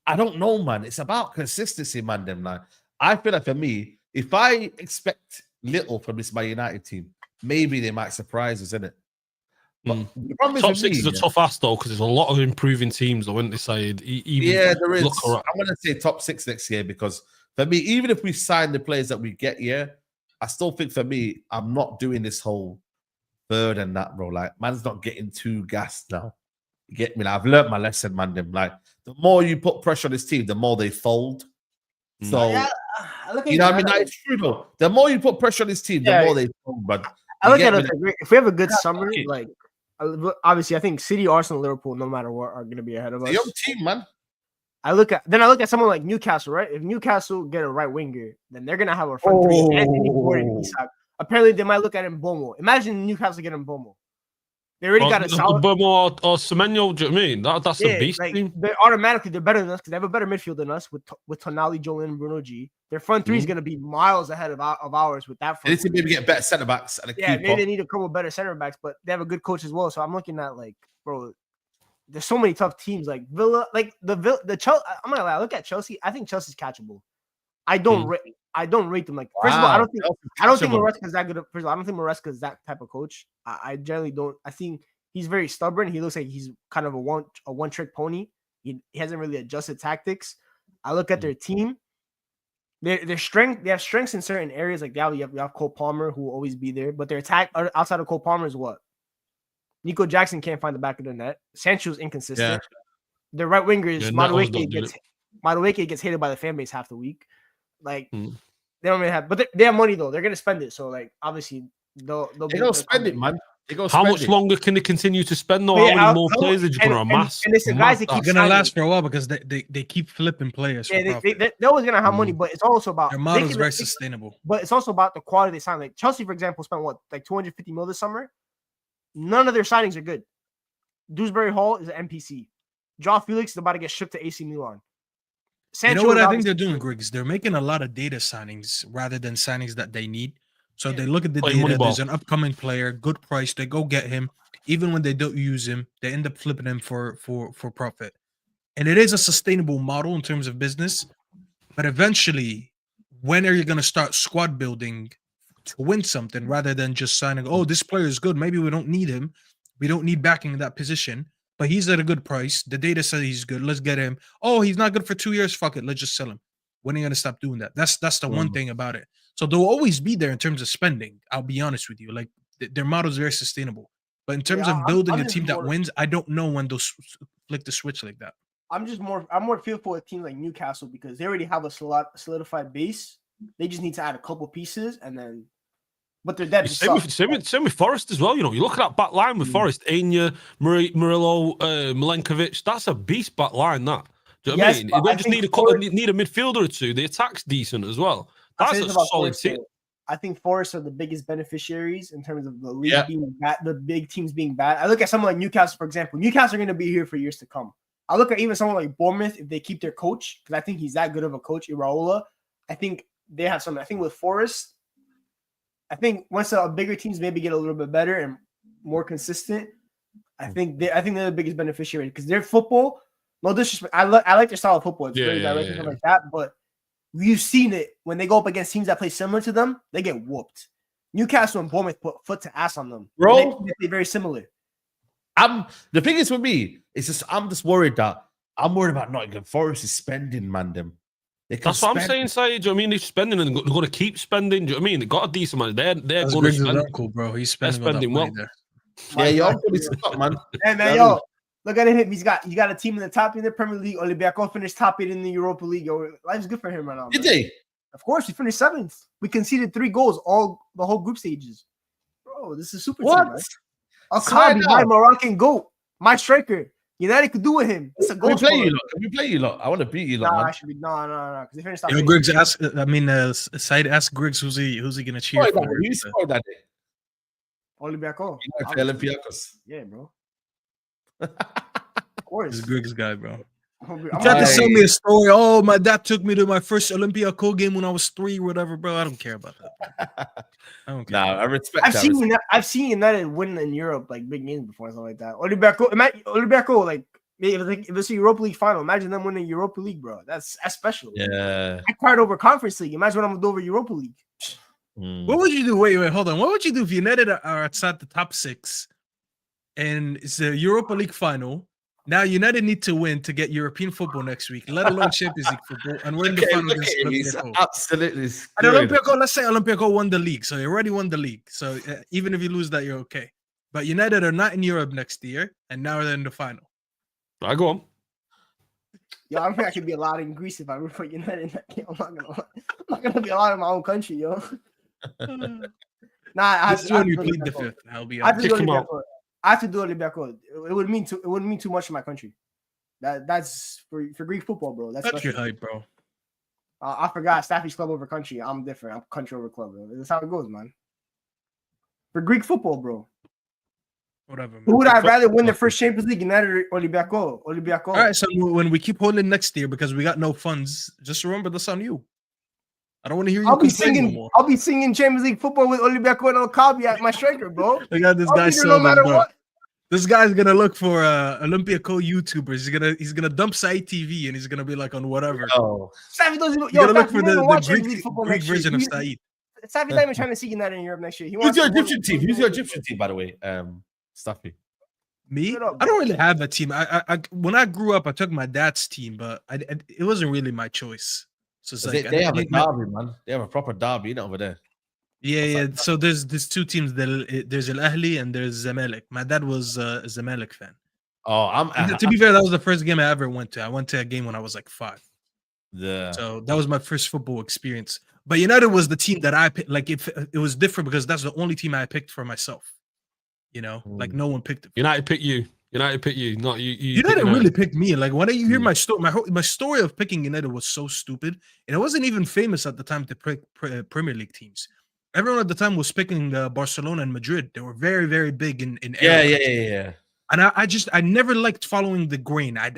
I don't know, man. It's about consistency, man. Them like, I feel like for me, if I expect little from this My United team, maybe they might surprise us, innit? But the problem top 6 is a tough ask though, because there's a lot of improving teams that wouldn't decide. Yeah, there is. I'm gonna say top 6 next year because for me, even if we sign the players that we get here, I still think for me, I'm not doing this whole third and that, bro. Like, man's not getting too gassed now. You get me? Like, I've learned my lesson, man. Them like the more you put pressure on this team, the more they fold. So you know what I mean? That is true, though. The more you put pressure on this team, the more they fold. But I look at it if we have a good summer, like obviously, I think City, Arsenal, Liverpool, no matter what, are going to be ahead of us. The young team, man. I look at someone like Newcastle, right? If Newcastle get a right winger, then they're gonna have a front three. Anthony Gordon, Isak. Apparently, they might look at Mbomo. Imagine Newcastle getting Mbomo. They already got a solid Mbomo or Semenyo. Do you know what I mean? That's a beast team. They're better than us because they have a better midfield than us with Tonali, Jolin, and Bruno G. Their front three is gonna be miles ahead of ours with that. They need to maybe get better centre backs and maybe they need a couple better centre backs, but they have a good coach as well. So I'm looking at bro. There's so many tough teams like Villa, like the Chelsea. I'm not gonna lie. I look at Chelsea. I think Chelsea's catchable. I don't rate them. Like first of all, I don't think Maresca is that good. First of all, I don't think Maresca is that type of coach. I generally don't. I think he's very stubborn. He looks like he's kind of a one trick pony. He hasn't really adjusted tactics. I look at their team. Their strength. They have strengths in certain areas. Like you have Cole Palmer who will always be there, but their attack outside of Cole Palmer is what. Nico Jackson can't find the back of the net. Sancho's inconsistent. Yeah. The right winger is Madueke gets hated by the fan base half the week. Like they don't really have, but they have money though. They're gonna spend it. So like obviously they'll spend it, man. How much longer can they continue to spend though? How many more players are you gonna amass? And listen, guys, they're gonna last for a while because they keep flipping players. Yeah, they're always gonna have money, but it's also about their model is very sustainable. But it's also about the quality they sign. Like Chelsea, for example, spent like 250 mil this summer. None of their signings are good. Dewsbury Hall is an NPC. Joao Felix is about to get shipped to AC Milan. Sancho, you know what I think they're doing, Griggs? They're making a lot of data signings rather than signings that they need. So they look at the data. There's an upcoming player, good price. They go get him. Even when they don't use him, they end up flipping him for profit. And it is a sustainable model in terms of business. But eventually, when are you going to start squad building to win something rather than just signing, oh, this player is good. Maybe we don't need him. We don't need backing in that position, but he's at a good price. The data says he's good. Let's get him. Oh, he's not good for 2 years. Fuck it. Let's just sell him. When are you going to stop doing that? That's the one thing about it. So they'll always be there in terms of spending. I'll be honest with you. Like their model is very sustainable. But in terms of building a team that wins, I don't know when they'll flick the switch like that. I'm more fearful of teams like Newcastle because they already have a solidified base. They just need to add a couple pieces and then, but they're dead. Same with Forest as well. You know, you look at that back line with Forest, Anya, Murillo, Milenkovic. That's a beast back line. That. Do you know what I mean? They just need a midfielder or two. The attack's decent as well. That's a solid team. I think Forest are the biggest beneficiaries in terms of the league being bad, the big teams being bad. I look at someone like Newcastle, for example. Newcastle are going to be here for years to come. I look at even someone like Bournemouth if they keep their coach because I think he's that good of a coach, Iraola. I think they have something. I think with Forest, I think once the bigger teams maybe get a little bit better and more consistent, I think they're the biggest beneficiary because their football. No disrespect, I like their style of football. It's very direct and stuff like that. But you've seen it when they go up against teams that play similar to them, they get whooped. Newcastle and Bournemouth put foot to ass on them. Bro, they very similar. The thing is with me, it's just I'm just worried about Nottingham Forest is spending, man. Them. That's what I'm saying, Saeed. Do you know what I mean? They're spending and they're going to keep spending. Do you know what I mean? They got a decent money. They're going to spend. Uncle, bro. He's spending well. There. Yeah, your uncle is top, man. Hey, man, yo, look at him. You got a team in the top in the Premier League. Olympiacos finished top 8 in the Europa League. Yo, life's good for him right now. Did they? Of course, we finished 7th. We conceded 3 goals the whole group stages. Bro, this is super. What? Team, man. Akabi, my Moroccan goat, my striker. United could do with him. It's a goal. Can we play you lot? I want to beat you lot. Nah, I should be no. Because they finished top 8. Griggs Said asked Griggs who's he gonna cheer for. Who scored that day? Olympiacos. Olympiacos. Yeah, bro. Of course. He's a Griggs guy, bro. I'm tried to sell me a story. Oh, my dad took me to my first Olympiacos game when I was 3 or whatever, bro. I don't care about that. I don't care. Nah, I respect. I've seen United win in Europe, like big games before and stuff like that. Olympiacos, like if it's a Europa League final, imagine them winning Europa League, bro. That's special. Yeah. I cried over Conference League. Imagine what I'm gonna do over Europa League. What would you do? Wait, hold on. What would you do if United are outside the top 6 and it's a Europa League final? Now United need to win to get European football next week, let alone Champions League football, and we're in the final against Olympiacos. Absolutely. And Olympiacos, let's say Olympiacos won the league, so you already won the league. So even if you lose that, you're okay. But United are not in Europe next year, and now they're in the final. I go on. Yo, I think I could be allowed in Greece if I root for United in that game. I'm not gonna be allowed in my own country, yo. This is when you plead the fifth. I'll be honest. I have to do Olympiacos. It wouldn't mean too much to my country. That's for Greek football, bro. That's your hype, bro. I forgot Staffy's club over country. I'm different. I'm country over club, bro. That's how it goes, man. For Greek football, bro. Whatever. Man. Who would I rather win the first Champions League, United or Olympiacos? All right, so when we keep holding next year because we got no funds, just remember this on you. I don't want to hear you. I'll be singing Champions League football with Olympiacos and Okabi at my striker, bro. Look at this guy. No matter what. This guy's gonna look for Olympiacos YouTubers. He's gonna dump Saeed TV and he's gonna be like on whatever. Oh, Safi doesn't. You're gonna look for the Greek version of Saeed. Safi's not even trying to see United in Europe next year. Who's your Egyptian team? Who's your Egyptian team, by the way? Stuffy. Me? I don't really have a team. I when I grew up, I took my dad's team, but it wasn't really my choice. So it's like they have a derby, man. They have a proper derby over there. Yeah. So there's 2 teams. There's Al Ahly and there's Zamalek. My dad was a Zamalek fan. Oh, to be fair, that was the first game I ever went to. I went to a game when I was like 5. Yeah. So that was my first football experience. But United was the team that I picked. Like it was different because that's the only team I picked for myself. You know, like no one picked it. United picked you. Not you. United really picked me. Like when you hear my story, my story of picking United was so stupid, and it wasn't even famous at the time to pick Premier League teams. Everyone at the time was picking Barcelona and Madrid. They were very, very big in yeah. And I never liked following the grain. I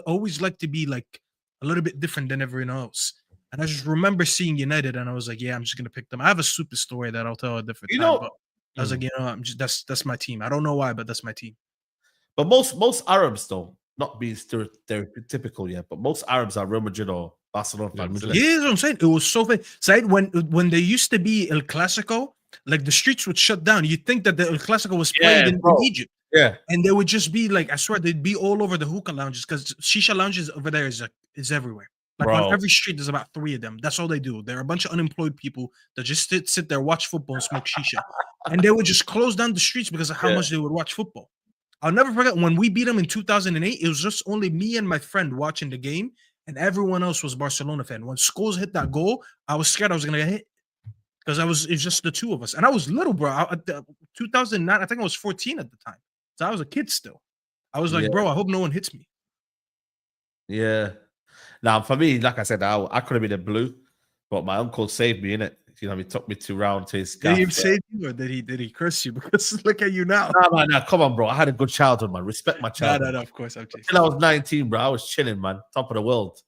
always liked to be like a little bit different than everyone else. And I just remember seeing United, and I was like, yeah, I'm just gonna pick them. I have a stupid story that I'll tell a different time. But I was like, I'm just that's my team. I don't know why, but that's my team. But most Arabs, though, not being stereotypical yet, but most Arabs are Real Madrid or Barcelona fans. Yeah, that's what I'm saying. It was so funny. Said when there used to be El Clasico, like the streets would shut down. You'd think that the El Clasico was played in Egypt. Yeah. And they would just be like, I swear, they'd be all over the hookah lounges because shisha lounges over there is everywhere. Like on every street, there's about 3 of them. That's all they do. They're a bunch of unemployed people that just sit there, watch football, and smoke shisha. And they would just close down the streets because of how much they would watch football. I'll never forget when we beat them in 2008. It was just only me and my friend watching the game, and everyone else was Barcelona fan. When Scholes hit that goal, I was scared I was gonna get hit because it's just the 2 of us, and I was little, bro. 2009, I think I was 14 at the time, so I was a kid still. I was like, bro, I hope no one hits me. Yeah. Now for me, like I said, I could have been in blue, but my uncle saved me in it. You know, he took me round to his gaff. Did he save you or did he curse you? Because look at you now. No, come on, bro. I had a good childhood, man. Respect my childhood. No, of course. Until I was 19, bro, I was chilling, man. Top of the world.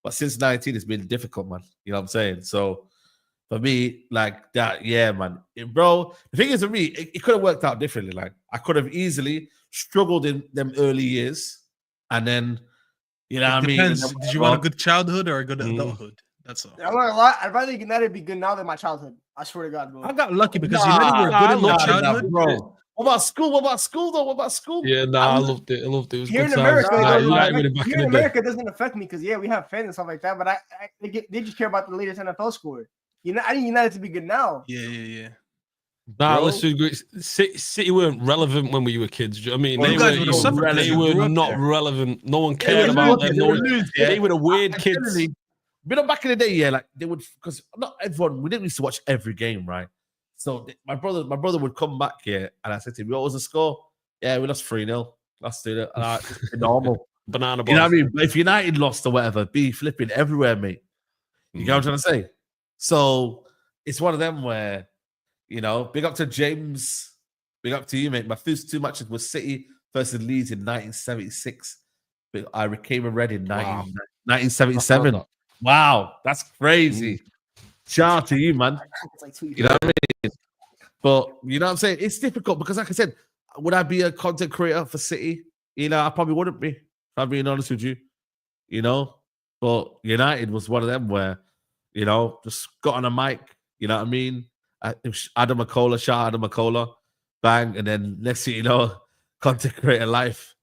But since 19, it's been difficult, man. You know what I'm saying? So for me, like that, yeah, man. Bro, the thing is, for me, it could have worked out differently. Like I could have easily struggled in them early years. And then, you know what I mean? Did you want a good childhood or a good adulthood? That's all. I'm not gonna lie. I'd rather United be good now than my childhood. I swear to God, bro. I got lucky because United were good in my childhood. bro. What about school? What about school though? What about school? Yeah, nah, I loved it. I loved it. It was Here good in times. America, Nah, it doesn't United affect- winning back here in in the day. America, it doesn't affect me because we have fans and stuff like that. But they just care about the latest NFL score. I need United to be good now. Yeah. Nah, Bro. listen, City weren't relevant when we were kids. Do you know what I mean? Well, They you guys were, would have suffered because they you were grew up not there. relevant. No one They cared would about lose, them. they No would one, lose, yeah. They were the weird I kids. generally- You know, back in the day, yeah, like they would, because not everyone, we didn't used to watch every game, right? So my brother would come back here, and I said to him, "What was the score?" Yeah, we lost 3-0. Let's do it. It's normal. Banana You know what I balls. mean? But if United lost or whatever, be flipping everywhere, mate. You get what I'm trying to say? So it's one of them where, big up to James, big up to you, mate. My first 2 matches was City versus Leeds in 1976. But I came and read in 1977. Wow, that's crazy. Shout out to you, man. It's like 2 years. You know what I mean? But you know what I'm saying? It's difficult because, like I said, would I be a content creator for City? I probably wouldn't be, if I'm being honest with you. But United was one of them where, just got on a mic, you know what I mean? Adam McCullough, shout out Adam McCullough, bang, and then next thing you know, content creator life.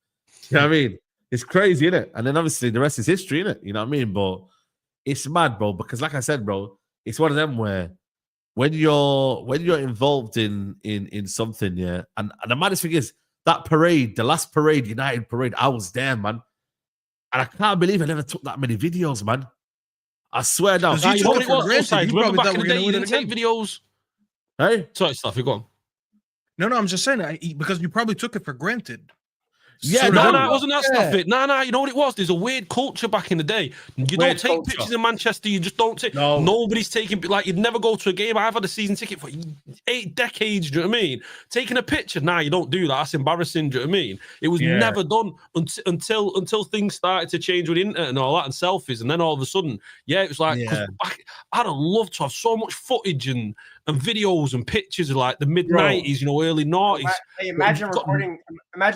You know what I mean? It's crazy, isn't it? And then obviously the rest is history, isn't it? You know what I mean? But it's mad, bro, because like I said, bro, it's one of them where when you're involved in something, yeah, and the maddest thing is that parade, the last parade, United parade, I was there, man. And I can't believe I never took that many videos, man. I swear down. Because you took it for granted. Outside. You Remember probably back thought in we the were day, going you to didn't win take again. videos. Hey? Sorry, stuff. You go on. No, I'm just saying because you probably took it for granted. Yeah, No, no, it wasn't that stuff. It. No, you know what it was? There's a weird culture back in the day. You don't Weird take culture. pictures in Manchester. You just don't take. No. Nobody's taking. Like, you'd never go to a game. I've had a season ticket for 8 decades. Do you know what I mean? Taking a picture. Nah, you don't do that. That's embarrassing. Do you know what I mean? It was never done until things started to change with the internet and all that and selfies. And then all of a sudden, it was like, 'cause I'd have loved to have so much footage and videos and pictures of like the mid-90s, early 90s. Hey, imagine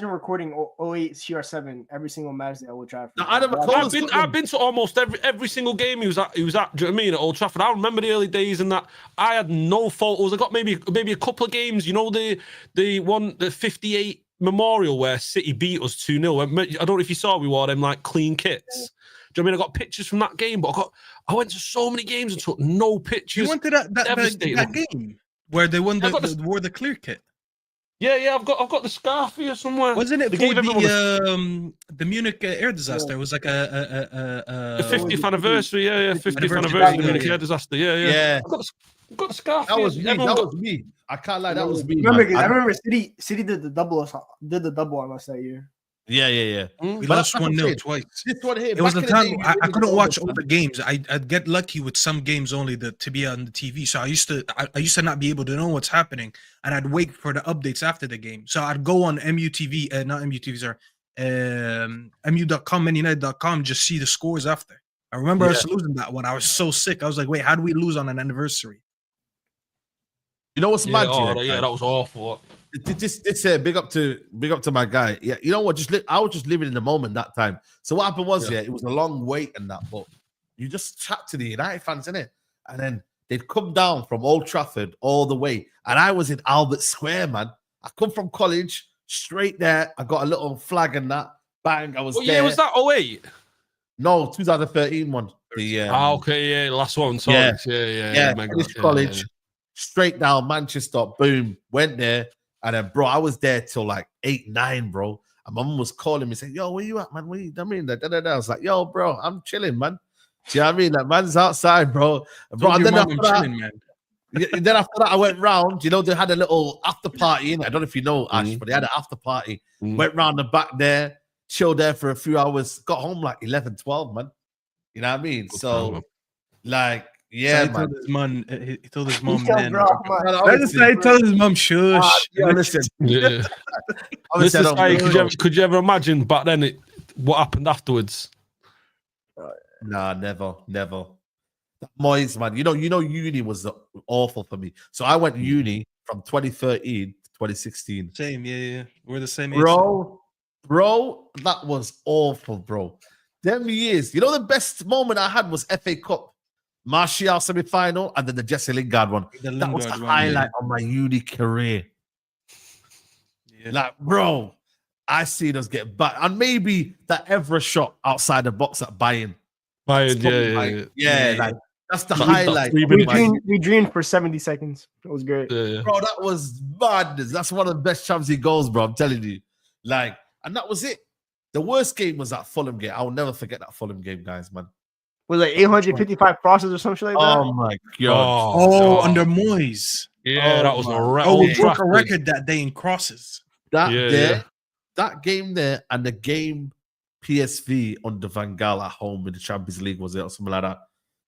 recording 08 CR7 every single match at Old Trafford. Now, Adam McCullough's I've been to almost every single game he was at. Do you know what I mean? At Old Trafford. I remember the early days and that. I had no photos. I got maybe a couple of games. The 58 Memorial where City beat us 2-0. I don't know if you saw, we wore them like clean kits. Do you know what I mean? I got pictures from that game, but I went to so many games and took no pictures. You went to that game where they won wore the clear kit. Yeah, I've got the scarf here somewhere. Wasn't it They for gave everyone the Munich air disaster? It was like the 50th anniversary. 50th anniversary of the Munich air disaster. Yeah. I've got the scarf. That here. was me. Everyone That got- was me. I can't lie. That was me. I man. remember City did the double on us that year. Yeah. We But lost that's what I'm 1-0 saying. twice. This one here. It was back the in time day, we I didn't couldn't know watch this, all man. the games. I'd get lucky with some games only to be on the TV. So I used to not be able to know what's happening, and I'd wait for the updates after the game. So I'd go on MUTV, not MUTV, sorry, MU.com, ManUnited.com, just see the scores after. I remember us losing that one. I was so sick. I was like, wait, how do we lose on an anniversary? You know what's mad? that was awful. This big up to my guy. Yeah, you know what? I was just living in the moment that time. So what happened was, it was a long wait and that, but you just chat to the United fans, innit? And then they'd come down from Old Trafford all the way, and I was in Albert Square, man. I come from college straight there. I got a little flag and that. Bang! I was there. Yeah, was that 08? No, 2013 one. Okay, last one. Sorry. Yeah. Finished college. Straight down Manchester, boom, went there. And then, bro, I was there till like 8, 9, bro. And my mum was calling me saying, yo, where you at, man? What you, I mean, I was like, yo, bro, I'm chilling, man. Do you know what I mean? Like, man's outside, bro. And then after that, I went round. They had a little after party in it. I don't know if you know, Ash, but they had an after party. Went round the back there, chilled there for a few hours, got home like 11, 12, man. You know what I mean? So, like, yeah, so man. He told his mom, He told his mom, shush. Listen. Yeah. Could you ever imagine back then what happened afterwards? Nah, never. Moyes, man. Uni was awful for me. So I went uni from 2013 to 2016. Same, yeah. We're the same age. Bro, that was awful, bro. Them years. The best moment I had was FA Cup. Martial semi-final, and then the Jesse Lingard one. That was the highlight of my uni career. Yeah. Like, bro, I seen us get back. And maybe that Evra shot outside the box at Bayern. Bayern, Yeah, like that's the That highlight. 3 We minutes. dreamed for 70 seconds. It was great. Yeah. Bro, that was madness. That's one of the best Champions League goals, bro. I'm telling you. Like, and that was it. The worst game was that Fulham game. I will never forget that Fulham game, guys, man. Was like 855 crosses or something like that. Oh my god. Oh, under Moyes. Yeah, that was a Oh, we Old broke a Trafford. record that day in crosses. That game there and the game PSV under Van Gaal at home in the Champions League, was it, or something like that?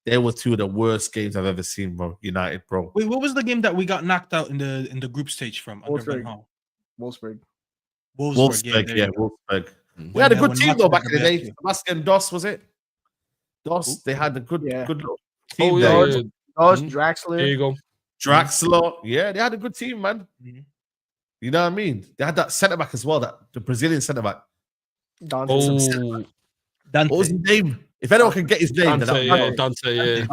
They were two of the worst games I've ever seen, bro. United, bro. Wait, what was the game that we got knocked out in the group stage from? Under Van Gaal? Wolfsburg. Wolfsburg, yeah, Wolfsburg. We had a good team though back in the day. Sebastian. Sebastian Doss, was it? Doss, they had a good little team Oh, there. yeah. Draxler. There you go. Draxler, yeah, they had a good team, man. Mhm. You know what I mean? They had that centre back as well, the Brazilian centre back. Dante. Oh, What was his name? If anyone can get his name, then Dante, yeah.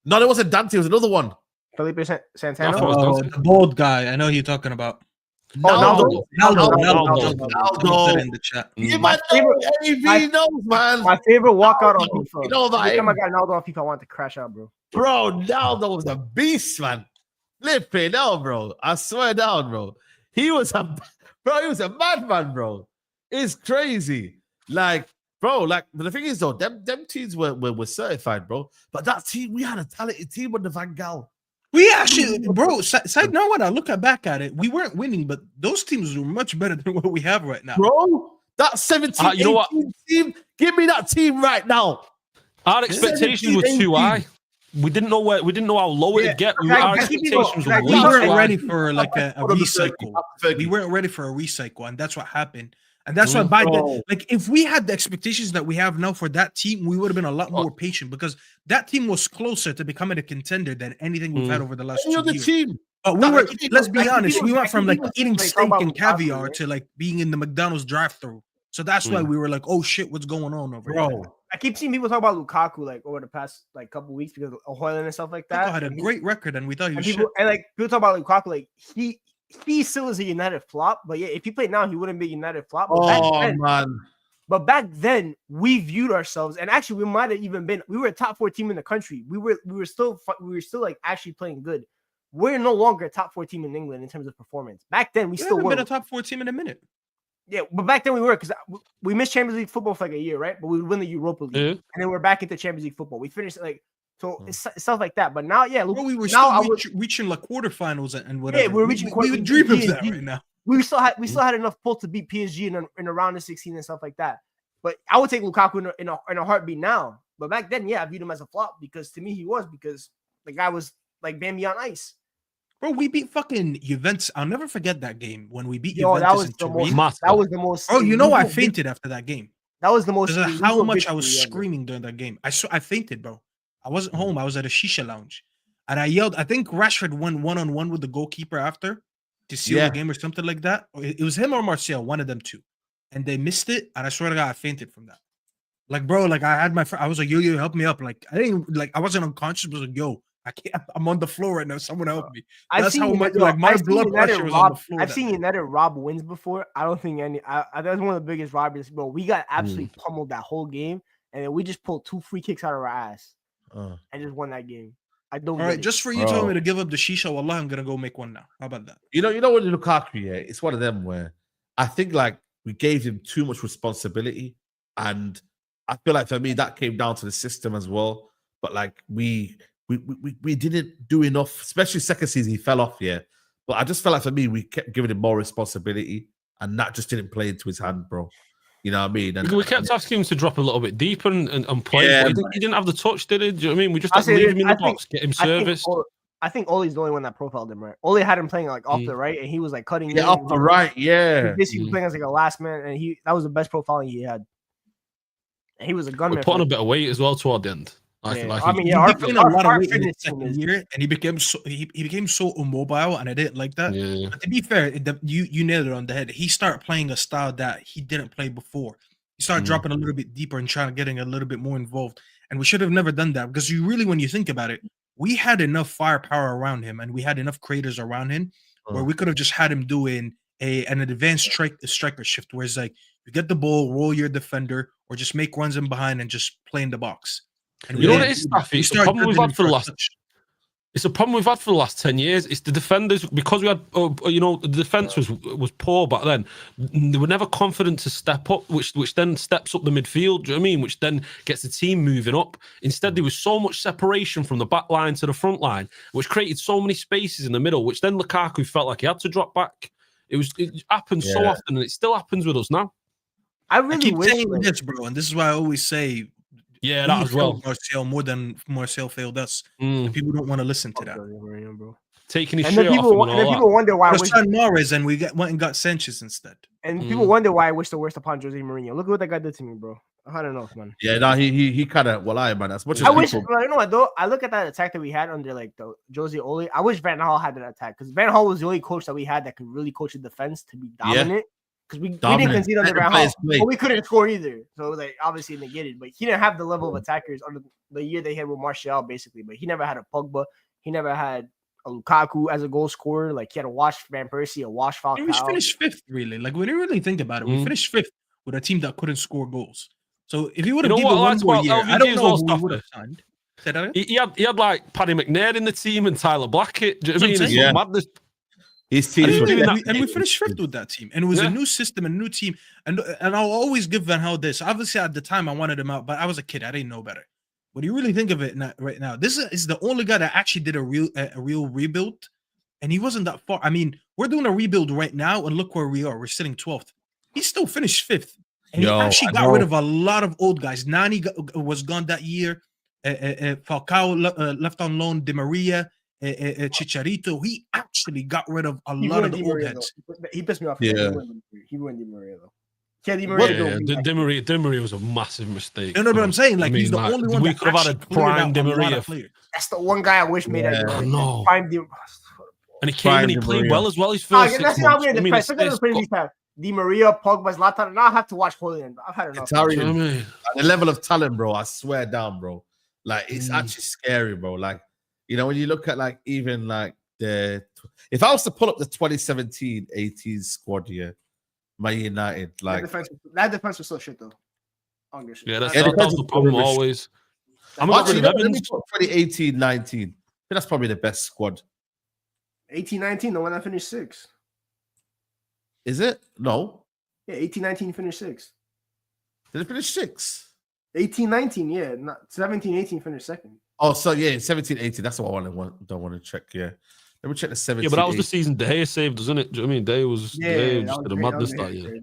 no, it wasn't Dante. It was another one. Felipe I thought Santana. it was Oh, Dante. the bald guy. I know who you're talking about. Naldo. Naldo. In the chat. You My might know favorite- AV knows, man. My favorite walkout on FIFA. You know that Every time I him. got Naldo on FIFA, I wanted to crash out, bro. Bro, Naldo was a beast, man. Flipping out, bro. I swear down, bro. He was a madman, bro. It's crazy. Like, bro, like, but the thing is, though, them teams were certified, bro. But that team, we had a talented team under Van Gaal. We actually, bro, side note, when I look back at it, we weren't winning, but those teams were much better than what we have right now. Bro, that 17 you know what? 18 team, give me that team right now. Our expectations were too high. We didn't know how low it'd get. Our expectations were We way weren't too ready high. for like a recycle. We weren't ready for a recycle, and that's what happened. And that's why by the, like, if we had the expectations that we have now for that team, we would have been a lot more patient because that team was closer to becoming a contender than anything we've had over the last 2 years. Team. But we were, let's be honest, we went from like eating steak and caviar to like being in the McDonald's drive-thru. So that's why we were like, oh shit, what's going on over here? Bro. I keep seeing people talk about Lukaku like over the past like couple weeks because of Hoyland and stuff like that. Lukaku had a great record, and we thought he was people, and like people talk about Lukaku, like he still is a United flop, but yeah, if he played now, he wouldn't be a United flop. But But back then, we viewed ourselves, and actually, we might have even been. We were a top 4 team in the country. We were still like actually playing good. We're no longer a top 4 team in England in terms of performance. Back then, we still were. Been a top 4 team in a minute. Yeah, but back then we were because we missed Champions League football for like a year, right? But we would win the Europa League, and then we're back into Champions League football. We finished like so it's stuff like that. But now, yeah, we were now still reaching like quarterfinals and whatever. Yeah, we're reaching. We would dream of that right now. We still had enough pull to beat PSG in a round of 16 and stuff like that. But I would take Lukaku in a heartbeat now. But back then, yeah, I viewed him as a flop because to me he was because the guy was like Bambi on ice. Bro, we beat fucking Juventus. I'll never forget that game when we beat Yo, Juventus. that was the most. Oh, you know I fainted after that game. That was the most. Because of how much I was screaming during that game. I fainted, bro. I wasn't home. I was at a shisha lounge, and I yelled. I think Rashford won 1-on-1 with the goalkeeper after to seal the game or something like that. It was him or Martial, one of them two, and they missed it. And I swear to God, I fainted from that. Like, bro, like I had my friend. I was like, yo, help me up. Like, I wasn't unconscious. But I was like, yo, I can't. I'm on the floor right now. Someone help me. That's how much. Like my blood pressure was on the floor. I've seen United rob wins before. I don't think any. That was one of the biggest robberies. Bro, we got absolutely pummeled that whole game, and then we just pulled 2 free kicks out of our ass and just won that game. I don't. All right, just for you telling me to give up the shisha, wallah, I'm gonna go make one now. How about that? You know what Lukaku, yeah, it's one of them where I think like we gave him too much responsibility, and I feel like for me that came down to the system as well. But like we didn't do enough, especially second season. He fell off, yeah. But I just felt like for me, we kept giving him more responsibility, and that just didn't play into his hand, bro. You know what I mean? And we kept asking him to drop a little bit deeper and play. Yeah, he didn't have the touch, did he? Do you know what I mean? We just had to leave him in the box, get him service. I think Ole's the only one that profiled him, right? Ole had him playing like off the right, and he was like cutting. Yeah, off the right, yeah. He was playing as like a last man, and that was the best profiling he had. And he was a gunman. We put on a bit of weight as well toward the end. He gained a lot of weight in the second year, and he became so immobile, and I didn't like that. Yeah. But to be fair, you nailed it on the head. He started playing a style that he didn't play before. He started dropping a little bit deeper and getting a little bit more involved. And we should have never done that because when you think about it, we had enough firepower around him, and we had enough creators around him where we could have just had him doing an advanced striker shift, where it's like you get the ball, roll your defender, or just make runs in behind and just play in the box. And you know what it is, Staffy? It's a problem we've had for the last. It's a problem we've had for the last 10 years. It's the defenders, because we had, the defense was poor back then. They were never confident to step up, which then steps up the midfield. Do you know what I mean? Which then gets the team moving up. Instead, there was so much separation from the back line to the front line, which created so many spaces in the middle, which then Lukaku felt like he had to drop back. It happens so often, and it still happens with us now. I keep saying this, bro, and this is why I always say, yeah, that as well. Martial more than Martial failed us. People don't want to listen to that. Bro. Taking his shit off him and all people wonder why. We signed Mahrez and went and got Sanchez instead. And people wonder why I wish the worst upon Jose Mourinho. Look at what that guy did to me, bro. I don't know, man. Yeah, no, he kind of man. As much as I wish, you know what though? I look at that attack that we had under like the Jose Ole. I wish Van Gaal had that attack, because Van Gaal was the only coach that we had that could really coach the defense to be dominant. Because we didn't concede under Van Gaal, but we couldn't score either. So it was like obviously negated. But he didn't have the level of attackers under the year they had with Martial, basically. But he never had a Pogba. He never had a Lukaku as a goal scorer. Like he had a Wash Van Persie, a Wash Falcao. And we finished 5th, really. Like when you really think about it, we finished 5th with a team that couldn't score goals. So if he would have given one more year, I don't know who would have signed. He had like Paddy McNair in the team and Tyler Blackett. Do you know what I mean? Yeah. Madness. His team and we finished 5th with that team, and it was a new system, a new team, and I'll always give Van Gaal this. Obviously, at the time, I wanted him out, but I was a kid; I didn't know better. When you really think of it right now, this is the only guy that actually did a real rebuild, and he wasn't that far. I mean, we're doing a rebuild right now, and look where we are. We're sitting 12th. He still finished 5th, and he actually got rid of a lot of old guys. Nani was gone that year. Falcao left on loan. Di Maria. Chicharito, he actually got rid of a lot of the old heads. He pissed me off. Yeah. He ruined Di Maria though. Yeah, Di Maria was a massive mistake. You know what I'm saying? Like he's the only one. We could have had a prime Di Maria. That's the one guy I wish made that. No. Prime and he came and he played well as well. His first 6 months. Di Maria, Pogba, Zlatan. Now I have to watch Julian. I've had enough. The level of talent, bro. I swear down, bro. Like it's actually scary, bro. Like. You know, when you look at like even like if I was to pull up the 2017-18 squad here, Man United, like that defense was so shit though. Yeah, that's the problem always. I'm not really 2018-19. I think that's probably the best squad. 18-19, the one that finished 6th. Is it? No. Yeah, 18-19 finished 6th. Did it finish 6th? 18-19, yeah. Not 17-18 finished 2nd. Oh, so yeah, 17-18. That's what I don't want to check. Yeah, let me check the 17. Yeah, but that was the season De Gea saved, wasn't it? Do you know what I mean? De was the madness that year.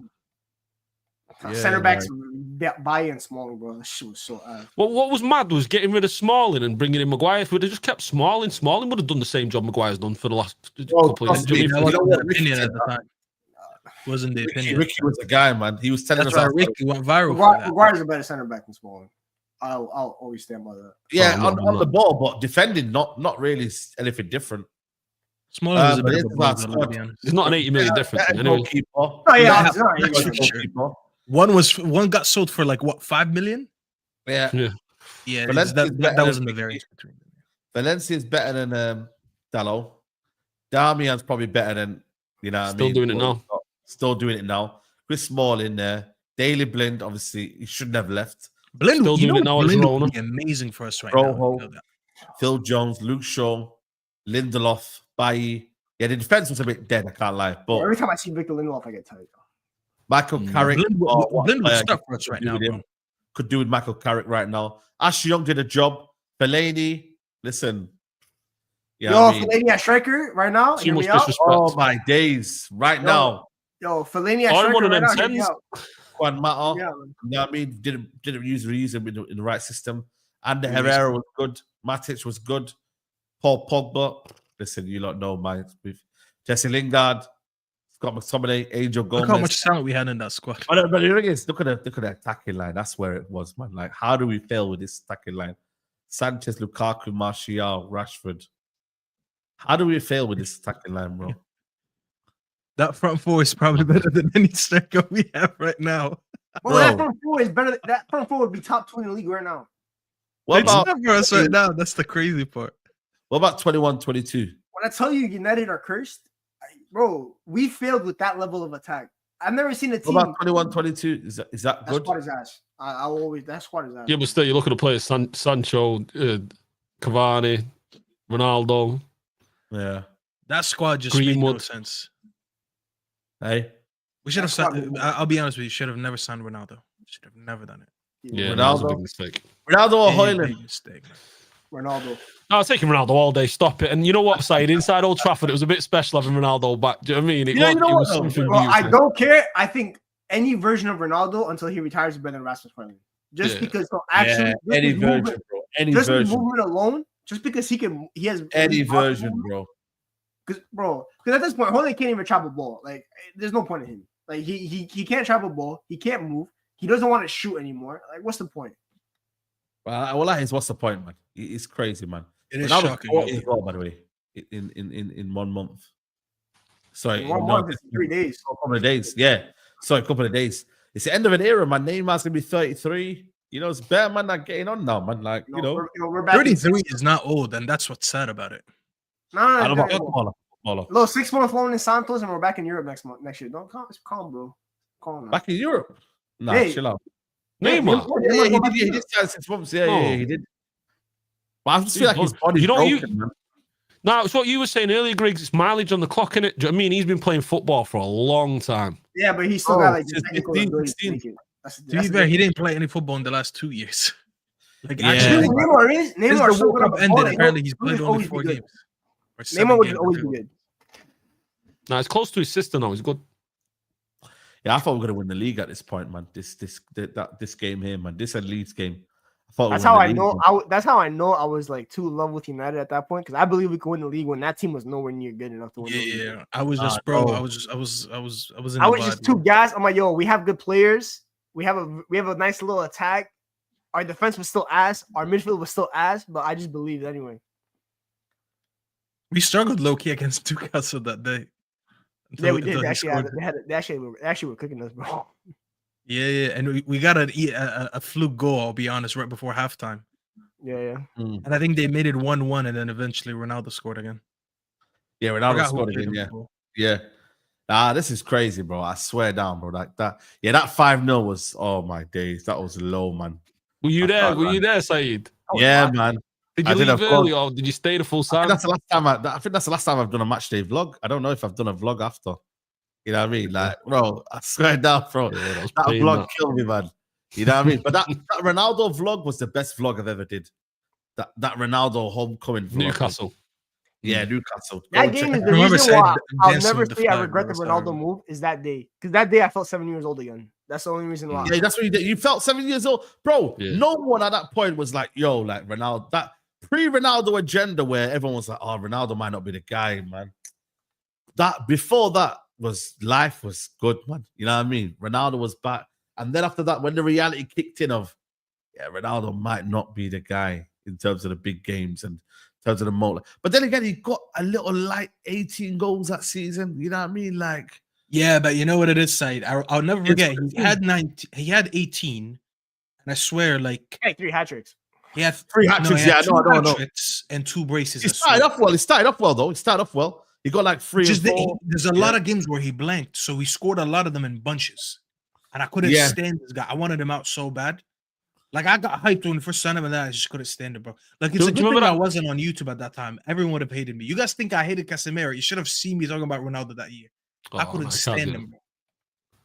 Center backs, Bayern Smalling, bro. That shit was so. Well, what was mad was getting rid of Smalling and bringing in Maguire. If we'd have just kept Smalling would have done the same job Maguire's done for the last couple of years. Wasn't the opinion? Ricky was a guy, man. He was telling us how Ricky went viral. Maguire's a better center back than Smalling. I'll always stand by that. Yeah, on the ball, but defending, not really anything different. Smalling is a bit of a squad. It's not an 80 million difference. Anyway. One got sold for like what, 5 million? Yeah. That wasn't the variance between them. Valencia's better than Dalot. Damian's probably better than Still doing it now. Still doing it now. Chris Smalling there. Daily Blind, obviously, he shouldn't have left. Blind, still doing it now. Blind would be amazing for us right now. Phil Jones, Luke Shaw, Lindelof, Bailly. Yeah, the defense was a bit dead, I can't lie. But every time I see Victor Lindelof, I get tired. Michael Carrick. Blind would stuck for us right now. Could do with Michael Carrick right now. Ash Young did a job. Fellaini, listen. Fellaini at striker right now. Too much disrespect. Oh my days, right now. Fellaini at striker right now. Juan Mata, you know what I mean? Didn't reuse him in the right system. And Herrera was good. Matic was good. Paul Pogba. Listen, you lot know with Jesse Lingard, Scott McTominay, Angel Gomez. Look how much talent we had in that squad. But the thing is, look at the attacking line. That's where it was, man. Like, how do we fail with this attacking line? Sanchez, Lukaku, Martial, Rashford. How do we fail with this attacking line, bro? That front four is probably better than any striker we have right now. Bro, that front four is better. That front four would be top 20 in the league right now. What about for us right now? That's the crazy part. What about 21-22? When I tell you United are cursed, Bro, we failed with that level of attack. I've never seen a What team. about 21-22? Is that That good? squad is ass. I'll always that squad is ass. Yeah, but still, you're looking at players Sancho, Cavani, Ronaldo. Yeah. That squad just made no Greenwood. sense. Hey, We should have That squad signed. was- I'll be honest with you. Should have never signed Ronaldo. Should have never done it. Yeah, that was a Ronaldo. big mistake. Ronaldo or Big, Hoyland? big mistake, man. Ronaldo. I was taking Ronaldo all day. Stop it. And you know what, Saeed? Inside Old Trafford, it was a bit special having Ronaldo back. Do you know what I mean? It Yeah, you know was what, though? something Well, I beautiful. don't care. I think any version of Ronaldo until he retires is better than Rasmus Højlund. Just Yeah. because he'll actually Yeah, any his movement- version, bro. Any just his version. movement alone, just because he has Any elite body version, movement, bro. because at this point, Højlund can't even trap a ball. Like, there's no point in him. Like, he can't trap a ball. He can't move. He doesn't want to shoot anymore. Like, what's the point? Well, that is what's the point, man? It's crazy, man. It is Ronaldo's shocking. 40 as well, by the way, in 1 month. Sorry, In 1 no, month is 3 days. a couple of days. Yeah, sorry, a couple of days. It's the end of an era, man. Neymar's gonna be 33. You know, it's better, man. Not getting on now, man. Like, you know, We're back. 33 is not old, and that's what's sad about it. No, I don't know. no. Footballer. Little 6 month loan in Santos, and we're back in Europe next year. Don't calm, bro. Calm. Now. Back in Europe. Nah, Hey. chill out. Neymar. Yeah, he did sign 6 months. Yeah, he did. But I just feel like his body's broken, man. No, it's what you were saying earlier, Griggs. It's mileage on the clock, innit? Do you know what I mean? He's been playing football for a long time. Yeah, but he's still got like the since technical 15, ability to 16. make it. That's To be fair, he didn't play any football in the last 2 years. Like, Yeah. actually, Neymar since Neymar the World Cup ended, apparently he's played only 4 games. Or 7 Neymar would games, always I be feel. good. Now, it's close to his sister now. He's good. Yeah, I thought we were gonna win the league at this point, man. This game here, man. This and Leeds game. I thought That's we how win I the know. league, man. That's how I know I was like too in love with United at that point, because I believe we could win the league when that team was nowhere near good enough to win. the league. Yeah, I was just, Ah, bro. no. I was in I was the just vibe, too bro. gassed. I'm like, yo, we have good players. We have a nice little attack. Our defense was still ass. Our midfield was still ass, but I just believed anyway. We struggled low key against Newcastle that day. Yeah, we Until did. he They scored. actually were cooking us, bro. Yeah, and we got a fluke goal. I'll be honest, right before halftime, Yeah. and I think they made it 1-1, and then eventually Ronaldo scored again. Yeah, Forgot Ronaldo who scored played again. him Yeah, before. yeah. This is crazy, bro. I swear down, bro. Like that. Yeah, that 5-0 was. Oh my days, that was low, man. Were you I there? thought, Were you man. there, Saeed? Yeah, man. Did I you did a leave vlog. early or did you stay the full I think time? that's the last time. I think that's the last time I've done a match day vlog. I don't know if I've done a vlog after. You know what I mean? Like, bro, I swear down, bro. Yeah, that was That paying vlog that. killed me, man. You know what I mean? But that Ronaldo vlog was the best vlog I've ever did. That Ronaldo homecoming vlog. Newcastle. Yeah, Newcastle. Go That check game is it the I remember reason saying why I'll dancing never with the say I flag, regret the bro, that's how I Ronaldo remember. move is that day. Because that day I felt 7 years old again. That's the only reason why. Yeah, that's what you did. You felt 7 years old, bro. Yeah. No one at that point was like, "Yo, like Ronaldo." That pre-Ronaldo agenda where everyone was like, "Oh, Ronaldo might not be the guy, man." That before that was life was good, man. You know what I mean? Ronaldo was back, and then after that, when the reality kicked in of, yeah, Ronaldo might not be the guy in terms of the big games and in terms of the moment. But then again, he got a little light 18 goals that season. You know what I mean? Like. Yeah, but you know what it is, Said. I'll never It's forget. He 15. had 19. He had 18, and I swear, like Hey, 3 hat tricks. he had 3 hat-tricks, he had yeah, I know, two I know. hat-tricks and 2 braces. He I started swear. off well. He started off well, though. He started off well. He got like 3 Just and 4. there's a lot of games where he blanked, so he scored a lot of them in bunches, and I couldn't Yeah. stand this guy. I wanted him out so bad. Like I got hyped when the first signed him, and then I just couldn't stand it, bro. Like it's Do a good you thing remember I that- wasn't on YouTube at that time. Everyone would have hated me. You guys think I hated Casemiro? You should have seen me talking about Ronaldo that year. I Oh, couldn't I can't stand do him, it. bro.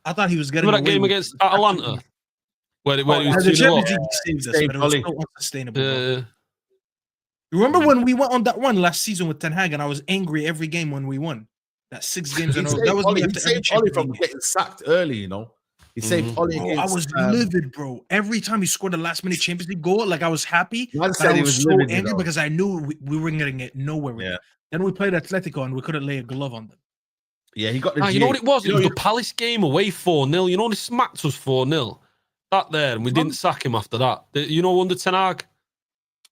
I thought he was getting Remember that away game with against it. Atalanta? Where he The was 2-0 Champions up? League saved us, Saved but it was Oli. so unsustainable. Bro. Yeah. Remember when we went on that run last season with Ten Hag, and I was angry every game when we won that 6 games in a row. That was me He after every saved Oli Champions from League. getting sacked early, you know. He saved Oli Bro, I against. was livid, bro. Every time he scored the last minute Champions League goal, like I was happy. Man But said I he was was so livid, you angry know. because I knew we were going to get nowhere with Yeah. it. Then we played Atletico and we couldn't lay a glove on them. Yeah, he got the. You know what it was? You It know, was the Palace game away 4-0. You know, they smacked us 4-0. That there, and we didn't sack him after that. You know, under Ten Hag?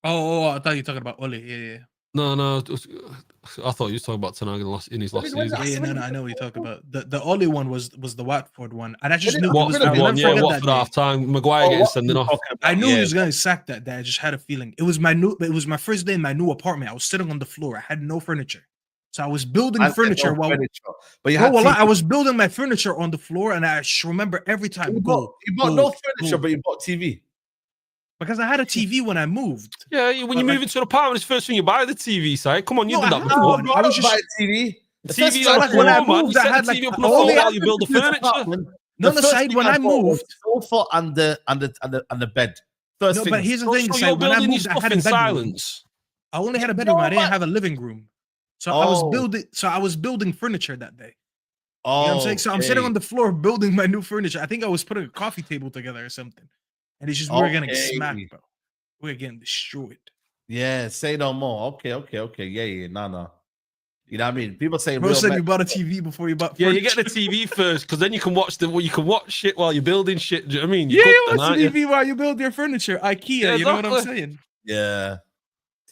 Oh, I thought you were talking about Oli. Yeah. No, I thought you were talking about Ten Hag in his last When did- season. Yeah, no, I know what you're talking about. The Oli one was the Watford one. And I just knew he was Watford I'll one, never yeah, forget Watford that day. half time. Maguire getting sending off. I knew he was going to sack that day. I just had a feeling. It was my first day in my new apartment. I was sitting on the floor. I had no furniture. So I was building furniture while but I was building my furniture on the floor, and I remember every time you bought no furniture, but you bought TV. Because I had a TV when I moved. Yeah, when you move into an apartment, it's the first thing you buy the TV, side. Come on, you did that before. I was just buy a TV. The TV like when I moved, I had TV up on the floor while you build the furniture. No, Said, when I moved, sofa and the bed. No, but here's the thing, so you're when I building moved, your I stuff had in a bedroom. silence. I only had a bedroom. I didn't have a living room. So I was building furniture that day. You know what I'm saying? So I'm sitting on the floor building my new furniture. I think I was putting a coffee table together or something. And it's just we were getting smacked, bro. We were getting destroyed. Yeah, say no more. Okay. Yeah. No. You know what I mean? People say Bro said you bought a TV before you bought furniture. Yeah, you get the TV first, because then you can watch shit while you're building shit. Do you know what I mean? You watch the TV while you build your furniture. IKEA, you know what I'm saying? Yeah.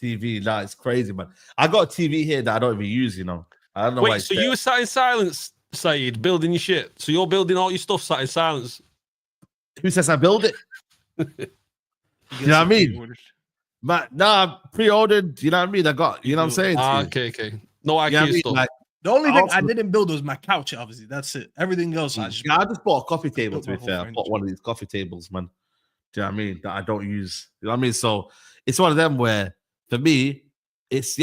TV, it's crazy, man. I got a TV here that I don't even use, you know. I don't know why. Wait, so you were sat in silence, Saeed, building your shit. So you're building all your stuff sat in silence. Who says I build it? You know what I mean? But nah, pre-ordered, you know what I mean? I got, you know what I'm saying? Okay. No IKEA stuff. Like, the only thing I didn't build was my couch, obviously. That's it. Everything else, I just bought a coffee table, to be fair. I bought one of these coffee tables, man. Do you know what I mean? That I don't use. You know what I mean? So it's one of them where, for me, it's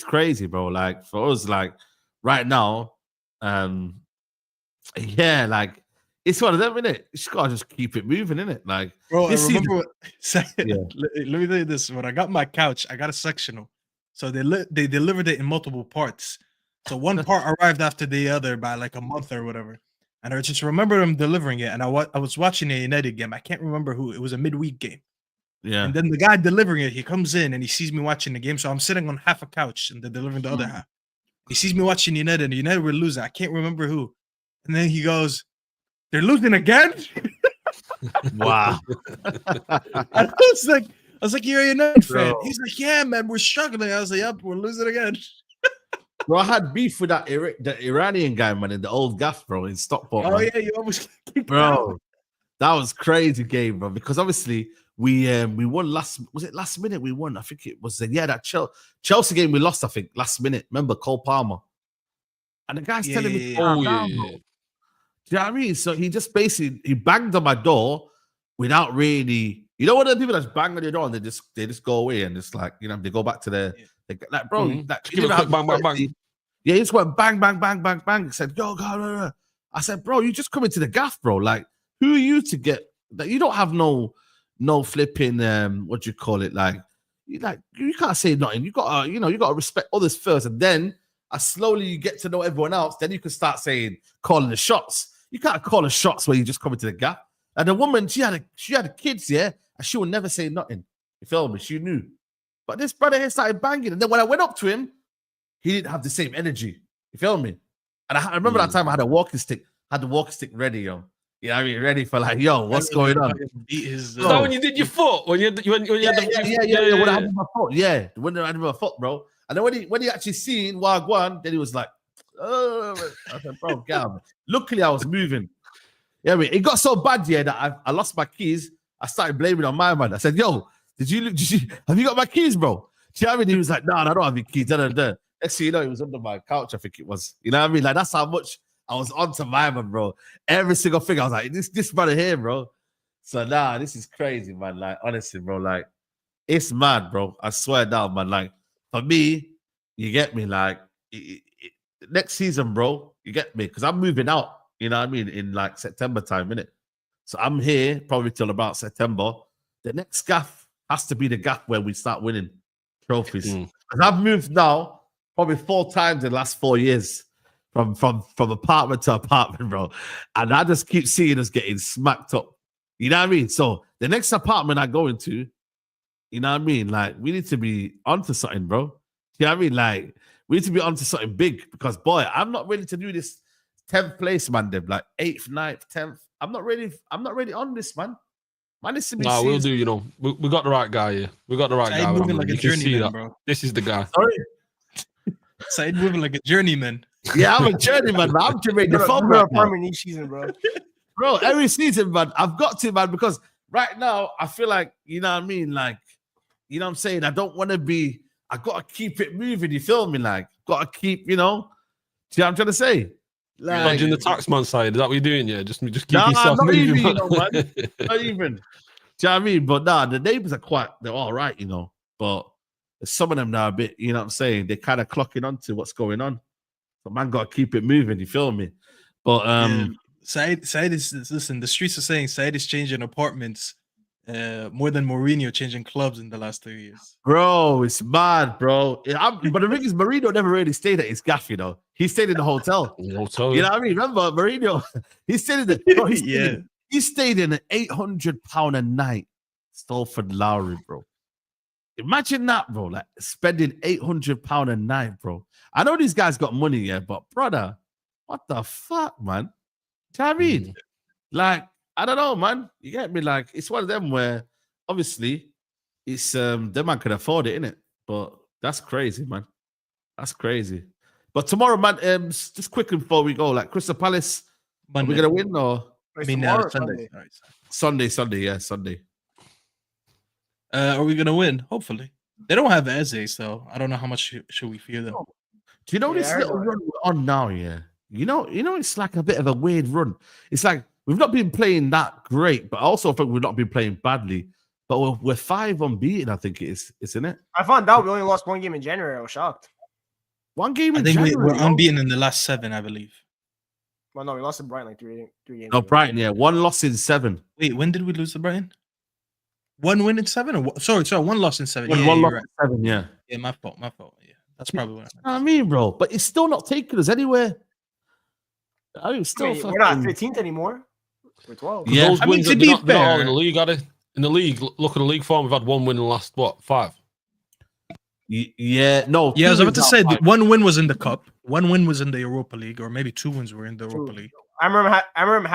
crazy, bro. Like, for us, like, right now, like, it's one of them, innit? You just gotta keep it moving, innit? Like, bro, I remember let me tell you this. When I got my couch, I got a sectional. So they delivered it in multiple parts. So one part arrived after the other by like a month or whatever. And I just remember them delivering it. And I was watching a United game. I can't remember who. It was a midweek game. Yeah. And then the guy delivering it, he comes in and he sees me watching the game. So I'm sitting on half a couch and they're delivering the other half. He sees me watching United and United were losing. I can't remember who. And then he goes, "They're losing again?" Wow. I was like, "You're a United fan." He's like, "Yeah, man, we're struggling." I was like, "Yep, we're losing again." Bro, I had beef with the Iranian guy, man, in the old gaff, bro, in Stockport. Oh, man. yeah, you almost kicked bro. out. That was crazy game, bro. Because obviously we won last minute? We won. I think it was that Chelsea game we lost. I think last minute. Remember Cole Palmer, and the guy's telling me, calm down, bro. Do you know what I mean? So he just basically he banged on my door without really. You know what the people that bang on your door and they just go away and it's like, you know, they go back to their like, bro, like, give it a quick bang. Yeah, he just went bang, bang, bang, bang, bang. He said, yo, God. I said, bro, you just come into the gaff, bro. Like, who are you to get that? You don't have no flipping what do you call it? Like you can't say nothing. You gotta respect others first, and then as slowly you get to know everyone else, then you can start calling the shots. You can't call the shots where you just come into the gap. And the woman, she had kids, yeah, and she would never say nothing. You feel me? She knew. But this brother here started banging, and then when I went up to him, he didn't have the same energy. You feel me? And I remember that time I had a walking stick. Ready, yo. Yeah, I mean, ready for like, yo, what's going on? Is that when you did your foot? When you had when I had my foot, when I had my foot, bro. And then when he actually seen Wagwan, then he was like, oh, I said, bro, God. Luckily, I was moving. Yeah, I mean, it got so bad, that I lost my keys. I started blaming on my man. I said, yo, have you got my keys, bro? Do you know what I mean? He was like, no, I don't have your keys. Next thing you know, he was under my couch, I think it was. You know what I mean? Like, that's how much I was onto my man, bro. Every single thing, I was like, this brother here, bro. So, this is crazy, man. Like, honestly, bro, like, it's mad, bro. I swear down, man. Like, for me, you get me? Like, next season, bro, you get me? Because I'm moving out, you know what I mean? In, like, September time, innit? So, I'm here probably till about September. The next gaff has to be the gaff where we start winning trophies. Because I've moved now probably 4 times in the last 4 years. From apartment to apartment, bro. And I just keep seeing us getting smacked up. You know what I mean? So the next apartment I go into, you know what I mean? Like, we need to be onto something, bro. You know what I mean? Like, we need to be onto something big because, boy, I'm not ready to do this 10th place, man. Like 8th, 9th, 10th. I'm not ready on this, man. Man, this to be we'll do, you know. We got the right guy here. We got the right guy. Moving like a journeyman, bro. This is the guy. Sorry? Saeed moving like a journeyman. Yeah, I'm a journeyman, man. I'm Jamaican. The phone apartment each season, bro. Bro, every season, man. I've got to, man, because right now I feel like, you know what I mean? Like, you know what I'm saying? I don't want to be I gotta keep it moving. You feel me? Like, gotta keep, you know. See what I'm trying to say? You're Like, dodging the taxman side. Is that what you're doing? Yeah, just keep nah, yourself not moving. even, you know, man. Not even. Do you know what I mean? But nah, the neighbors are they're all right, you know. But some of them now a bit, you know what I'm saying? They're kind of clocking on to what's going on. So man gotta keep it moving, you feel me? But Saeed is listen, the streets are saying Saeed is changing apartments more than Mourinho changing clubs in the last 2 years. bro, it's mad, bro. But the thing is, Mourinho never really stayed at his gaff, you know. He stayed in the hotel. You know what I mean? Remember, Mourinho, he stayed in the he stayed in an £800 a night Salford Lowry, bro. Imagine that, bro. Like spending £800 a night, bro. I know these guys got money, yeah, but brother, what the fuck, man? Do you know what I mean? Like, I don't know, man. You get me? Like, it's one of them where obviously it's them man can afford it, innit? But that's crazy, man. That's crazy. But tomorrow, man, just quickly before we go, like Crystal Palace, are we gonna win or I mean Sunday. All right, Sunday. Are we gonna win? Hopefully. They don't have Eze, so I don't know how much should we fear them. Do you know this little run we're on now? Yeah, you know, it's like a bit of a weird run. It's like we've not been playing that great, but I also think we've not been playing badly. But we're 5 unbeaten, I think it is, isn't it? I found out we only lost 1 game in January. I was shocked. 1 game in I think January. we're unbeaten in the last 7, I believe. Well, no, we lost to Brighton like three games. No, Brighton, yeah. 1 loss in 7. Wait, when did we lose to Brighton? 1 win in 7? Or sorry, 1 loss in 7. One loss right. in 7, yeah. Yeah, my fault. Yeah, that's probably what I mean, bro, but it's still not taking us anywhere. I mean, we're not 15th anymore. We're 12. Yeah, those wins to they're be not, they're not all fair, in the league, are they? In the league, look at the league form. We've had 1 win in the last 5. Yeah, no. Yeah, I was about to say 1 win was in the cup, 1 win was in the Europa League, or maybe 2 wins were in the Europa League. Amorim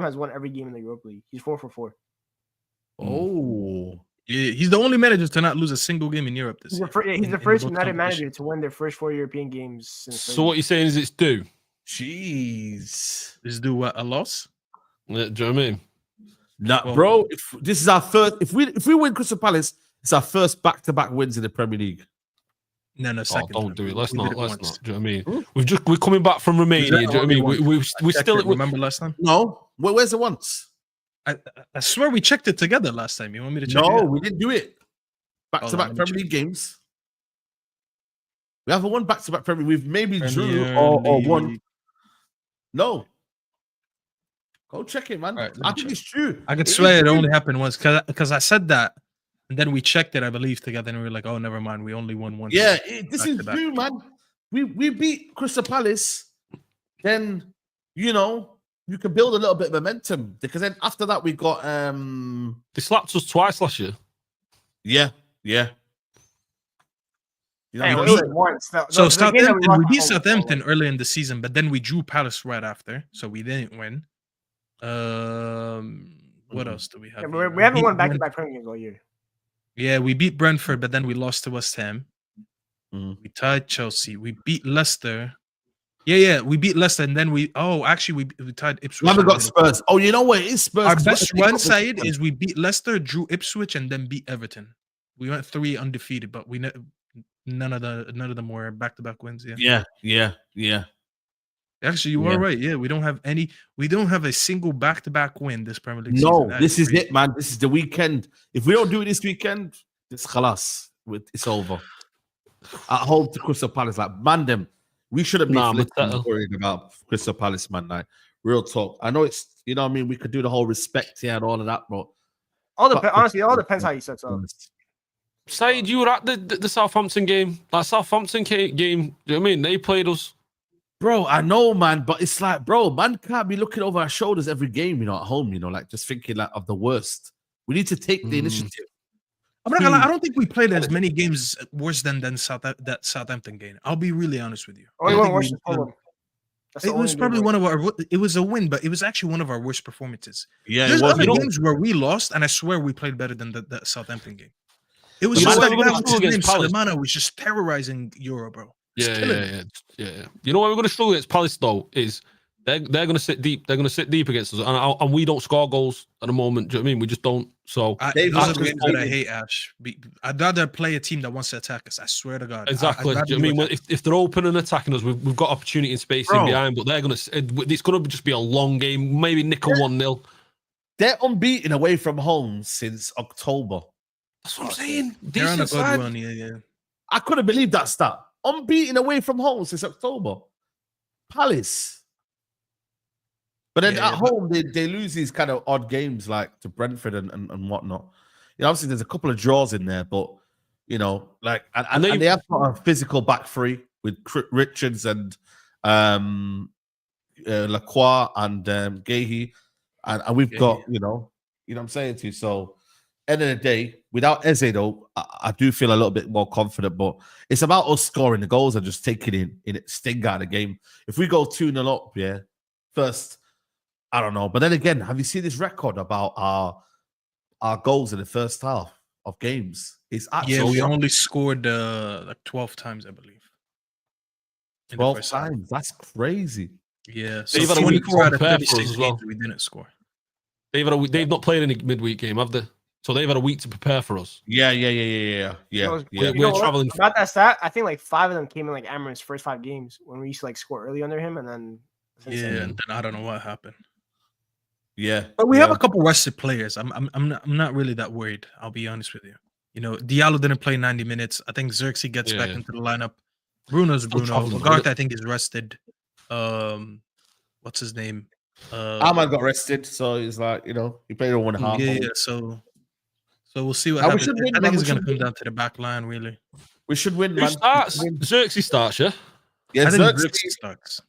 has won every game in the Europa League. He's 4 for 4. Oh, yeah, he's the only manager to not lose a single game in Europe this year. He's the first United manager to win their first 4 European games. So what you're saying is it's due? jeez. Is do what, a loss? Yeah, do you know what I mean? Nah, bro. If this is our first, if we win Crystal Palace, it's our first back-to-back wins in the Premier League. No, second. Don't do it. Let's not. Do you know what I mean? Hmm? We're coming back from Romania. Do you know what I mean? We still remember last time. No, where's the once? I swear we checked it together last time. You want me to check? No, we didn't do it. Back-to-back Premier League games. We haven't won back-to-back Premier. We've maybe drew or won. No. Go check it, man. Right, I think it's true. I could swear it only happened once because I said that, and then we checked it, I believe, together, and we were like, "Oh, never mind. We only won 1." Yeah, this is true, man. We beat Crystal Palace, then you can build a little bit of momentum because then after that we got They slapped us twice last year. yeah. So Southampton, we beat Southampton early in the season, but then we drew Palace right after, so we didn't win. What else do we have? Yeah, we haven't won back-to-back Premier games all year. Yeah, we beat Brentford, but then we lost to West Ham. We tied Chelsea. We beat Leicester. Yeah, we beat Leicester, and then we tied Ipswich. We haven't got Spurs. Oh, you know what? It is Spurs. Our best run side is we beat Leicester, drew Ipswich, and then beat Everton. We went 3 undefeated, but none of them were back-to-back wins. Yeah. Actually, you are right. Yeah, we don't have a single back-to-back win this Premier League No, season. this is it, man. This is the weekend. If we don't do it this weekend, it's khalas. It's over. At home to Crystal Palace, like man, them. We shouldn't be worried about Crystal Palace, man. Like real talk. I know it's what I mean. We could do the whole respect here and all of that, but honestly, it all depends how you set up. Saeed, you were at the Southampton game. That Southampton game, do you know what I mean? They played us. Bro, I know, man, but it's like, bro, man can't be looking over our shoulders every game, at home, like just thinking like of the worst. We need to take the initiative. I'm not gonna lie, I don't think we played as many games worse than that Southampton game. I'll be really honest with you. It was probably one of our. It was a win, but it was actually one of our worst performances. Yeah, there's other games where we lost, and I swear we played better than the Southampton game. It was just like Sulemana was just terrorizing Euro, bro. Yeah. You know why we're going to struggle against Palace though is they're going to sit deep. They're going to sit deep against us, and we don't score goals at the moment. Do you know what I mean? We just don't. So Those those are are the just games that I only- hate, Ash. I'd rather play a team that wants to attack us. I swear to God. exactly. I'd Do you know what I mean? rather If they're open and attacking us, we've got opportunity and space in Bro. behind, but it's gonna just be a long game. Maybe nick a 1-0. They're unbeaten away from home since October. That's what I'm saying. They're on a Decent good side. run, yeah. I couldn't believe that stat. Unbeaten away from home since October. Palace. But then Yeah, at home, they lose these kind of odd games like to Brentford and whatnot. Obviously, there's a couple of draws in there, but like and they have got a physical back three with Richards and Lacroix and Gahey, and we've got you know what I'm saying to you. So, end of the day, without Eze though, I do feel a little bit more confident. But it's about us scoring the goals and just taking in sting out of the game. If we go 2-0 up, first, I don't know. But then again, have you seen this record about our goals in the first half of games? It's actually we only scored like 12 times, I believe. 12 times. That's crazy. Yeah, so they've had a week to prepare for us as well. We didn't score. They've not played any midweek game, have they? So they've had a week to prepare for us. Yeah. We're traveling. About that stat, I think like 5 of them came in like Amorim's first 5 games when we used to like score early under him, and then and then I don't know what happened. Yeah, but we have a couple rested players. I'm not really that worried. I'll be honest with you. Diallo didn't play 90 minutes. I think Xerxes gets back into the lineup. Bruno's Bruno. Lagarde, I think, is rested. What's his name? Ahmad got rested, so he's like, he played 1.5. Yeah. So we'll see what happens. I think it's gonna come down to the back line, really. We should win, Who man. starts? Xerxes starts, yeah? Yeah, I think Xerxes starts.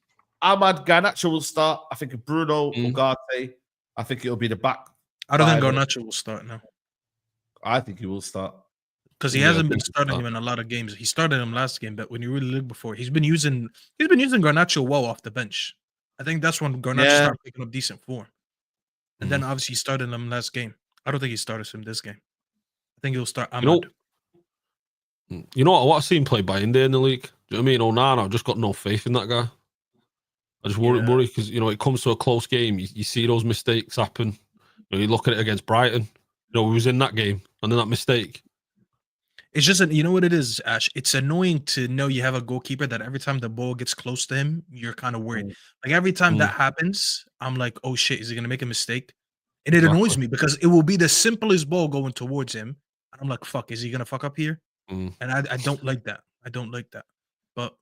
Ahmad Garnacho will start. I think Bruno Ugarte. I think it'll be the back. I don't think Garnacho will start now. I think he will start. Because he hasn't been starting him in a lot of games. He started him last game, but when you really look before, he's been using Garnacho well off the bench. I think that's when Garnacho started picking up decent form. And then obviously he started him last game. I don't think he started him this game. I think he'll start Ahmad. You know what? I see him play Bayern there in the league. Do you know what I mean? Onana, I've just got no faith in that guy. I just worry because it comes to a close game. You see those mistakes happen. You look at it against Brighton. We was in that game and then that mistake. It's just, you know what it is, Ash? It's annoying to know you have a goalkeeper that every time the ball gets close to him, you're kind of worried. Like every time that happens, I'm like, oh shit, is he going to make a mistake? And it annoys me because it will be the simplest ball going towards him. And I'm like, fuck, is he going to fuck up here? And I don't like that. But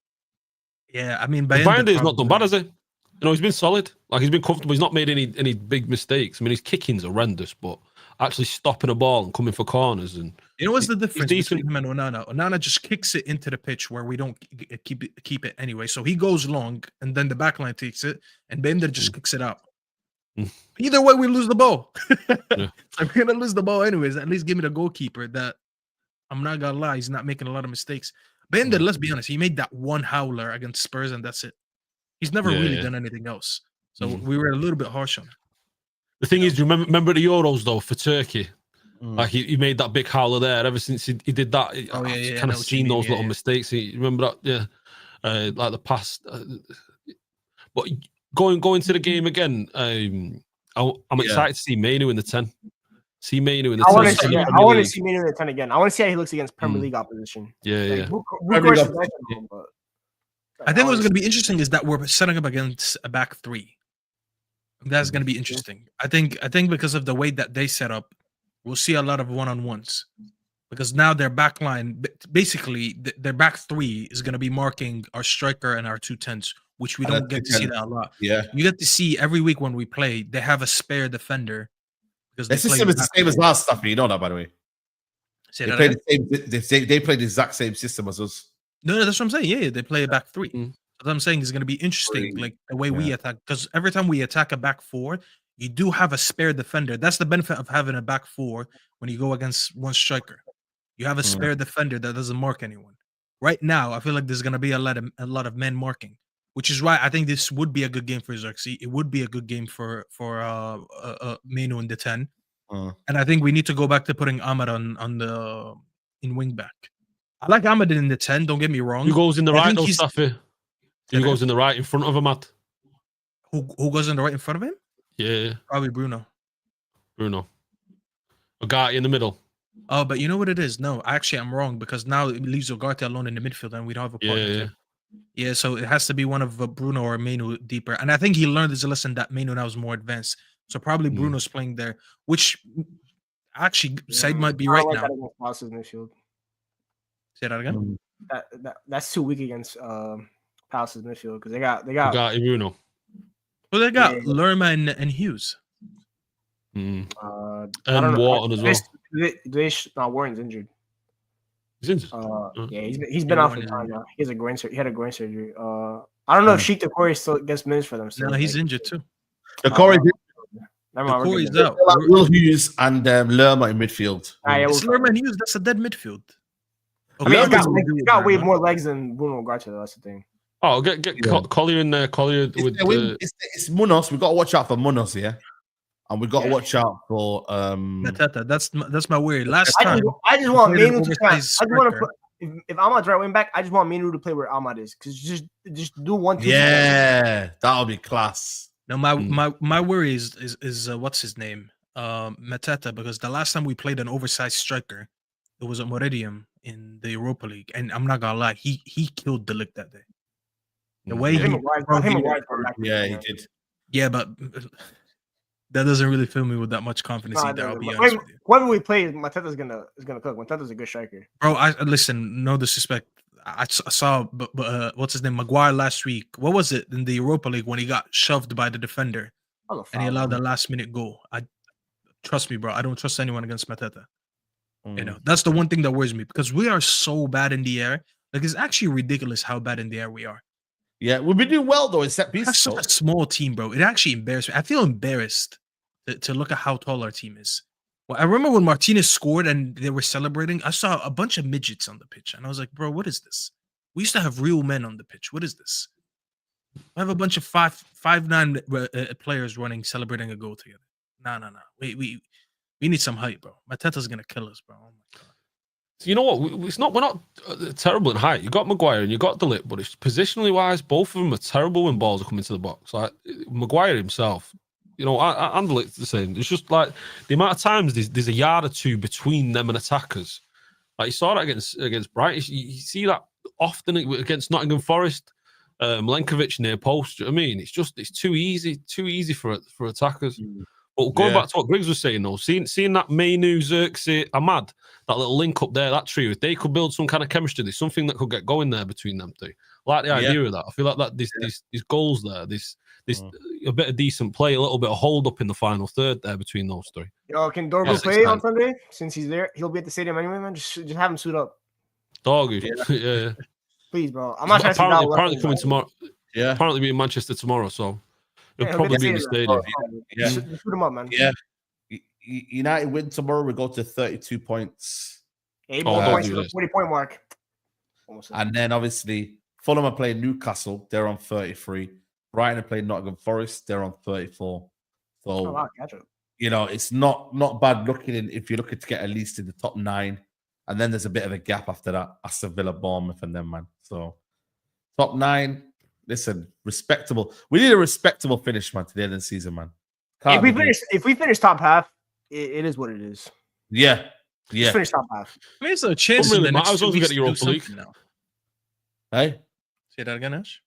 yeah, I mean, Bayern is not done bad, has he? He's been solid. Like he's been comfortable. He's not made any big mistakes. I mean, his kicking's horrendous, but actually stopping a ball and coming for corners and what's the difference between him and Onana? Onana just kicks it into the pitch where we don't keep it anyway. So he goes long, and then the backline takes it, and Bender just kicks it out. Either way, we lose the ball. I'm gonna lose the ball anyways. At least give me the goalkeeper that I'm not gonna lie, he's not making a lot of mistakes. Bender, let's be honest, he made that one howler against Spurs, and that's it. He's never really done anything else. So we were a little bit harsh on him. The thing is, do you remember the Euros though for Turkey? Like he made that big howler there. Ever since he did that, I've kind of seen those little mistakes. You remember that? Yeah, like the past. But going to the game again, I'm excited to see Mainu in the 10. See Mainu in the 10. I want to see Mainu in the 10 again. I want to see how he looks against Premier League opposition. Yeah. I think what's going to be interesting is that we're setting up against a back 3. That's going to be interesting. I think because of the way that they set up, we'll see a lot of one-on-ones. Because now their back line, basically, their back 3 is going to be marking our striker and our 2 10s, which we don't get to see that a lot. Yeah, you get to see every week when we play, they have a spare defender. Because the system is the same as last stuff. You know that, by the way. They play the exact same system as us. No, that's what I'm saying. Yeah, they play a back 3. What I'm saying is going to be interesting, like the way we attack. Because every time we attack a back 4, you do have a spare defender. That's the benefit of having a back 4 when you go against one striker. You have a spare defender that doesn't mark anyone. Right now, I feel like there's going to be a lot of men marking, which is why I think this would be a good game for Xerxes. It would be a good game for Mainu in the 10. And I think we need to go back to putting Ahmad in wing back. I like Ahmad in the 10. Don't get me wrong. Who goes in the right, though, Staffy? Who goes in the right in front of him, Matt? Who goes in the right in front of him? Yeah. Probably Bruno. I Ugarte in the middle. Oh, but you know what it is? No, actually, I'm wrong because now it leaves Ugarte alone in the midfield and we don't have a partner. Yeah. Yeah, so it has to be one of Bruno or Menu deeper. And I think he learned his lesson that Menu now is more advanced. So probably Bruno's playing there, which actually Said might be right now. Palace's midfield. Say that again. That's too weak against Palace's midfield because they got Ugarte, Bruno. Well, they got Lerma and Hughes. And Wharton as well. Wharton's injured. He's injured. Yeah, he's been out for time now. He had a groin surgery. I don't know if Sheik Decore still gets minutes for them. So no, he's injured too. Decore's out. Will Hughes and Lerma in midfield. It's Lerma and Hughes. That's a dead midfield. Okay, he's got way more legs than Bruno Ugarte. That's the thing. Oh, get Collier in there. Collier with it's Munoz. We got to watch out for Munoz, yeah. And we got to watch out for Mateta. That's my worry. Last time, I just want Menu to play. I just want to put if Ahmad's right wing back, I just want Menu to play where Ahmad is because just do 1-2. Yeah, that'll be class. No, my worry is what's his name, Mateta, because the last time we played an oversized striker, it was a Meridium in the Europa League, and I'm not gonna lie, he killed De Ligt that day. The way he did. Yeah, but that doesn't really fill me with that much confidence either. I'll be honest with you. When we play, Mateta's gonna cook. Mateta's a good striker. Bro, listen. No disrespect. I saw, what's his name, Maguire last week. What was it in the Europa League when he got shoved by the defender and he allowed the last minute goal? Trust me, bro. I don't trust anyone against Mateta. You know, that's the one thing that worries me because we are so bad in the air. Like, it's actually ridiculous how bad in the air we are. Yeah, we've been doing well though in set pieces. That's such a small team, bro. It actually embarrassed me. I feel embarrassed to look at how tall our team is. Well, I remember when Martinez scored and they were celebrating, I saw a bunch of midgets on the pitch. And I was like, bro, what is this? We used to have real men on the pitch. What is this? I have a bunch of 5'9" players running, celebrating a goal together. No. We need some height, bro. Mateta's going to kill us, bro. Oh, my God. You know what? We're not terrible in height. You got Maguire and you got De Ligt, but it's positionally wise, both of them are terrible when balls are coming to the box. Like Maguire himself, you know, and De Ligt the same. It's just like the amount of times there's a yard or two between them and attackers. Like you saw that against Brighton. You see that often against Nottingham Forest, Milenkovic near post. Do you know what I mean? It's too easy for attackers. But going back to what Griggs was saying, though, seeing that Menu, Xerxes, Ahmad, that little link up there, that trio, if they could build some kind of chemistry, there's something that could get going there between them two. I like the idea of that. I feel like that these goals there, this a bit of decent play, a little bit of hold up in the final third there between those three. Yo, can Dorgu play on Sunday? Since he's there, he'll be at the stadium anyway, man. Just have him suit up. Dorgu, yeah. Please, bro. I'm not trying to apparently coming tomorrow. Yeah, apparently be in Manchester tomorrow, so he'll probably be in the stadium. Yeah, shoot him up, man. Yeah. United win tomorrow. We go to 32 points. 8 points to the 40-point mark. And then obviously Fulham are playing Newcastle. They're on 33. Brighton are playing Nottingham Forest. They're on 34. So you know it's not bad looking in if you're looking to get at least in the top 9. And then there's a bit of a gap after that. Aston Villa, Bournemouth, and them, man. So top 9. Listen, respectable. We need a respectable finish, man, to the end of the season, man. If we finish top half, it is what it is. Yeah. Just finish top half. I mean, it's a chance. Really I was going to get the Europa League now. Hey, say that again, Ash.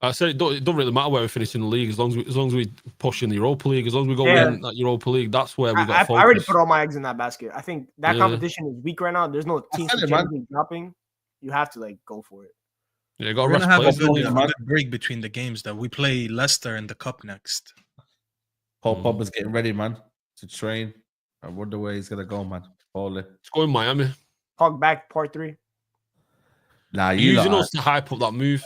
I said it don't really matter where we finish in the league as long as we push in the Europa League, as long as we go in that Europa League. That's where we got. I already put all my eggs in that basket. I think that competition is weak right now. There's no teams dropping. You have to go for it. Yeah, got We're gonna have a good break between the games. That we play Leicester in the cup next. Paul Pogba's getting ready, man, to train. I wonder where he's gonna go, man. Holy. It's going Miami. Pog back part 3. Nah, using us to hype up that move.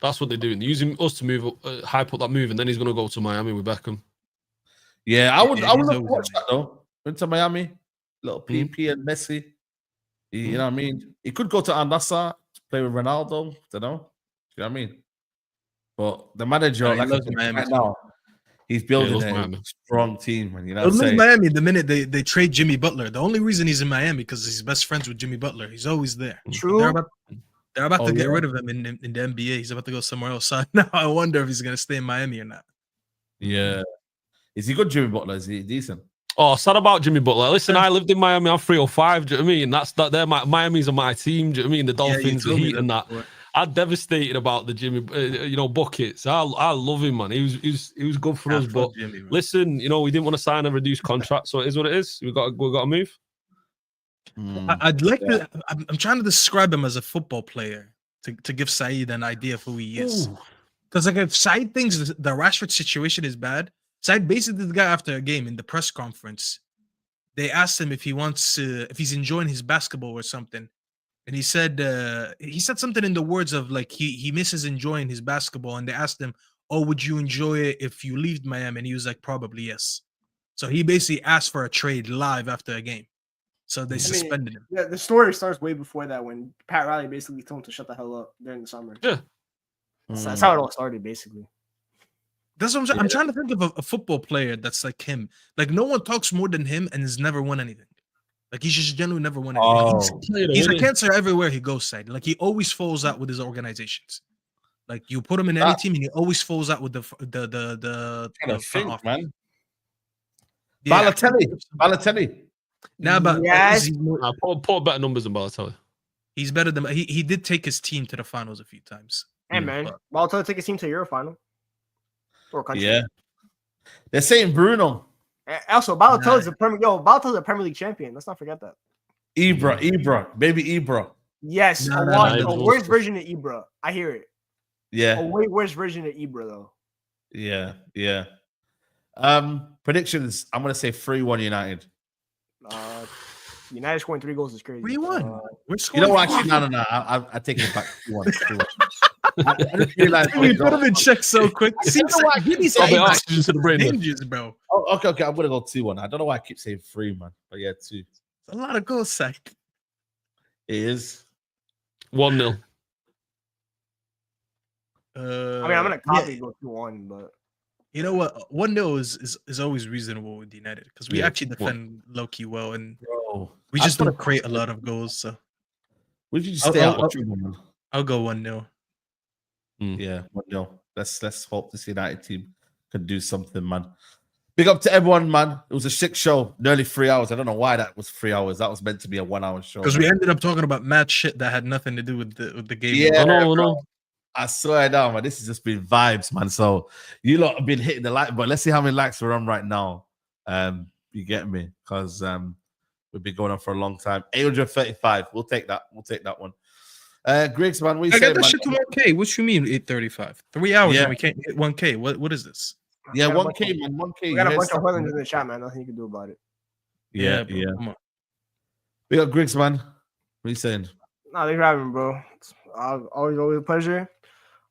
That's what they're doing. They're using us to hype up that move, and then he's gonna go to Miami with Beckham. Yeah, I would watch that though. Went to Miami, little PP and Messi. You know what I mean? He could go to Al-Nassr to play with Ronaldo. Don't know. You know what I mean? But the manager, right now, he's building a strong team, man. You know, what I'm Miami the minute they trade Jimmy Butler. The only reason he's in Miami because he's best friends with Jimmy Butler. He's always there. True. They're about to get rid of him in the NBA. He's about to go somewhere else. So now I wonder if he's going to stay in Miami or not. Yeah. Is he good, Jimmy Butler? Is he decent? Oh, sad about Jimmy Butler. Listen, I lived in Miami. I'm 305. Do you know what I mean? That's that. They're Miami's on my team. Do you know what I mean? The Dolphins, the Heat, and that. I'm devastated about the Jimmy, buckets. I love him, man. He was good for us. But Jimmy, listen, we didn't want to sign a reduced contract, so it is what it is. We got to move. I'd like to. I'm trying to describe him as a football player to give Saeed an idea of who he is. Because like if Saeed thinks the Rashford situation is bad, Saeed basically the guy after a game in the press conference, they asked him if he's enjoying his basketball or something. And he said something in the words of like he misses enjoying his basketball, and they asked him, "Oh, would you enjoy it if you leave Miami?" And he was like, "Probably yes." So he basically asked for a trade live after a game. So they suspended him. Yeah, the story starts way before that when Pat Riley basically told him to shut the hell up during the summer. Yeah, that's how it all started, basically. That's what I'm trying to think of a football player that's like him. Like no one talks more than him and has never won anything. Like he's just genuinely never won anything. He's a cancer everywhere he goes, Said. Like he always falls out with his organizations. Like you put him in any team and he always falls out with the think, man. Yeah. Balotelli. Nah, but yes. Poor better numbers than Balotelli. He's better than he did take his team to the finals a few times. Hey man, Balotelli took his team to Euro final. Yeah. They're saying Bruno. Also, Balotelli's a Premier League champion. Let's not forget that. Ibra, baby Ibra. Yes, a worse version of Ibra. I hear it. Yeah, a way worse version of Ibra though. Yeah. Predictions. I'm gonna say 3-1 United. United scoring 3 goals is crazy. 3-1. You know what? Actually, no. I take it back. 2-1. I just realized you put him in check so quick. Give me some oxygen to the brain, bro. Oh, okay. I'm gonna go 2-1. I don't know why I keep saying 3, man. But yeah, 2. A lot of goals, Sack. It is 1-0. I mean, I'm gonna copy go 2-1, but you know what? 1-0 is always reasonable with United because we actually defend low key well, and we just don't create a lot of goals. So we should just stay out. I'll go 1-0. Yeah, 1-0. Let's hope this United team can do something, man. Big up to everyone, man. It was a sick show, nearly 3 hours. I don't know why that was 3 hours. That was meant to be a 1-hour show. Because we ended up talking about mad shit that had nothing to do with the game. Yeah, no. I swear down, man. This has just been vibes, man. So you lot have been hitting the like, but let's see how many likes we're on right now. You get me? Because we've been going on for a long time. 835. We'll take that. We'll take that one. Griggs, man, what you saying, I got that shit to 1K. What you mean 835? 3 hours and we can't hit 1K. What is this? Yeah, 1K, man. 1K. We got a bunch of Hoylands in the chat, man. Nothing you can do about it. Yeah. Come on. We got Griggs, man. What are you saying? Nah, thanks for having me, bro. It's always a pleasure.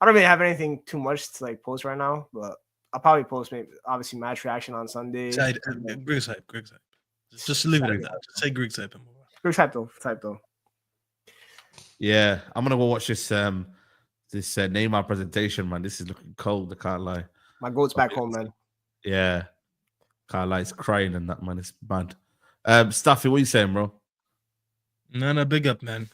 I don't really have anything too much to like post right now, but I'll probably post maybe obviously match reaction on Sunday. Griggs hype. Just leave it like that. Just say Griggs hype. Griggs hype though. Yeah, I'm gonna go watch this Neymar presentation, man. This is looking cold. I can't lie. My goat's back home, man. Yeah, can't lie. It's crying and that, man. It's bad. Staffy, what you saying, bro? No, big up, man.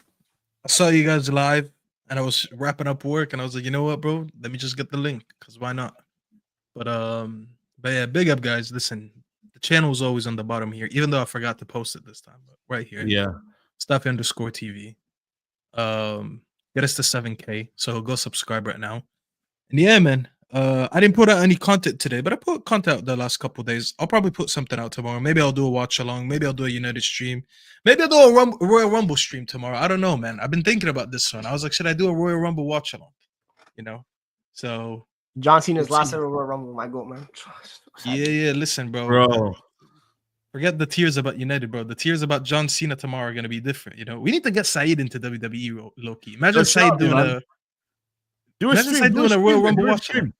I saw you guys live, and I was wrapping up work, and I was like, you know what, bro? Let me just get the link, because why not? But yeah, big up, guys. Listen, the channel is always on the bottom here, even though I forgot to post it this time, but right here. Yeah. Staffy_TV. Get us to 7K, so go subscribe right now. And yeah, man, I didn't put out any content today, but I put content out the last couple of days. I'll probably put something out tomorrow. Maybe I'll do a watch along. Maybe I'll do a United stream. Maybe I'll do a Royal Rumble stream tomorrow. I don't know, man. I've been thinking about this one. I was like, should I do a Royal Rumble watch along? You know, so John Cena's last ever Royal Rumble, my goat, man. Yeah. Listen, bro. Forget the tears about United, bro. The tears about John Cena tomorrow are gonna be different. You know, we need to get Saeed into WWE low-key. Imagine Saeed doing a Royal Rumble watch. Saeed,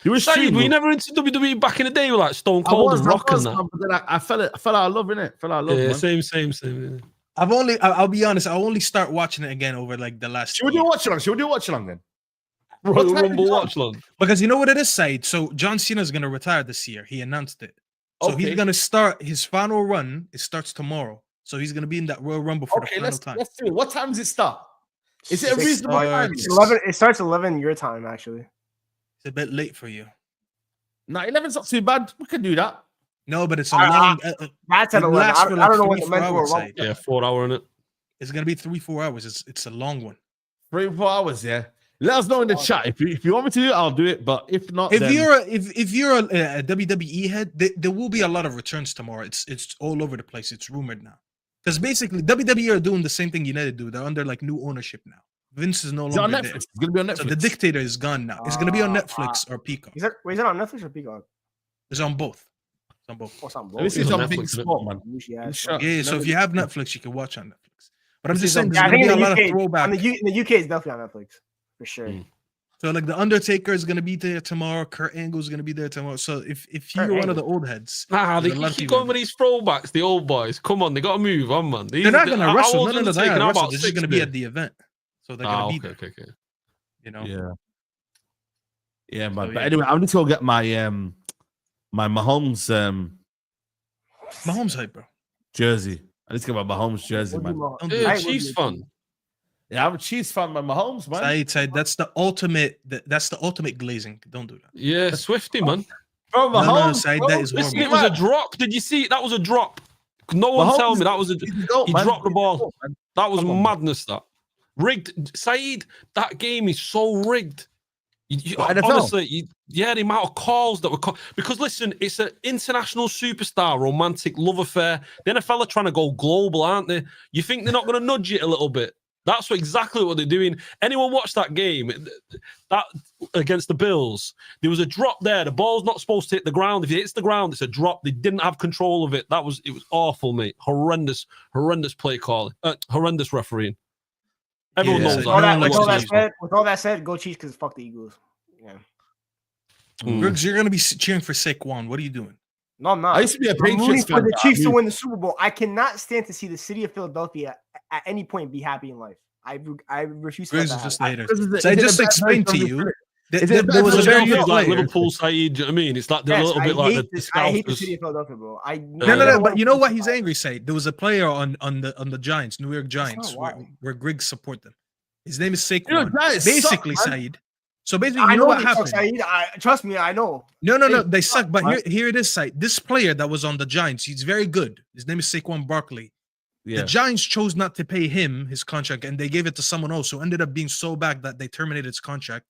were you never into WWE back in the day with like Stone Cold and Rock and that? But then I fell out of love, innit? Fell out of love, man. Same. Yeah. I'll be honest, I'll only start watching it again over like the last. Should we do a watch along then? Royal Rumble watch along. Because you know what it is, Saeed. So John Cena's gonna retire this year. He announced it. So he's gonna start his final run. It starts tomorrow. So he's gonna be in that Royal Rumble for the final time. Let's do it. What time does it start? Is it a reasonable time? 11. It starts 11 your time, actually. It's a bit late for you. No, 11's not too bad. We can do that. No, but it's a long. That's at it 11. lasts I for don't like know when the 3-4 men hours. were Said. Yeah, 4 hour in it. It's gonna be 3-4 hours. It's a long one. 3-4 hours, yeah. Let us know in the chat if you want me to do it. I'll do it. But if not, If then... you're a WWE head, there will be a lot of returns tomorrow. It's all over the place. It's rumored now because basically WWE are doing the same thing United do. They're under like new ownership now. Vince is no Is it on longer Netflix? there. It's gonna be on Netflix. So the dictator is gone now. It's gonna be on Netflix or Peacock. Is it on Netflix or Peacock? It's on both. It's on both. Oh, it's on both. Let me see It's on some big Netflix, sport, man. Yeah, so if you have Netflix, you can watch on Netflix. But I'm This just is saying, on- there's I gonna think be a in the lot of UK, throwback. in the UK, it's definitely on Netflix for sure. Mm. So like the Undertaker is gonna be there tomorrow. Kurt Angle is gonna be there tomorrow. So if Kurt you're one of Angle. the old heads, Nah, they there's a lot of keep people- going with these throwbacks. The old boys, come on, they got to move on, man. they're not gonna wrestle. No, they're not gonna wrestle. About They're just gonna be 60. at the event. So they're gonna be there. Okay. You know. Yeah, man. So, But yeah. anyway, I'm just gonna get my my Mahomes Mahomes hype, bro. jersey. I just get my Mahomes jersey, Would be man. more- Don't do Yeah, that. Chiefs fan. Yeah, I'm a Chiefs fan, man. Mahomes, man. Said that's the ultimate. That's the ultimate glazing. Don't do that. Yeah, Swifty, man. Bro, No, Mahomes, Said, bro, that is Listen, horrible. it was a drop. Did you see it? That was a drop. No one Mahomes tell me that was a. he's the GOAT, He man. dropped the He's ball. GOAT, man. That was Come on, madness. That rigged. Saeed, that game is so rigged. What, NFL? Honestly, the amount of calls that were because listen, it's an international superstar romantic love affair. The NFL are trying to go global, aren't they? You think they're not going to nudge it a little bit? That's exactly what they're doing. Anyone watch that game that against the Bills? There was a drop there. The ball's not supposed to hit the ground. If it hits the ground, it's a drop. They didn't have control of it. It was awful, mate. Horrendous play calling. Horrendous refereeing. Everyone Yeah, knows so that. no one Everyone likes knows that. with all that said, go Chiefs because fuck the Eagles. Yeah. Griggs, you're gonna be cheering for Saquon. What are you doing? No, I'm not. I used to be a I'm rooting Patriots for fan. the but Chiefs I to moved. win the Super Bowl. I cannot stand to see the city of Philadelphia at any point be happy in life. I refuse to let Griggs that is just happen. haters. Is it I a just bad explained to version of you Philly? that Is it a there bad was a version very of good It's like player. Liverpool, Saeed. Do you know what I mean? It's like they're a Yes, little bit like I hate the Scousers. city of Philadelphia, bro. No. But you know what? He's angry. Say there was a player on the Giants, New York Giants, not why. where Griggs support them. His name is Saquon. You know, Giants Basically, suck, man. Said. So basically, I you know what they suck, happened? Saeed. Trust me, I know. No, they suck. But man. here it is, Said. This player that was on the Giants, he's very good. His name is Saquon Barkley. Yeah. The Giants chose not to pay him his contract, and they gave it to someone else who ended up being so bad that they terminated his contract.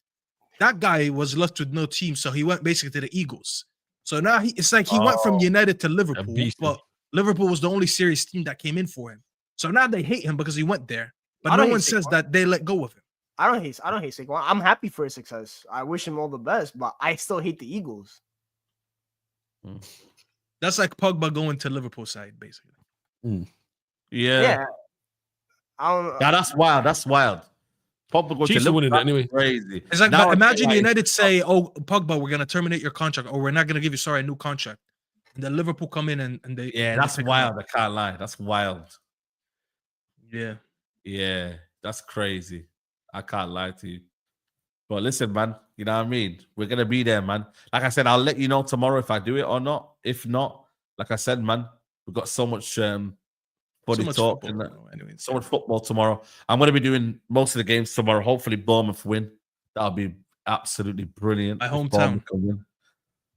That guy was left with no team, so he went basically to the Eagles. So now it's like he went from United to Liverpool, beast. but Liverpool was the only serious team that came in for him. So now they hate him because he went there, but I no don't one hate says Saquon. that they let go of him. I don't hate Saquon. I'm happy for his success. I wish him all the best, but I still hate the Eagles. That's like Pogba going to Liverpool side, basically. Yeah. I don't know. Yeah, that's wild. That's wild. Pogba going Chiefs to are winning it Liverpool, anyway. that's crazy. It's like, Now but I imagine get why- United say, "Oh, Pogba, we're gonna terminate your contract, or we're not gonna give you, a new contract," and then Liverpool come in and they Yeah, they that's pick him wild. up. I can't lie. That's wild. Yeah. Yeah, that's crazy. I can't lie to you. But listen, man, you know what I mean? We're going to be there, man. Like I said, I'll let you know tomorrow if I do it or not. If not, like I said, man, we've got so much body much talk football, and that. bro. Anyway, So much football tomorrow. I'm going to be doing most of the games tomorrow. Hopefully, Bournemouth win. That'll be absolutely brilliant. My if hometown. Bournemouth can win.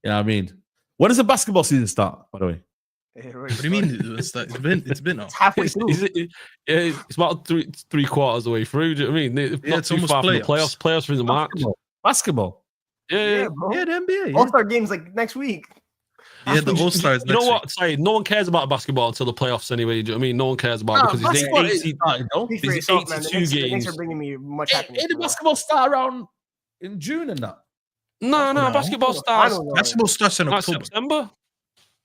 You know what I mean? When does the basketball season start, by the way? What do you mean? It's been It's halfway through. It's about three quarters away through. Do you know what I mean? It's Yeah, not it's too almost far from the playoffs. playoffs. Playoffs are in the March. Basketball. Yeah. bro. Yeah, the NBA. Yeah, All-Star games like next week. yeah the All Stars. You know what? Say no one cares about basketball until the playoffs anyway. Do you know what I mean? No one cares about it because it's basketball is 80. starting, though. Speak for There's yourself, man. The 82 Knicks, the games. Knicks are bringing me much happiness. Ain't the bro. basketball start around in June and that? No, No. basketball starts Basketball starts in like October. September.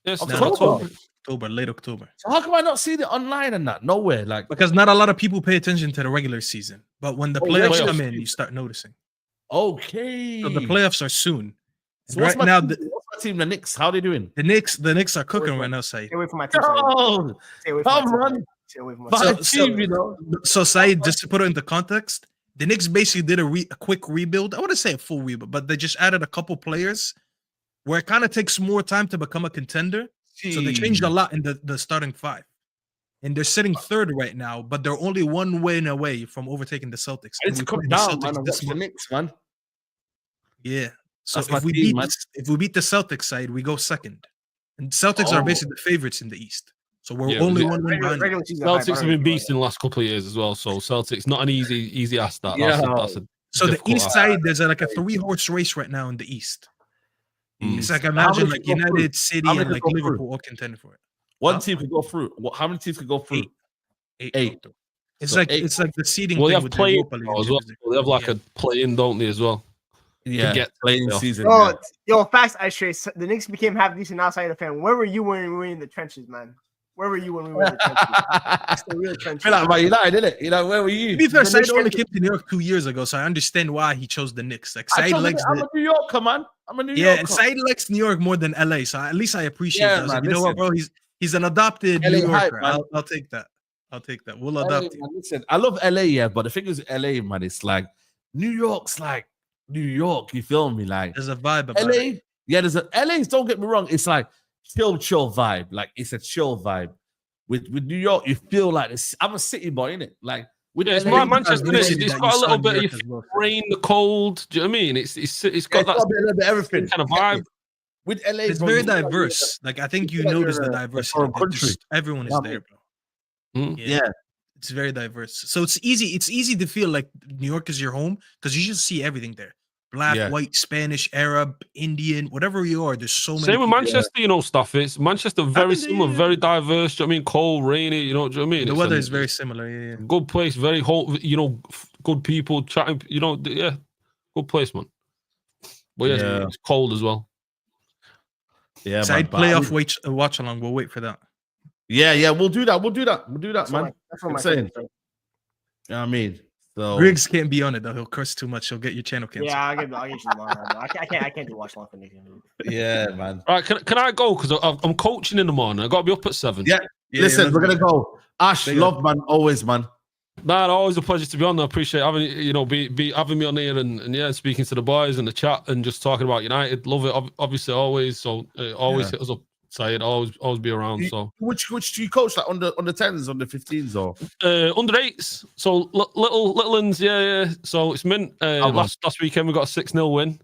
Yes, October. October, late October. So how come I not see it online and that? Nowhere. Like, Because not a lot of people pay attention to the regular season, but when the Oh, playoffs playoffs. come in, you start noticing. okay. So the playoffs are soon. So right what's my now, team? What's my team? The Knicks. How they doing? the Knicks are cooking Wait, right now. Say Stay away from my team. Saeed. Oh, Stay away from my come team. on. Stay away from my My team. team, you know. so. Saeed, just to put it into context, the Knicks basically did a quick rebuild. I wouldn't say a full rebuild, but they just added a couple players where it kind of takes more time to become a contender. So they changed a lot in the starting five. And they're sitting third right now, but they're only one win away from overtaking the Celtics. I And need to we come play the down, Celtics man. And this watch the month. Knicks, man. Yeah. So That's my if we team, beat man. if we beat the Celtics side, we go second. And Celtics are basically the favorites in the East. So we're only one win behind. Celtics have been beasts in the last couple of years as well. So Celtics not an easy ask that. That's a so the difficult East ask. side, there's like a 3-horse race right now in the East. It's like imagine like United, City, and like Liverpool all contending for it. One team could go through. How many teams could go through? Eight. It's like the seeding. Well, they thing have with play the Europa League as well. They have like a play-in, don't they, as well? Yeah, get playing season. Yo, facts. I straight. The Knicks became half decent outside the fan. Where were you when we were in the trenches, man? Where were you when we were in the trenches? It's the real trenches. Feel like United, didn't it? You know, where were you? To be fair, Saeed only came to New York 2 years ago, so I understand why he chose the Knicks. Like Saeed likes I'm a New Yorker, man. I'm a New Yorker. Yeah, and Saeed likes New York more than LA, so at least I appreciate that. I was like, you know what, bro? He's an adopted LA New Yorker. hype, I'll take that. I'll take that. We'll adopt you. Man, listen, I love LA, yeah, but the thing is, LA, man, it's like New York's like New York. You feel me? Like there's a vibe about LA. it. Yeah, there's a LA's. Don't get me wrong. It's like chill vibe. Like it's a chill vibe. With New York, you feel like this. I'm a city boy, innit? Like with it's LA, Manchester. It's got a little bit of rain, the cold. Do you know what I mean? It's got that a little bit of everything kind of vibe. With LA, it's very diverse. Like I think you notice the diversity. Everyone is there, bro. Yeah. It's very diverse. So it's easy to feel like New York is your home because you just see everything there. Black, white, Spanish, Arab, Indian, whatever you are, there's so many. Same with Manchester, you know, stuff. It's Manchester very similar, very diverse. Do you know what I mean? Cold, rainy, you know, do you know what I mean? The weather is very similar, yeah. Good place, very hot, you know, good people chatting, you know, yeah. Good place, man. But yeah, it's cold as well. Yeah, Side playoff watch along. We'll wait for that. Yeah, we'll do that. We'll do that, man. That's what I'm saying. You know what I mean? So Griggs can't be on it though. He'll curse too much. He'll get your channel canceled. Yeah, I'll get you long. I can't do watch long for Nick. Yeah, man. All right, can I go? Because I'm coaching in the morning. I got to be up at 7. Yeah. Listen, we're gonna go. Ash, love, man. Always, man. Man, always a pleasure to be on. I appreciate having be having me on here and speaking to the boys in the chat and just talking about United. Love it, obviously, always. So always hit us up. Saeed, always be around. So which do you coach, like under 10s, under 15s, or under 8s? So little ones, yeah. So it's mint. Last weekend we got a 6-0 win.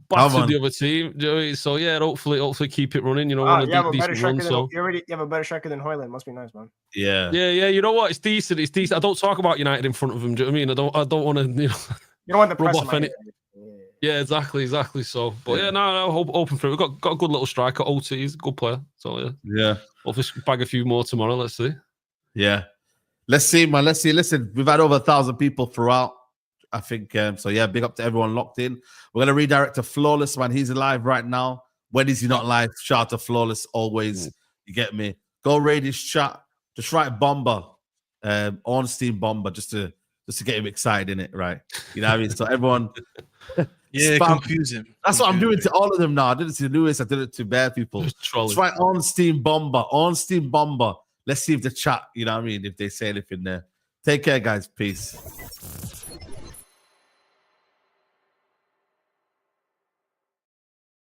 Back to the other team. You know, so yeah, hopefully keep it running. You know, you have a better striker you have a better striker than Højlund. Must be nice, man. Yeah. You know what? It's decent. I don't talk about United in front of him. Do you know what I mean? I don't want to. You don't want the press off any. Yeah, exactly. So, but open for it. We've got a good little striker. OT is a good player. So yeah. Hopefully bag a few more tomorrow. Let's see. Yeah, let's see, man. Let's see. Listen, we've had over 1,000 people throughout. I think so. Yeah, big up to everyone locked in. We're gonna redirect to Flawless, man. He's live right now. When is he not live? Shout out to Flawless always. You get me? Go raid his chat. Just write Bomba, on Steam Bomba, just to get him excited in it, right? You know what I mean? So everyone. Yeah, confuse him. That's what I'm doing to all of them now. I did it to Lewis. I did it to bad people. Just write on Steam Bomba. On Steam Bomba. Let's see if the chat, you know what I mean, if they say anything there. Take care, guys. Peace.